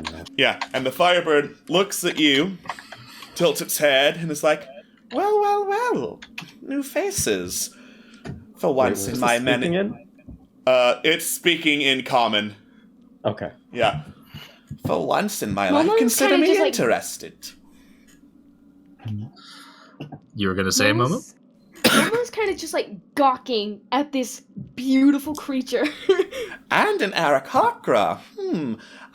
no. yeah, and the Firebird looks at you, tilts its head, and is like, well, new faces. For once in my many... it's speaking in common. Okay. Yeah. For once in my Momo's life, consider kinda me just, like- interested. You were going to say, Momo? Momo's kind of just like gawking at this beautiful creature. And an Arakocra.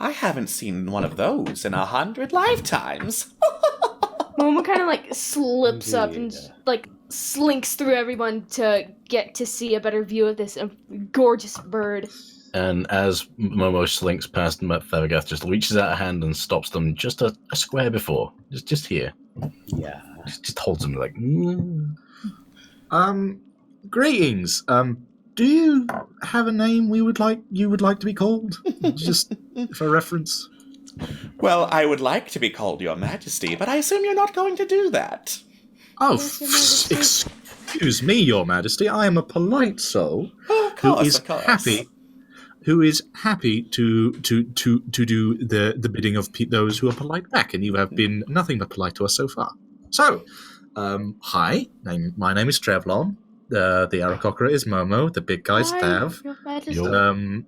I haven't seen one of those in 100 lifetimes. Momo kind of like slips up and like slinks through everyone to get to see a better view of this gorgeous bird. And as Momo slinks past Thevagath, just reaches out a hand and stops them just a square before. Just here. Yeah. Just holds them like... Greetings. Do you have a name you would like to be called? Just for reference. Well, I would like to be called Your Majesty, but I assume you're not going to do that. Oh, excuse me, Your Majesty. I am a polite soul Of who course, is of course. happy to do the bidding of those who are polite back, and you have been nothing but polite to us so far. So, hi, my name is Trevlon. The Arakocra is Momo. The big guy's Thav. Your Majesty.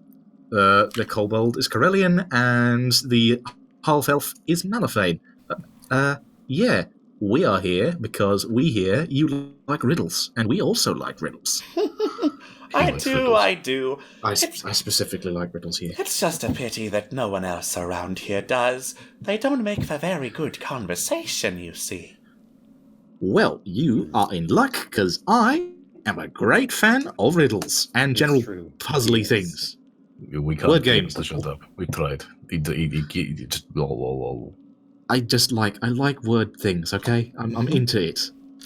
The kobold is Corellian, and the half-elf is Malifane. Yeah, we are here because we hear you like riddles, and we also like riddles. I do. I specifically like riddles here. It's just a pity that no one else around here does. They don't make for very good conversation, you see. Well, you are in luck, because I am a great fan of riddles and general puzzly things. We can't Word get him games. to shut up. We tried. He just... I like word things, okay? I'm into it.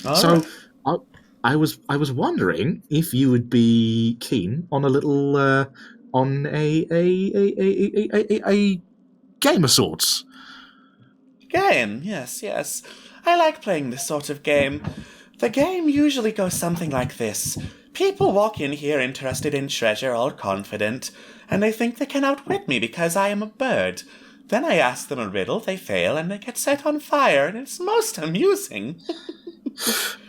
All So, right. I was wondering if you would be keen on a little on a game of sorts. Game, yes. I like playing this sort of game. The game usually goes something like this. People walk in here interested in treasure, all confident, and they think they can outwit me because I am a bird. Then I ask them a riddle, they fail, and they get set on fire, and it's most amusing.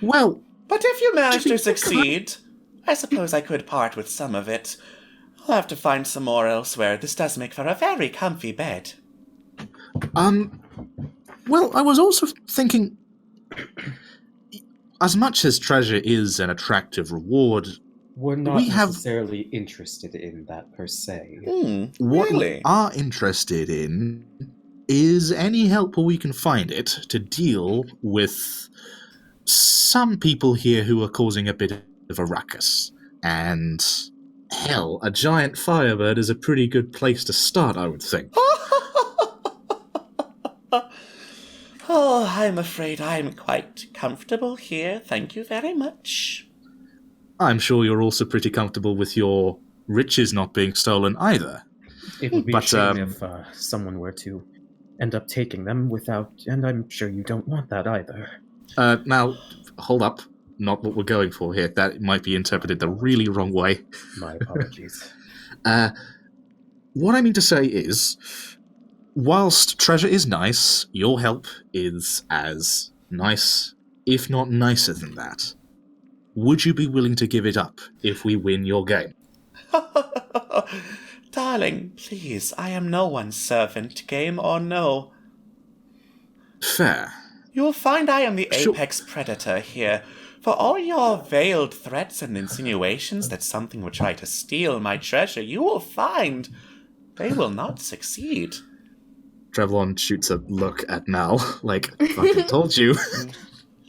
Well, but if you manage to succeed, I suppose I could part with some of it. I'll have to find some more elsewhere. This does make for a very comfy bed. Well, I was also thinking, as much as treasure is an attractive reward, We're not we have necessarily interested in that per se. what really? we are interested in is any help where we can find it to deal with some people here who are causing a bit of a ruckus. And hell, a giant firebird is a pretty good place to start, I would think. Oh, I'm afraid I'm quite comfortable here. Thank you very much. I'm sure you're also pretty comfortable with your riches not being stolen either. It would be But, a shame if someone were to end up taking them without, and I'm sure you don't want that either. Now, hold up. Not what we're going for here. That might be interpreted the really wrong way. My apologies. What I mean to say is, whilst treasure is nice, your help is as nice, if not nicer than that. Would you be willing to give it up if we win your game? Darling, please, I am no one's servant, game or no. Fair. You will find I am the Sure. apex predator here. For all your veiled threats and insinuations that something will try to steal my treasure, you will find they will not succeed. Trevlon shoots a look at Mal, like, fucking told you.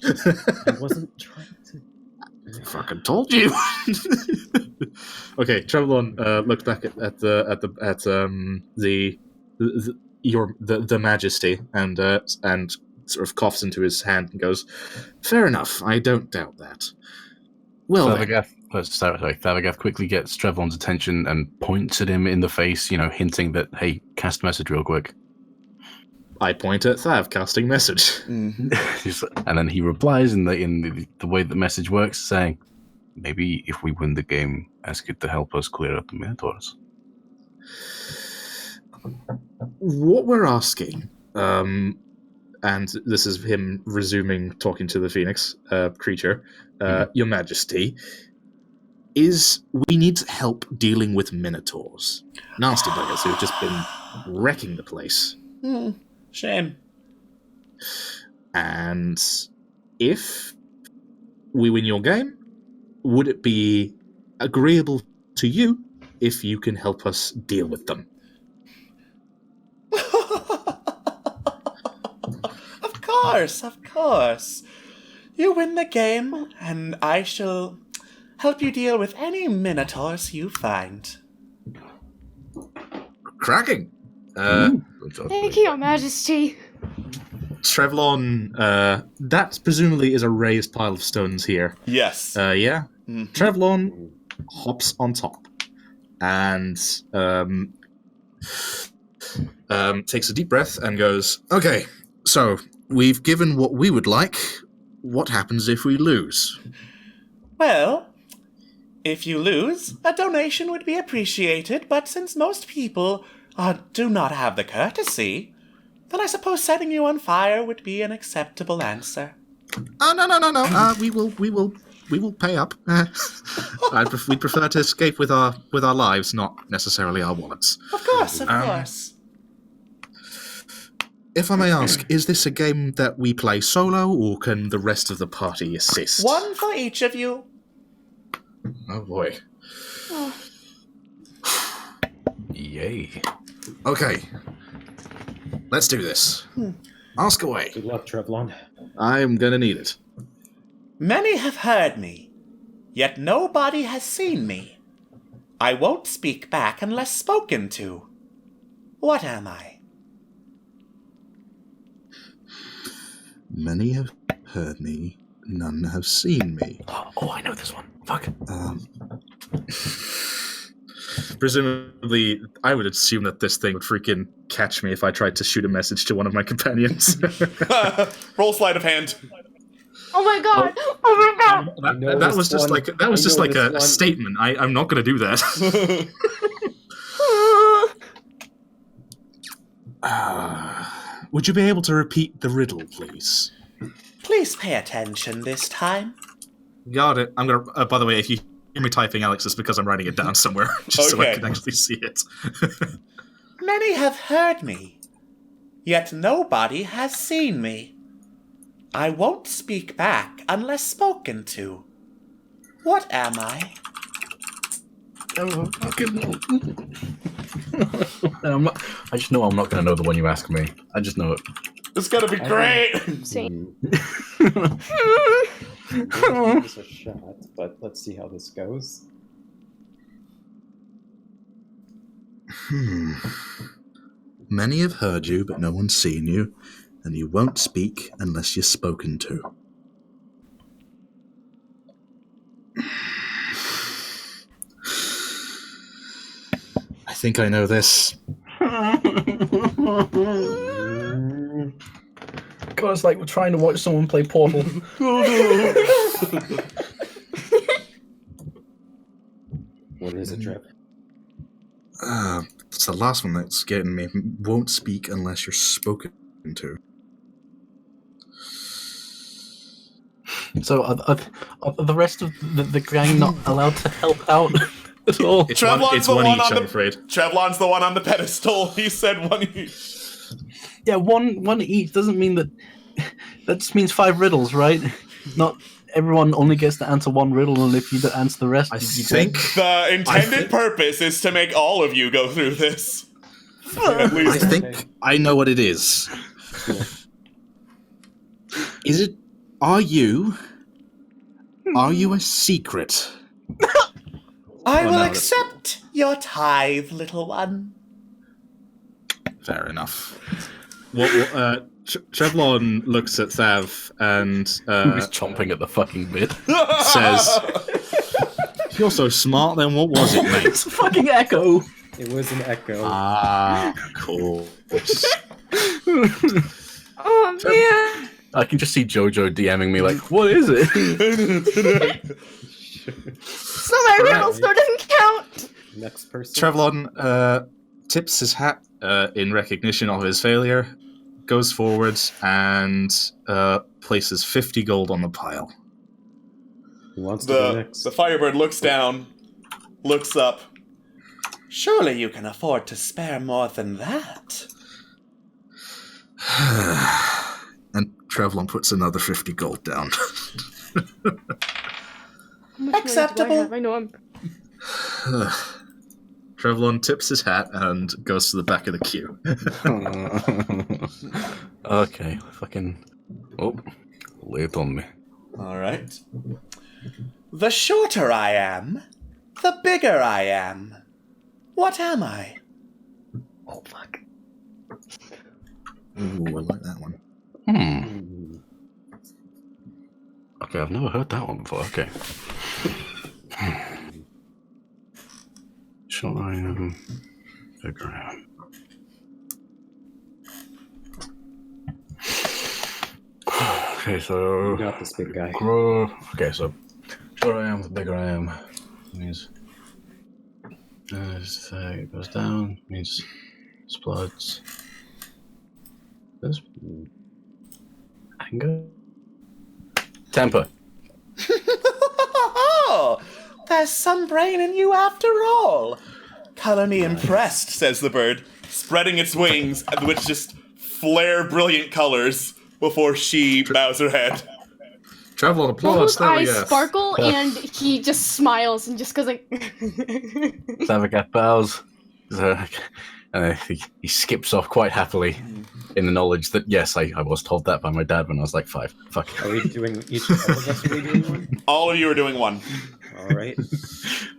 I wasn't trying to... Fucking told you. Okay, Trevlon looks back at the Majesty and sort of coughs into his hand and goes, "Fair enough. I don't doubt that." Well, Thavagath quickly gets Trevlon's attention and points at him in the face, hinting that, hey, cast message real quick. I point at Thav, casting message. Mm-hmm. And then he replies in the way the message works, saying, maybe if we win the game, ask it to help us clear up the Minotaurs. What we're asking, and this is him resuming talking to the Phoenix creature, Your Majesty, is we need help dealing with Minotaurs. Nasty buggers who've just been wrecking the place. Shame. And if we win your game, would it be agreeable to you if you can help us deal with them? Of course. You win the game, and I shall help you deal with any minotaurs you find. Cracking. Thank you, Your Majesty. Trevlon, that presumably is a raised pile of stones here. Yes. Yeah. Mm-hmm. Trevlon hops on top and takes a deep breath and goes, "Okay, so we've given what we would like. What happens if we lose?" Well, if you lose, a donation would be appreciated, but since most people do not have the courtesy, then I suppose setting you on fire would be an acceptable answer. No. We will pay up. We'd prefer to escape with our lives, not necessarily our wallets. Of course. If I may ask, is this a game that we play solo, or can the rest of the party assist? One for each of you. Oh boy. Yay. Okay. Let's do this. Ask away. Good luck, Trevlon. I'm gonna need it. Many have heard me, yet nobody has seen me. I won't speak back unless spoken to. What am I? Many have heard me, none have seen me. Oh, I know this one. Fuck. Presumably, I would assume that this thing would freaking catch me if I tried to shoot a message to one of my companions. Roll sleight of hand. Oh my god! Oh my god! That was just like a statement. I'm not going to do that. Would you be able to repeat the riddle, please? Please pay attention this time. Got it. I'm gonna. By the way, if you hear me typing, Alex, it's because I'm writing it down somewhere, just so I can actually see it. Many have heard me, yet nobody has seen me. I won't speak back unless spoken to. What am I? I just know I'm not going to know the one you ask me. I just know it. It's going to be great! Same. Give this a shot, but let's see how this goes. Many have heard you, but no one's seen you, and you won't speak unless you're spoken to. think I know this. God, it's like we're trying to watch someone play Portal. What is it, Trev? It's the last one that's getting me. Won't speak unless you're spoken to. So are the rest of the gang not allowed to help out at all? It's one each, I'm afraid. Trevlon's the one on the pedestal. He said one each. Yeah, one each doesn't mean that. That just means 5 riddles, right? Not everyone only gets to answer one riddle, and if you don't answer the rest, I you think the intended purpose is to make all of you go through this. At least. I think I know what it is. Is it? Are you a secret? I will accept your tithe, little one. Fair enough. Trevlon looks at Thav and who's chomping at the fucking bit. Says, "If you're so smart, then what was it, mate?" It's a fucking echo. It was an echo. Ah, cool. Oh man! I can just see Jojo DMing me like, "What is it?" It's not my riddle, so it doesn't count. Next person. Trevlon tips his hat in recognition of his failure, goes forwards and places 50 gold on the pile. Who wants to go next? The Firebird looks down, looks up. Surely you can afford to spare more than that. And Trevlon puts another 50 gold down. Acceptable. I know I'm. Trevlon tips his hat and goes to the back of the queue. Okay, fucking. Oh, lay it on me. Alright. The shorter I am, the bigger I am. What am I? Oh, fuck. Ooh, I like that one. Okay, I've never heard that one before. Okay. Shall I figure out? Okay, so You got this big guy. grow. Okay, so shorter I am, the bigger I am. Means it goes down. Means explodes. This anger. Temper. Oh, there's some brain in you after all. Color me impressed, Says the bird, spreading its wings, which just flare brilliant colors before she bows her head. Trevlon, applause. Both There we eyes go. sparkle, and he just smiles and just goes like. Savagat bows. He skips off quite happily in the knowledge that, yes, I was told that by my dad when I was like 5. Fuck. Are we doing each all of us? Are we doing one? All of you are doing one. All right.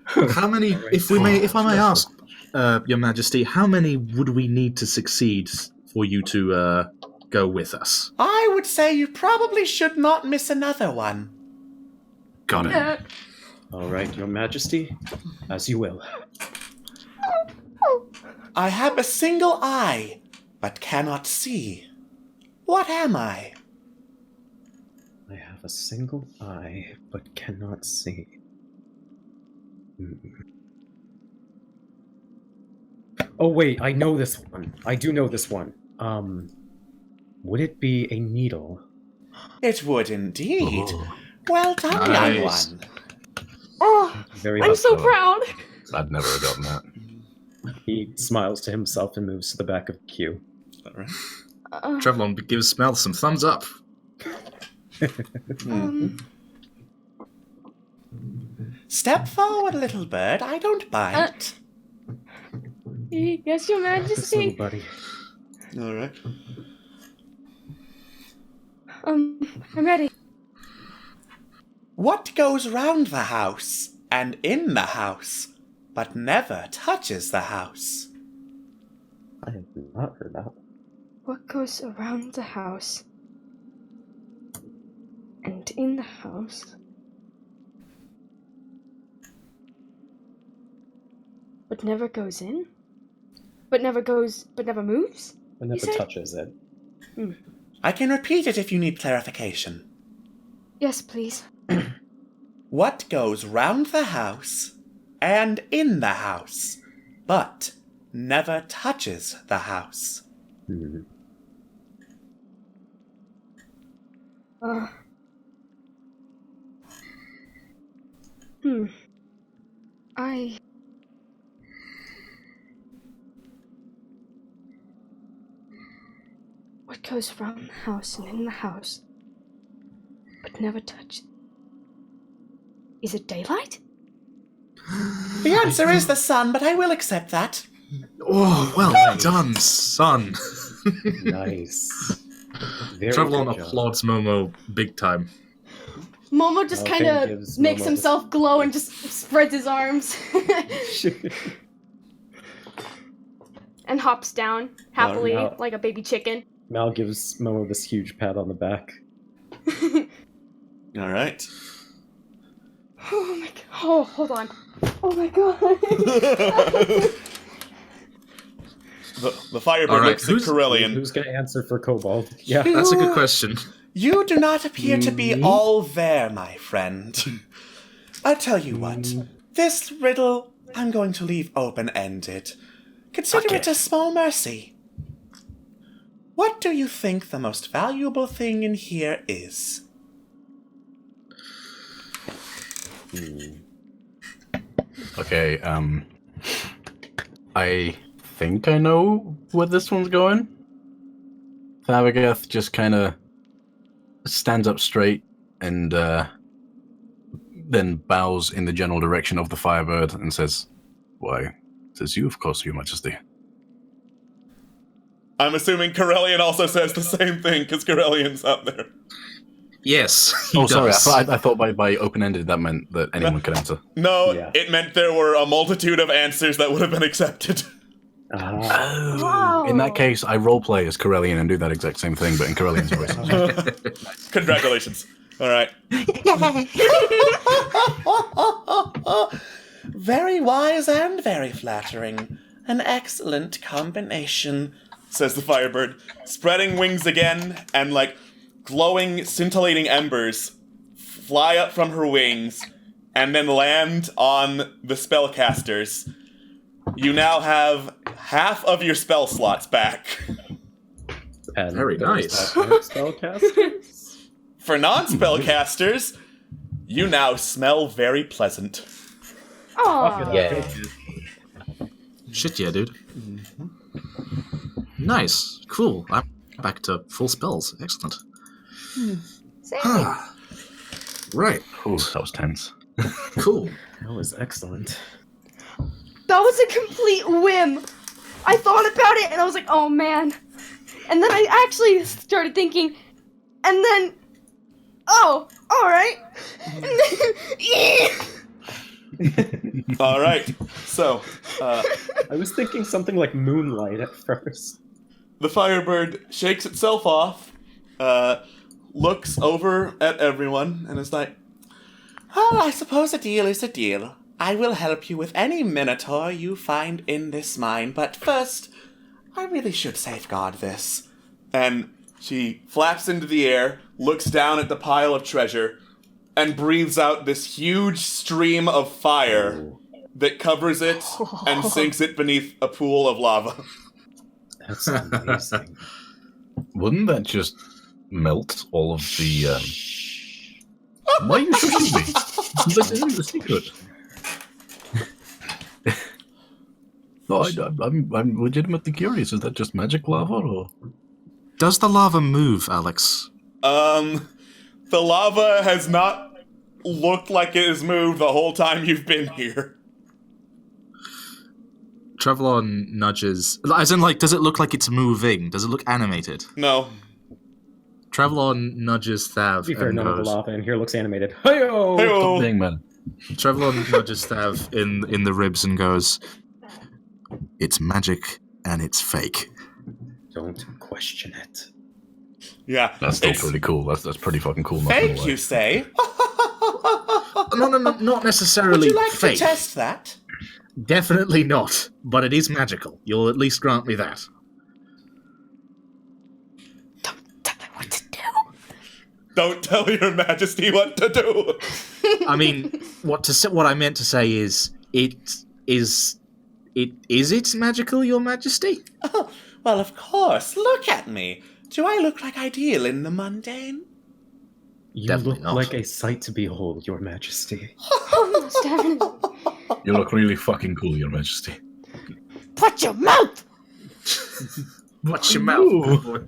How many, if I may ask, Your Majesty, how many would we need to succeed for you to go with us? I would say you probably should not miss another one. Got it. All right, Your Majesty, as you will. I have a single eye, but cannot see. What am I? I have a single eye, but cannot see. Oh wait, I know this one. I do know this one. Would it be a needle? It would indeed. Well done, Nice. young one. Oh, Very I'm so proud. I'd never have gotten that. He smiles to himself and moves to the back of the queue. Alright. Trevlon gives Mel some thumbs up. Step forward, little bird. I don't bite. Yes, Your This little Majesty. buddy. Alright. I'm ready. What goes round the house and in the house, but never touches the house? I have not heard that. What goes around the house and in the house, but never goes in? but never moves? It never touches it. I can repeat it if you need clarification. Yes, please. What goes round the house and in the house, but never touches the house? What goes around the house and in the house, but never touched? Is it daylight? The answer is the sun, but I will accept that. Oh, well done, son. Nice. Very Travelon good job. applauds Momo big time. Momo just kind of gives makes Momo himself glow and just spreads his arms. And hops down happily now- like a baby chicken. Mal gives Momo this huge pat on the back. All right. Oh my god. Oh, hold on. Oh my god. The Firebird All right, looks at Corellian. Who's going to answer for Kobold? Yeah. That's a good question. You do not appear to be all there, my friend. I'll tell you what. This riddle I'm going to leave open-ended. Consider it a small mercy. What do you think the most valuable thing in here is? Okay, I think I know where this one's going. Thavagath just kind of stands up straight and then bows in the general direction of the Firebird and says, "Why, 'tis you, of course, your Majesty." I'm assuming Corellian also says the same thing, because Corellian's up there. Yes. Oh, sorry. I thought by open-ended that meant that anyone could answer. No, Yeah. it meant there were a multitude of answers that would have been accepted. Oh. In that case, I roleplay as Corellian and do that exact same thing, but in Corellian's voice. Congratulations. All right. Very wise and very flattering. An excellent combination, says the Firebird, spreading wings again, and glowing, scintillating embers fly up from her wings and then land on the spellcasters. You now have half of your spell slots back. And Very nice. Spellcasters? For non-spellcasters, you now smell very pleasant. Oh. Yeah. Shit, yeah, dude. Nice. Cool. I'm back to full spells. Excellent. Right. Ooh, that was tense. Cool. That was excellent. That was a complete whim. I thought about it and I was like, oh man. And then I actually started thinking, and then, oh, alright. And then, All right. So, I was thinking something like Moonlight at first. the Firebird shakes itself off, looks over at everyone, and is like, well, I suppose a deal is a deal. I will help you with any minotaur you find in this mine, but first, I really should safeguard this. and she flaps into the air, looks down at the pile of treasure, and breathes out this huge stream of fire that covers it and sinks it beneath a pool of lava. That's amazing. Wouldn't that just melt all of the... Why are you shushing me? This isn't the secret. No, I'm legitimately curious. Is that just magic lava, or...? Does the lava move, Alex? The lava has not looked like it has moved the whole time you've been here. Travelon nudges. As in, does it look like it's moving? Does it look animated? No. Travelon nudges Thav To be fair, and none of the goes... lava in here looks animated. Hey-o! Hey-o! Stop being mad. Travelon nudges Thav in the ribs and goes, "It's magic and it's fake." Don't question it. Yeah. That's still pretty cool. That's pretty fucking cool. Not gonna Fake, lie. you say? No, not necessarily Would you like fake. to test that? Definitely not, but it is magical. You'll at least grant me that. Don't tell your majesty what to do! I mean, what I meant to say is, is it magical, your majesty? Oh, well, of course. Look at me. Do I look like I deal in the mundane? You Definitely look not. like a sight to behold, your majesty. Most definitely. You look really fucking cool, Your Majesty. Watch your mouth! Watch your mouth. Ooh.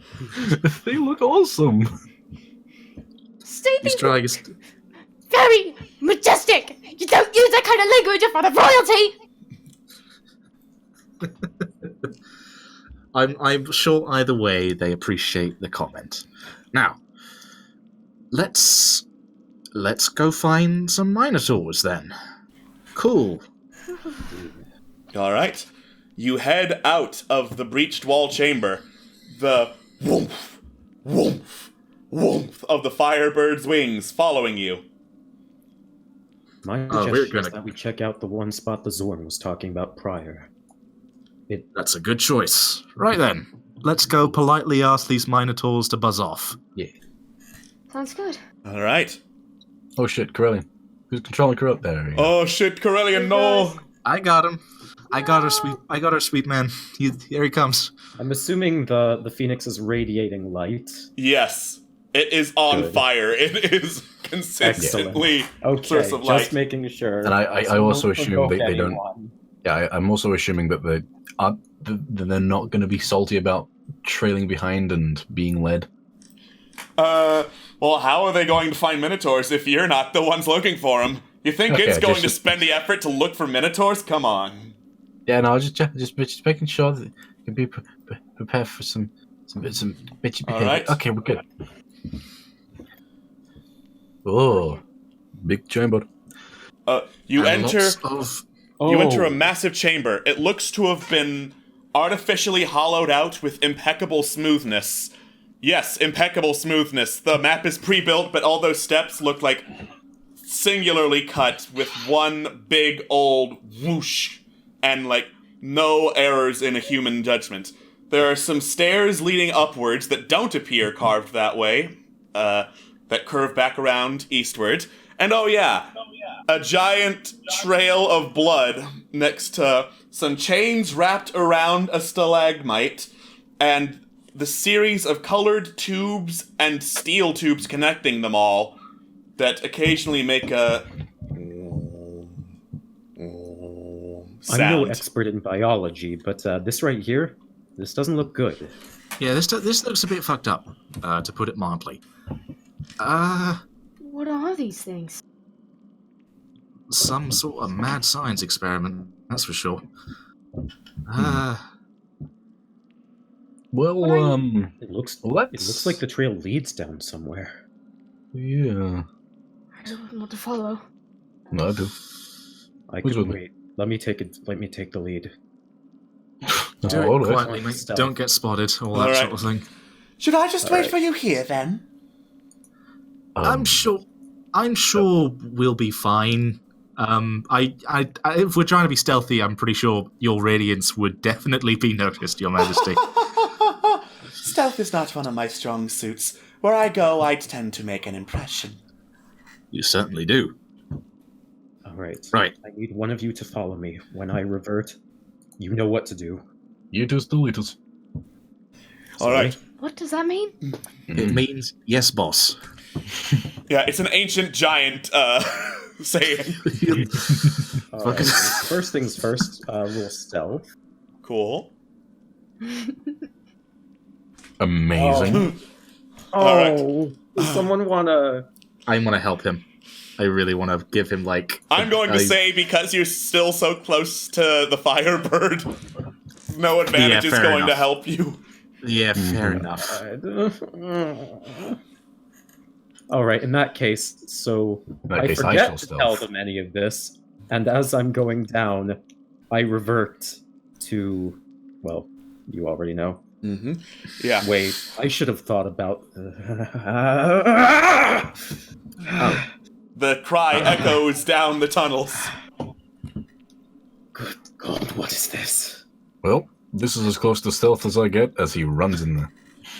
They look awesome. Say He's things trying his... very majestic! You don't use that kind of language in front of royalty! I'm sure either way they appreciate the comment. Now, let's go find some Minotaurs then. Cool. Alright. You head out of the breached wall chamber. The woof, woof, woof of the firebird's wings following you. My suggestion is that we check out the one spot the Zorn was talking about prior. That's a good choice. Right then, let's go politely ask these Minotaurs to buzz off. Yeah. Sounds good. Alright. Oh shit, Corellian. Who's controlling her up there? Oh shit, Corellian, no! I got him. I got her, sweet man. Here he comes. I'm assuming the Phoenix is radiating light. Yes. It is on Good. fire. It is consistently Okay, source of just light. making sure. And I So also don't assume provoke they don't. anyone. Yeah, I'm also assuming that they're not going to be salty about trailing behind and being led. Well, how are they going to find Minotaurs if you're not the ones looking for them? You think Okay, it's going just- to spend the effort to look for Minotaurs? Come on. Yeah, no, just making sure that you can be prepared for some bitchy behavior. Alright. Okay, we're good. Oh, big chamber. You And enter. lots of... You enter a massive chamber. It looks to have been artificially hollowed out with impeccable smoothness. Yes, impeccable smoothness. The map is pre-built, but all those steps look like singularly cut with one big old whoosh and like no errors in a human judgment. There are some stairs leading upwards that don't appear carved that way, that curve back around eastward. And oh yeah, a giant trail of blood next to some chains wrapped around a stalagmite, and the series of colored tubes and steel tubes connecting them all that occasionally make a sound. I'm no expert in biology, but this right here, this doesn't look good. Yeah, this looks a bit fucked up, to put it mildly. What are these things? Some sort of mad science experiment, that's for sure. Well, It looks let's. like the trail leads down somewhere. Yeah, I don't know what to follow. no, I do. I Who's can with me? wait. Let me take the lead. Do all it right. quietly, mate. Stealth. Don't get spotted, all that Alright. sort of thing. Should I just wait Alright. for you here then? I'm sure we'll be fine. If we're trying to be stealthy, I'm pretty sure your radiance would definitely be noticed, Your Majesty. Stealth is not one of my strong suits. Where I go, I tend to make an impression. You certainly do. All right. Right. I need one of you to follow me. When I revert, you know what to do. You just do it. Alright. What does that mean? It means yes, boss. Yeah, it's an ancient giant saying. All right. First things first, roll stealth. Cool. Amazing. Oh, does someone wanna? I want to help him. I really want to give him, like... I'm going to say, because you're still so close to the Firebird, no advantage is fair going to enough. help you. Yeah, fair enough. All right. In that case, so that I case, I forget shall to stealth. tell them any of this, and as I'm going down, I revert to, well, you already know. Mm-hmm. Yeah. Wait, I should have thought about. The cry echoes down the tunnels. Good God, what is this? Well, this is as close to stealth as I get as he runs in there.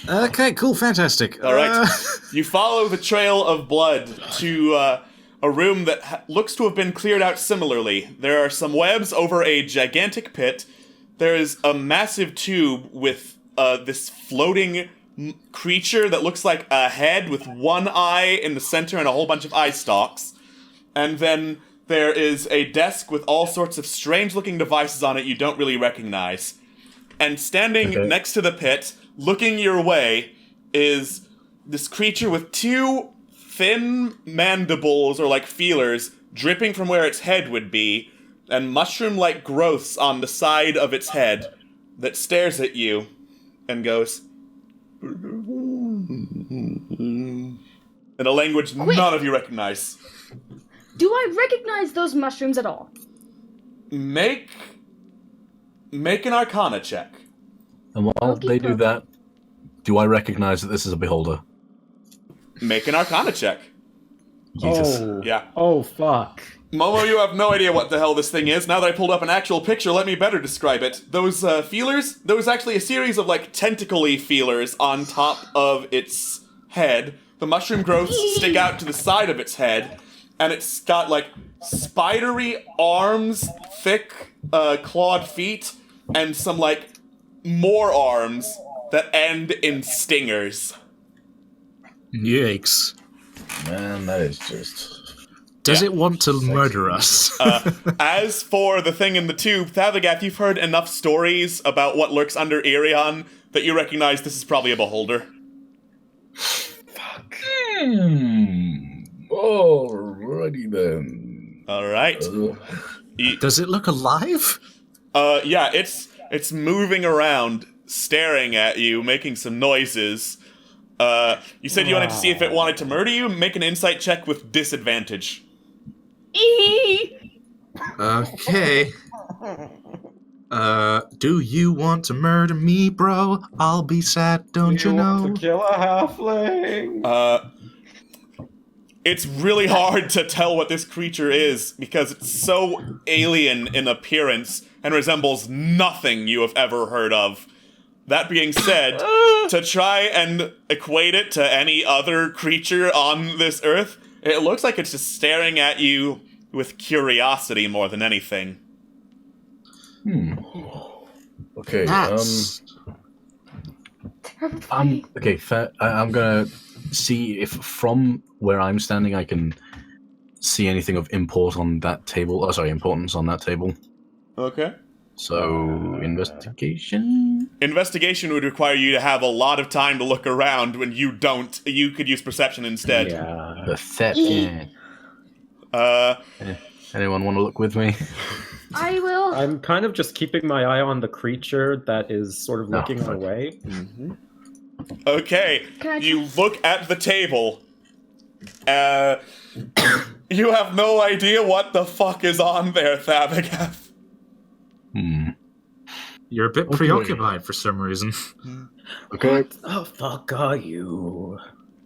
Okay, cool, fantastic. All right. You follow the trail of blood to a room that looks to have been cleared out similarly. There are some webs over a gigantic pit. There is a massive tube with this floating creature that looks like a head with one eye in the center and a whole bunch of eye stalks. And then there is a desk with all sorts of strange-looking devices on it you don't really recognize. And standing next to the pit, looking your way, is this creature with two thin mandibles, or like feelers, dripping from where its head would be, and mushroom-like growths on the side of its head that stares at you and goes... in a language none of you recognize. Do I recognize those mushrooms at all? Make an Arcana check. And while they do that, do I recognize that this is a beholder? Make an Arcana check. Jesus. Oh. Yeah. Oh, fuck. Momo, you have no idea what the hell this thing is. Now that I pulled up an actual picture, let me better describe it. Those feelers, there was actually a series of, like, tentacle-y feelers on top of its head. The mushroom growths stick out to the side of its head, and it's got, like, spidery arms, thick, clawed feet, and some, like, more arms that end in stingers. Yikes. Man, that is just... Does it want to murder us? As for the thing in the tube, Thavagath, you've heard enough stories about what lurks under Irion that you recognize this is probably a beholder. Fuck. Alrighty then. Alright. Does it look alive? Yeah, it's moving around, staring at you, making some noises. You said you wanted to see if it wanted to murder you? Make an insight check with disadvantage. Okay. Do you want to murder me, bro? I'll be sad, don't you know? Want to kill a halfling? It's really hard to tell what this creature is because it's so alien in appearance and resembles nothing you have ever heard of. That being said, to try and equate it to any other creature on this earth, it looks like it's just staring at you with curiosity more than anything. Okay, okay, I'm gonna see if from where I'm standing I can see anything of importance on that table. Importance on that table. Okay. So, investigation? Investigation would require you to have a lot of time to look around when you don't. You could use perception instead. Yeah. Perception. Anyone want to look with me? I will. I'm kind of just keeping my eye on the creature that is sort of looking away. Mm-hmm. Okay, you look at the table. You have no idea what the fuck is on there, Thabagath. You're a bit preoccupied for some reason. Okay. What the fuck are you?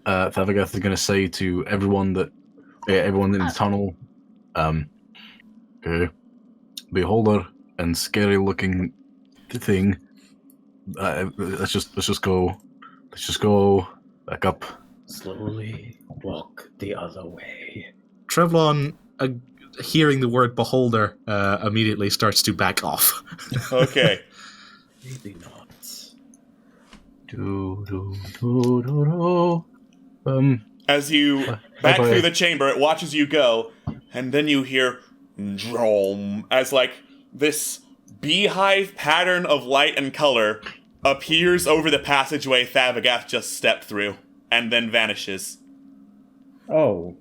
Thavagath is going to say to everyone in the tunnel, okay, beholder and scary looking thing. Let's just go back up. Slowly walk the other way. Trevlon, hearing the word beholder, immediately starts to back off. Okay. Maybe not. As you back through the chamber, it watches you go, and then you hear drum as like this beehive pattern of light and color appears over the passageway Thabagath just stepped through, and then vanishes. Oh.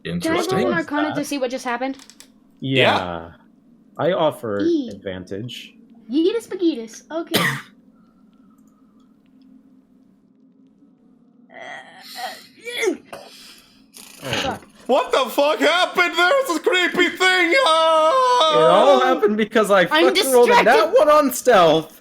Can I roll an Arcana to see what just happened? Yeah. I offer advantage. Yeetus Bagitus. Okay. What the fuck happened? There's a creepy thing! It all happened because I fucking rolled that one on stealth.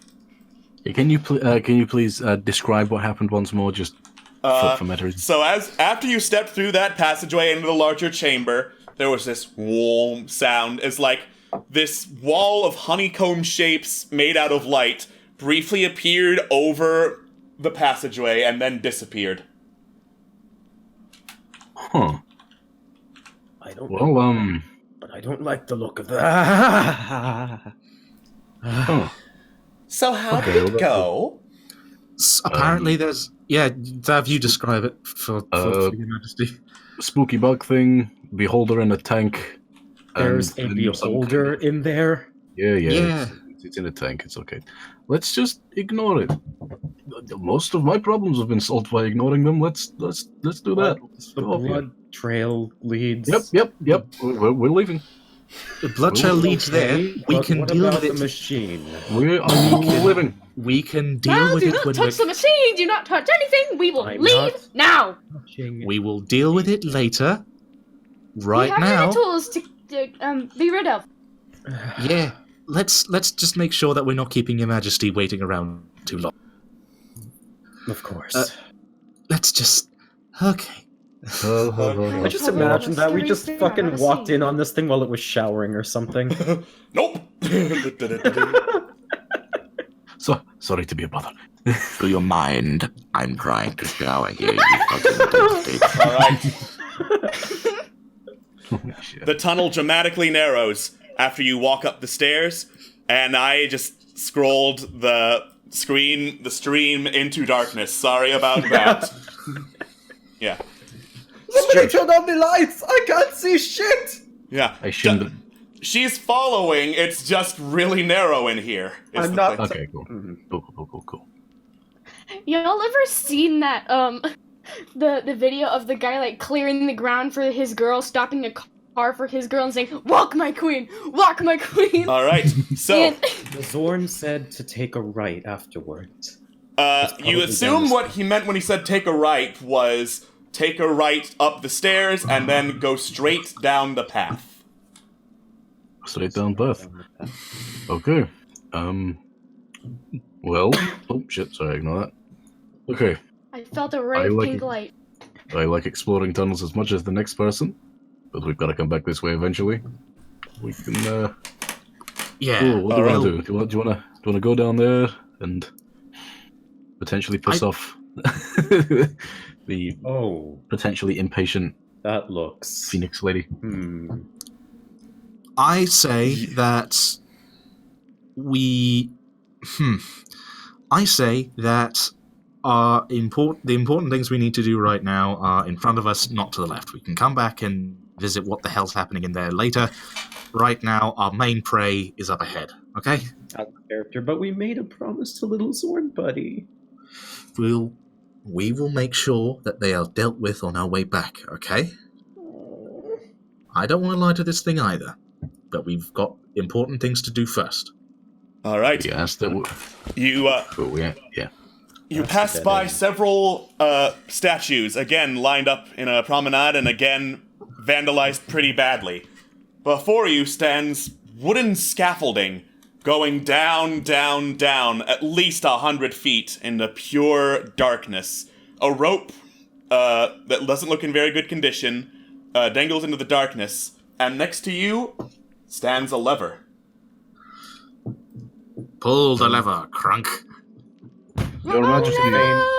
Can you please describe what happened once more, just for meta reasons? So after you stepped through that passageway into the larger chamber, there was this warm sound. It's like this wall of honeycomb shapes made out of light briefly appeared over the passageway and then disappeared. Huh. I don't but I don't like the look of that. Huh. So how Okay, did well, it go? Apparently, there's Dav, you describe it for Your Majesty. Spooky bug thing, beholder in a tank. There's a and beholder in there. Yeah. It's in a tank. It's okay. Let's just ignore it. Most of my problems have been solved by ignoring them. Let's do that. The blood trail leads. Yep. We're leaving. The blood trail leads there. We can what deal about with it. the machine? We are living. We can deal Well, with do it not when touch the machine. Do not touch anything. We will I'm leave not now. we will deal with it later. Right we have now. the tools to be rid of. Yeah. Let's just make sure that we're not keeping Your Majesty waiting around too long. Of course. Let's just. Okay. I just imagine that we just fucking walked in on this thing while it was showering or something. Nope. So sorry to be a bother. Do you mind? I'm trying to shower here, you fucking bitch. Alright. The tunnel dramatically narrows after you walk up the stairs, and I just scrolled the stream into darkness. Sorry about that. Yeah. Somebody turned on the lights! I can't see shit! Yeah. I shouldn't. She's following, it's just really narrow in here. I'm not. Okay, cool. Cool. Y'all ever seen that the video of the guy like clearing the ground for his girl, stopping a car for his girl and saying, "Walk my queen, walk my queen." All right. So Zorn said to take a right afterwards. You assume what he meant when he said take a right was take a right up the stairs and then go straight down the path. Straight down path. Okay. Well. Oh shit. Sorry. Ignore that. Okay. I felt a ray of pink light. I like exploring tunnels as much as the next person, but we've got to come back this way eventually. We can. Yeah. Cool. What do you want to do? Do you want to go down there and potentially piss off the potentially impatient that looks Phoenix lady? I say that we. I say that the important things we need to do right now are in front of us, not to the left. We can come back and visit what the hell's happening in there later. Right now, our main prey is up ahead. Okay? Out of character, but we made a promise to little Zorn Buddy. We will make sure that they are dealt with on our way back. Okay? I don't want to lie to this thing either. But we've got important things to do first. All right. Yes, that would. You pass by several statues, again lined up in a promenade, and again vandalized pretty badly. Before you stands wooden scaffolding going down, down, down, at least 100 feet into pure darkness. A rope that doesn't look in very good condition dangles into the darkness, and next to you stands a lever. Pull the lever, Crunk. Your Majesty.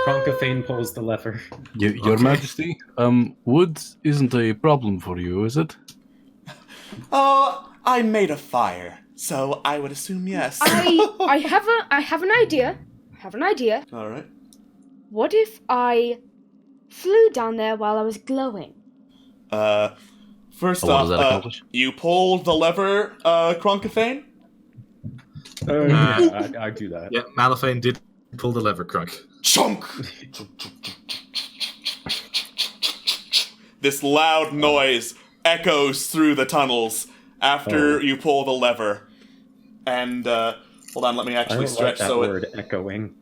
Kronkafane pulls the lever. Your Majesty, wood isn't a problem for you, is it? Oh, I made a fire, so I would assume yes. I have an idea. All right. What if I flew down there while I was glowing? First what does that off, accomplish? you pulled the lever, Kronkafane? I do that. Yeah, Malifane did pull the lever, Crunk. Chunk! This loud noise echoes through the tunnels after you pull the lever. And, hold on, let me actually stretch that so word echoing.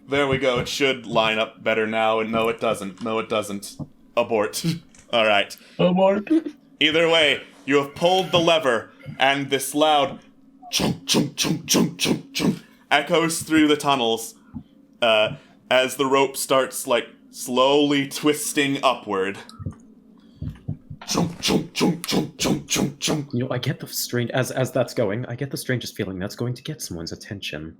There we go, it should line up better now, and no it doesn't. Abort. Alright. Abort. Either way, you have pulled the lever, and this loud chunk, chunk, chunk, chunk, chunk, chunk echoes through the tunnels as the rope starts, slowly twisting upward. You know, I get the strange as that's going. I get the strangest feeling that's going to get someone's attention.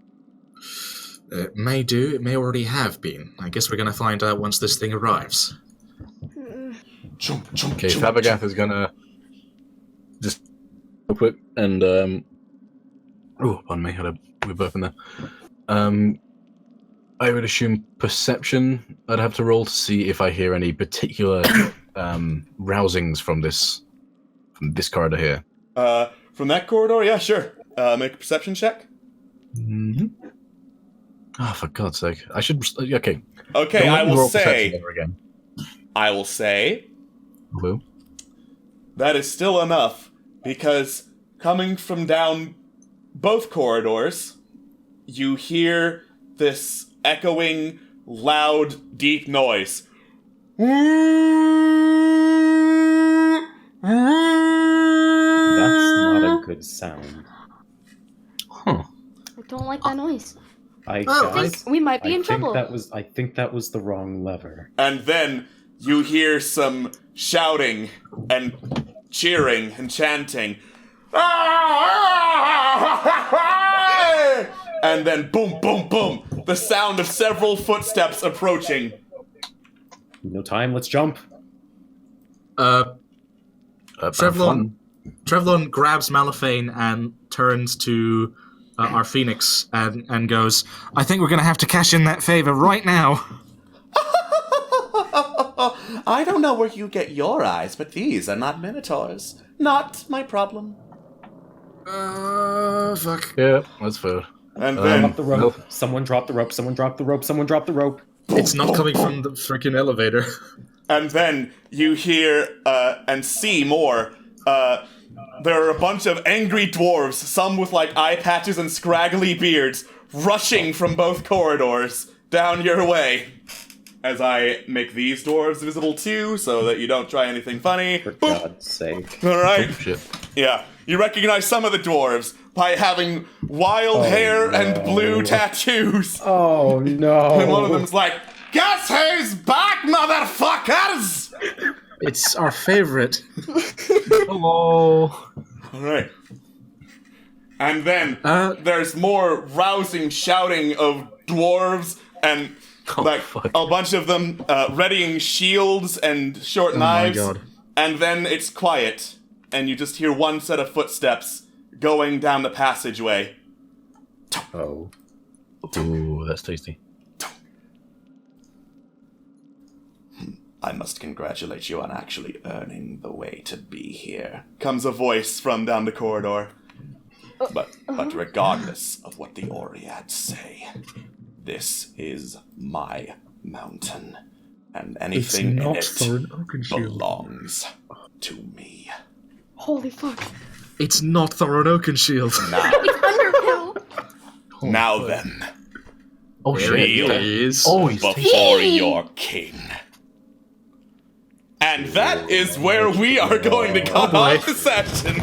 It may do. It may already have been. I guess we're gonna find out once this thing arrives. Okay, Fabregath is gonna just real quick and oh, pardon me, had a weird burp in there. I would assume perception. I'd have to roll to see if I hear any particular rousings from this corridor here. From that corridor, yeah, sure. Make a perception check. Mm-hmm. Oh, for God's sake! I should. Okay. Okay, I will say. Again. I will say. Blue. That is still enough because coming from down both corridors, you hear this echoing, loud, deep noise. That's not a good sound. Huh. I don't like that noise. I think we might be in trouble. I think that was the wrong lever. And then you hear some shouting and cheering and chanting. And then boom, boom, boom. The sound of several footsteps approaching. No time, let's jump. Trevlon grabs Malifane and turns to our Phoenix and goes, I think we're going to have to cash in that favor right now. I don't know where you get your eyes, but these are not minotaurs. Not my problem. Fuck. Yeah, that's fair. And then drop the rope. Someone drop the rope. Someone drop the rope. Someone drop the rope. It's not coming from the freaking elevator. And then you hear and see more. There are a bunch of angry dwarves, some with like eye patches and scraggly beards, rushing from both corridors down your way. As I make these dwarves visible too, so that you don't try anything funny. For God's sake. Alright? Oh, shit. Yeah. You recognize some of the dwarves by having wild hair and blue tattoos. Oh no. And one of them's like, guess who's back, motherfuckers? It's our favorite. Hello. Alright. And then there's more rousing shouting of dwarves and a bunch of them readying shields and short knives. My God. And then it's quiet, and you just hear one set of footsteps going down the passageway. Oh. Ooh, that's tasty. I must congratulate you on actually earning the way to be here. Comes a voice from down the corridor. But regardless of what the Oriads say, this is my mountain, and anything in it belongs to me. Holy fuck. It's not Thorin Oakenshield. Now then. Oh shit. Kneel before your king. And that is where we are going to cut off the session.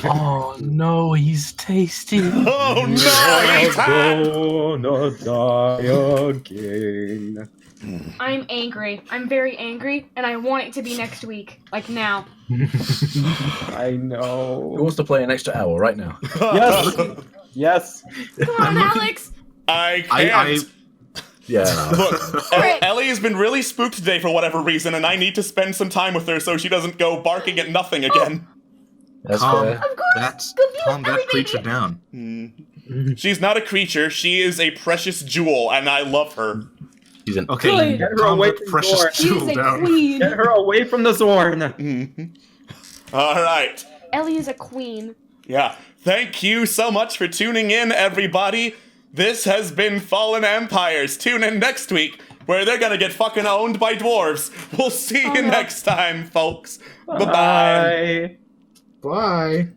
Oh no, he's tasty. Oh no, he's gonna die again. I'm angry. I'm very angry, and I want it to be next week. Like now. I know. Who wants to play an extra hour right now? Yes! Yes! Come on, Alex! I can't. Yeah. No. Look, Ellie has been really spooked today for whatever reason, and I need to spend some time with her so she doesn't go barking at nothing again. That's fair. Calm that creature down. She's not a creature. She is a precious jewel, and I love her. She's an okay. Get her away from precious Zorn. jewel She's a down. queen. Get her away from the Zorn. All right. Ellie is a queen. Yeah. Thank you so much for tuning in, everybody. This has been Fallen Empires. Tune in next week, where they're gonna get fucking owned by dwarves. We'll see you next time, folks. Bye-bye. Bye. Bye.